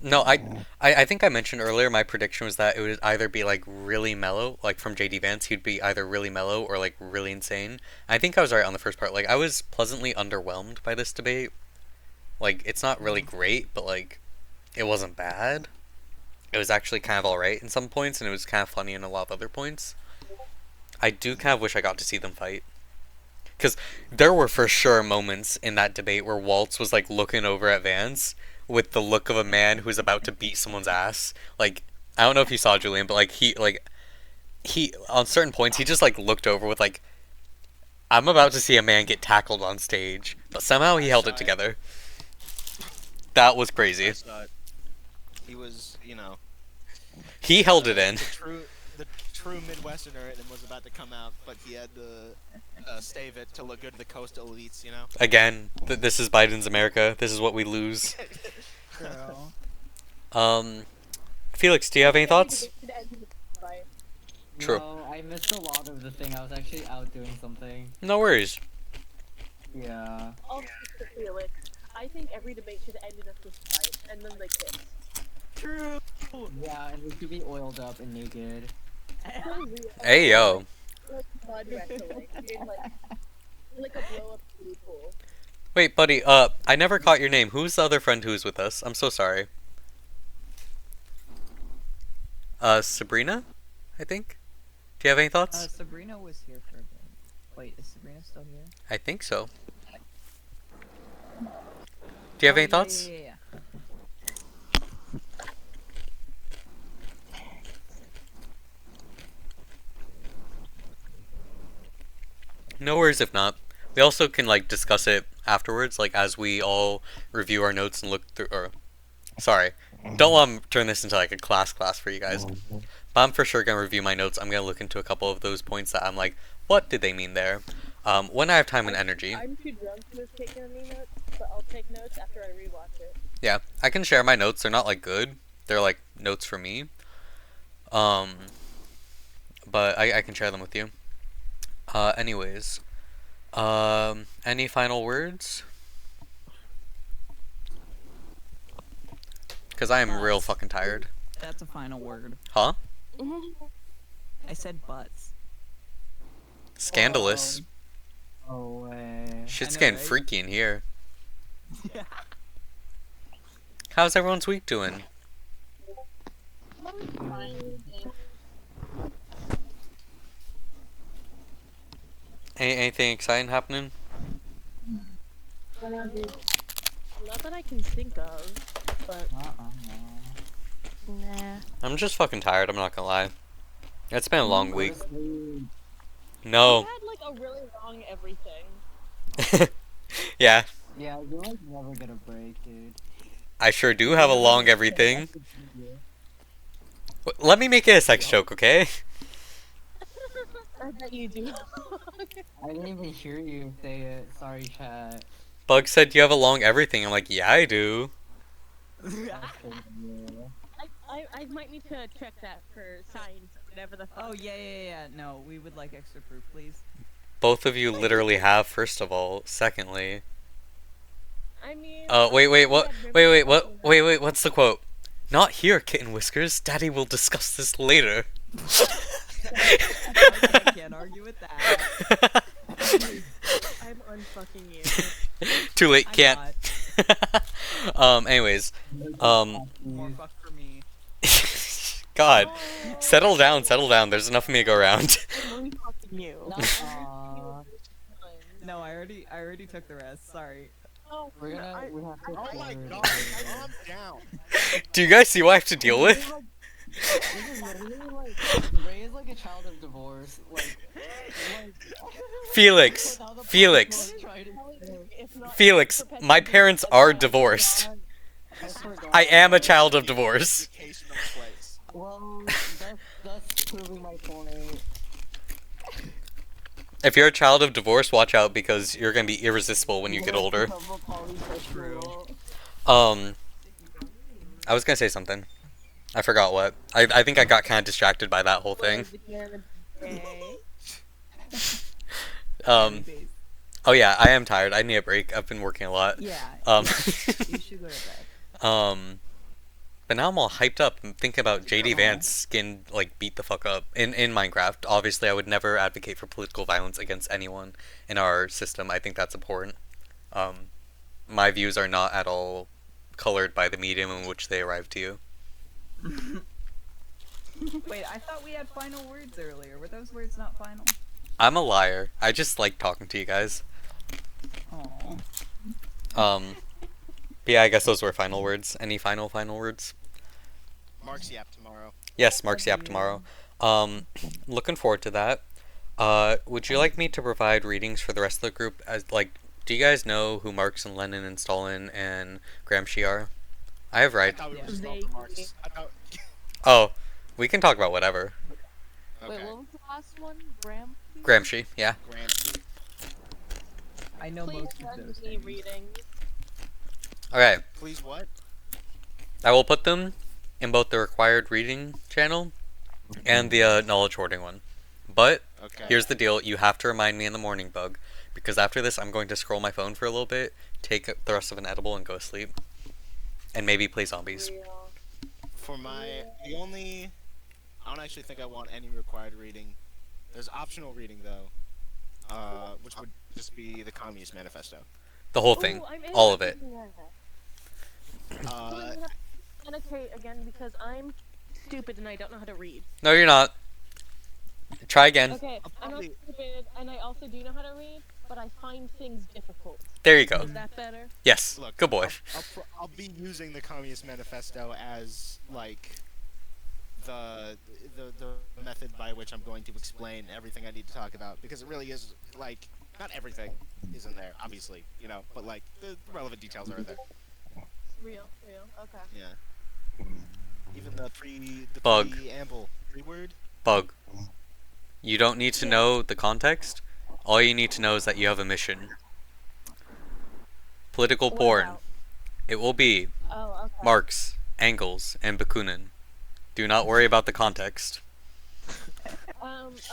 No, I think I mentioned earlier my prediction was that it would either be like really mellow, like from JD Vance, he'd be either really mellow or like really insane. I think I was right on the first part. Like I was pleasantly underwhelmed by this debate. Like it's not really great, but like it wasn't bad. It was actually kind of alright in some points, and it was kind of funny in a lot of other points. I do kind of wish I got to see them fight. Because there were for sure moments in that debate where Waltz was like looking over at Vance with the look of a man who's about to beat someone's ass. Like, I don't know if you saw Julian, but like he on certain points he just like looked over with like, I'm about to see a man get tackled on stage, but somehow he held it together. That was crazy. He was, you know, he held it in. The true Midwesterner, and was about to come out, but he had to stave it to look good to the coastal elites, you know. Again, this is Biden's America. This is what we lose. Felix, do you have any thoughts? True. No, I missed a lot of the thing. I was actually out doing something. No worries. Yeah. I'll speak to Felix. I think every debate should end in a fist fight, and then they kiss. True. Yeah, and we should be oiled up and naked. Hey yo. Like mud wrestling in like a blow up pool. Wait, buddy, I never caught your name. Who's the other friend who's with us? I'm so sorry. Sabrina? I think? Do you have any thoughts? Sabrina was here for a bit. Wait, is Sabrina still here? I think so. Do you have any thoughts? Yeah. No worries if not. We also can, like, discuss it afterwards, like, as we all review our notes and look through, or... Sorry. Don't want to turn this into, like, a class for you guys. But I'm for sure gonna review my notes. I'm gonna look into a couple of those points that I'm like, what did they mean there? When I have time and energy. I'm too drunk to have taken any notes, but I'll take notes after I rewatch it. Yeah, I can share my notes. They're not, like, good. They're, like, notes for me. But I can share them with you. Anyways. Any final words? Because I am real fucking tired. That's a final word. Huh? I said butts. Scandalous. Oh way. Shit's I know, getting right? freaky in here. How's everyone's week doing? Anything exciting happening? Not that I can think of, but... Nah. I'm just fucking tired, I'm not gonna lie. It's been a long week. No. I had, like, a really long everything. Yeah, Yeah, you're like never gonna break, dude. I sure do have a long everything. Let me make it a sex joke, okay? I bet you do. I didn't even hear you say it. Sorry, chat. Bug said you have a long everything. I'm like, yeah, I do. I might need to check that for science, whatever the fuck. Oh, yeah. No, we would like extra proof, please. Both of you literally have, first of all. Secondly. I mean... Wait, what? Wait, what's the quote? Not here, Kitten Whiskers. Daddy will discuss this later. I can't argue with that. I'm unfucking you. Too late, can't. Anyways. More fuck for me. God. Settle down. There's enough of me to go around. I'm unfucking you. No, I already took the rest. Sorry. Oh, we have to. Oh my god, calm down. Do you guys see what I have to deal with? This is literally like Ray is like a child of divorce. Felix, my parents are divorced. I am a child of divorce. Well, that's proving my point. If you're a child of divorce, watch out because you're gonna be irresistible when you get older. True. I was gonna say something. I forgot what. I think I got kind of distracted by that whole thing. Oh yeah, I am tired. I need a break. I've been working a lot. Yeah. You should go to bed. But now I'm all hyped up and thinking about JD Vance getting, like, beat the fuck up in Minecraft. Obviously, I would never advocate for political violence against anyone in our system. I think that's important. My views are not at all colored by the medium in which they arrive to you. Wait, I thought we had final words earlier. Were those words not final? I'm a liar. I just like talking to you guys. Aww. But yeah, I guess those were final words. Any final words? Mark's Yap tomorrow. Yes, Mark's Yap tomorrow. Looking forward to that. Would you like me to provide readings for the rest of the group? As like, do you guys know who Marx and Lenin and Stalin and Gramsci are? I have right. Oh, we can talk about whatever. Wait, what was the last one? Gramsci, yeah. I know most of those names. Okay. Please what? I will put them in both the required reading channel and the knowledge hoarding one. But here's the deal: you have to remind me in the morning, Bug, because after this I'm going to scroll my phone for a little bit, take the rest of an edible, and go to sleep, and maybe play zombies. For I don't actually think I want any required reading. There's optional reading though, which would just be the Communist Manifesto. The whole thing. Ooh, I'm All of it. I'm gonna have to annotate again because I'm stupid and I don't know how to read. No, you're not. Try again. Okay, I'm not stupid and I also do know how to read, but I find things difficult. There you go. Is that better? Yes. Look, Good boy. I'll be using the Communist Manifesto as like the method by which I'm going to explain everything I need to talk about, because it really is like not everything is in there, obviously, you know, but like the relevant details are in there. Real, okay. Yeah. Even the Bug. preamble, pre-word. Bug. You don't need to know the context. All you need to know is that you have a mission. Political porn. It will be Marx, Engels, and Bakunin. Do not worry about the context.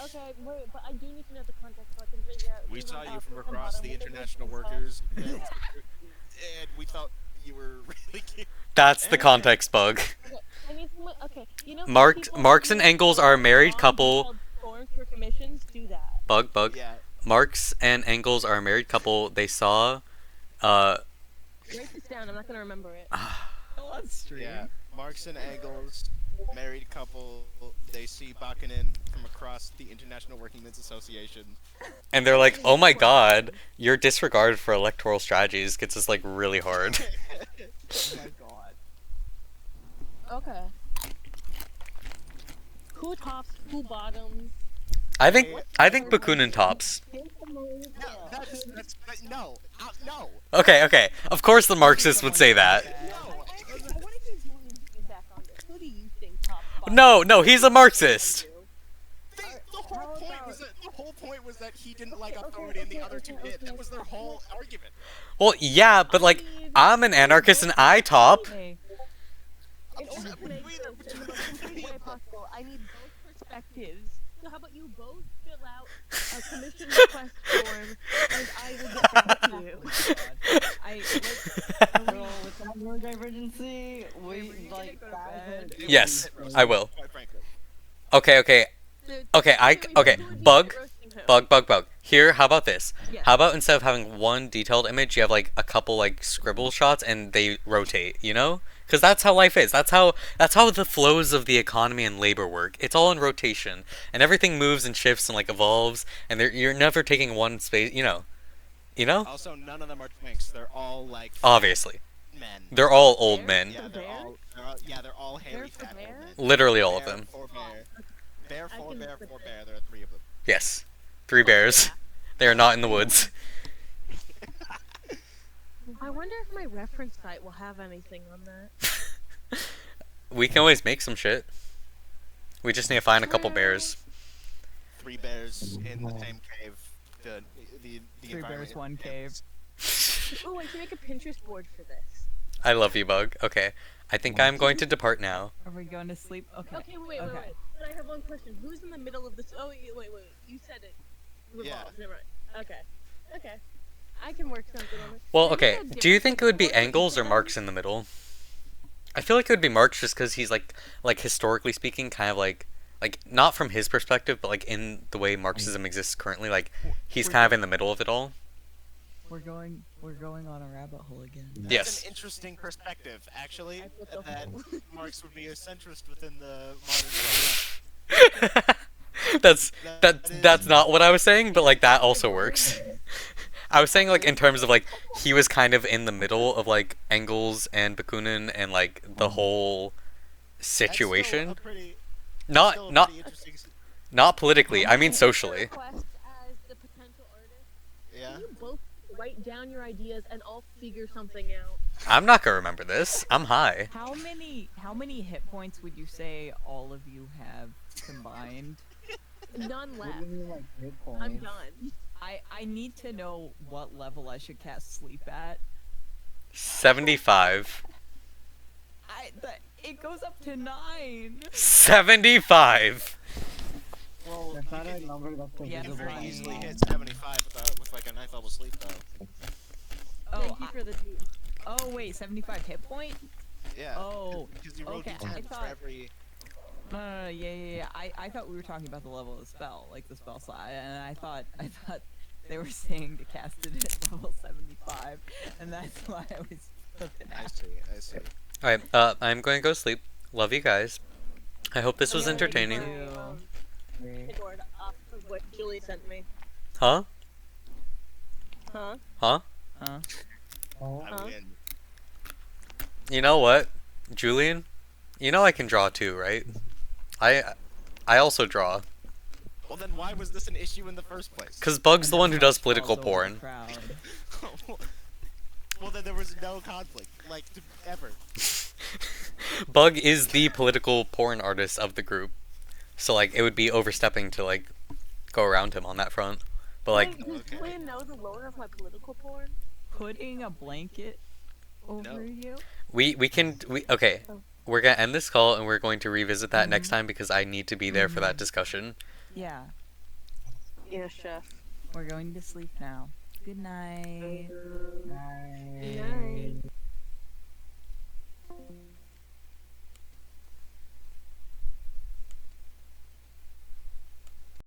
Okay, wait, but I do need to know the context so I can figure out. We saw you from across the international workers, and we thought you were really cute. That's the context, Bug. Okay, I need someone. Okay, you know. Marx and Engels are a married couple. Forms for commissions, do that. Bug. Yeah. Marx and Engels are a married couple. They saw, Write this down. I'm not gonna remember it. Yeah. Marx and Engels, married couple. They see Bakunin from across the International Working Men's Association. and they're like, "Oh my God, your disregard for electoral strategies gets us like really hard." Oh my God. Okay. Who tops? Who bottoms? I think Bakunin tops. No. Okay. Of course the Marxists would say that. Who do you think tops? No, he's a Marxist. The whole point was that he didn't like authority and the other two did. That was their whole argument. Well, yeah, but like, I'm an anarchist and I top. I need both perspectives. So how about you both fill out a commission request form, and I will get back to you. With that neurodivergency, we like that. Yes, I will. Okay. Bug. Here, how about this? How about instead of having one detailed image, you have like a couple like scribble shots and they rotate, you know? Because that's how life is. That's how the flows of the economy and labor work. It's all in rotation, and everything moves and shifts and like evolves, and you're never taking one space, you know? Also, none of them are twinks. They're all like Obviously. men. They're all old men. Yeah, they're all hairy fat old men. Literally all of them. Bear, four bear. There are 3 of them. Yes. 3 bears. They are not in the woods. I wonder if my reference site will have anything on that. We can always make some shit. We just need to find a couple bears. 3 bears in the same cave. The 3 bears, 1 cave. Oh, I can make a Pinterest board for this. I love you, Bug. Okay. I think I'm going to depart now. Are we going to sleep? Okay. Okay, wait. But I have one question. Who's in the middle of this? Oh, wait. You said it revolves. Yeah. Never mind. Okay. I can work something on it. Well, okay. Do you think it would be Engels or Marx in the middle? I feel like it would be Marx just because he's like historically speaking, kind of like not from his perspective, but like in the way Marxism exists currently, like he's kind of in the middle of it all. We're going on a rabbit hole again. That's an interesting perspective, actually. That Marx would be a centrist within the modern. That's not what I was saying, but like that also works. I was saying like in terms of like he was kind of in the middle of like Engels and Bakunin and like the whole situation. Not politically. I mean socially. Yeah. Can you both write down your ideas and I'll figure something out? I'm not gonna remember this. I'm high. How many hit points would you say all of you have combined? None left. I'm done. I need to know what level I should cast sleep at. 75. It goes up to 9. 75. Well, that's not a number that's You can very easily hit 75 with like a 9th level sleep though. Thank you for the D. Oh wait, 75 hit point? Yeah. Oh, because you roll okay. d10s for every. No, yeah. I thought we were talking about the level of the spell, like the spell slot, and I thought they were saying to cast it at level 75, and that's why I was flipping I out. see. Alright, I'm going to go sleep. Love you guys. I hope this was entertaining. Ignored off of what Julie sent me. Huh? Huh? Huh? Huh? I win. You know what, Julian? You know I can draw too, right? I also draw. Well, then why was this an issue in the first place? Cause Bug's the one who does political porn. Well, then there was no conflict, like, ever. Bug is the political porn artist of the group. So, like, it would be overstepping to, like, go around him on that front. But, like... Wait, does Julian know the lore of my political porn? Putting a blanket over you? Okay. We're gonna end this call and we're going to revisit that next time because I need to be there for that discussion. Yeah. Yes, chef. We're going to sleep now. Good night. Good night.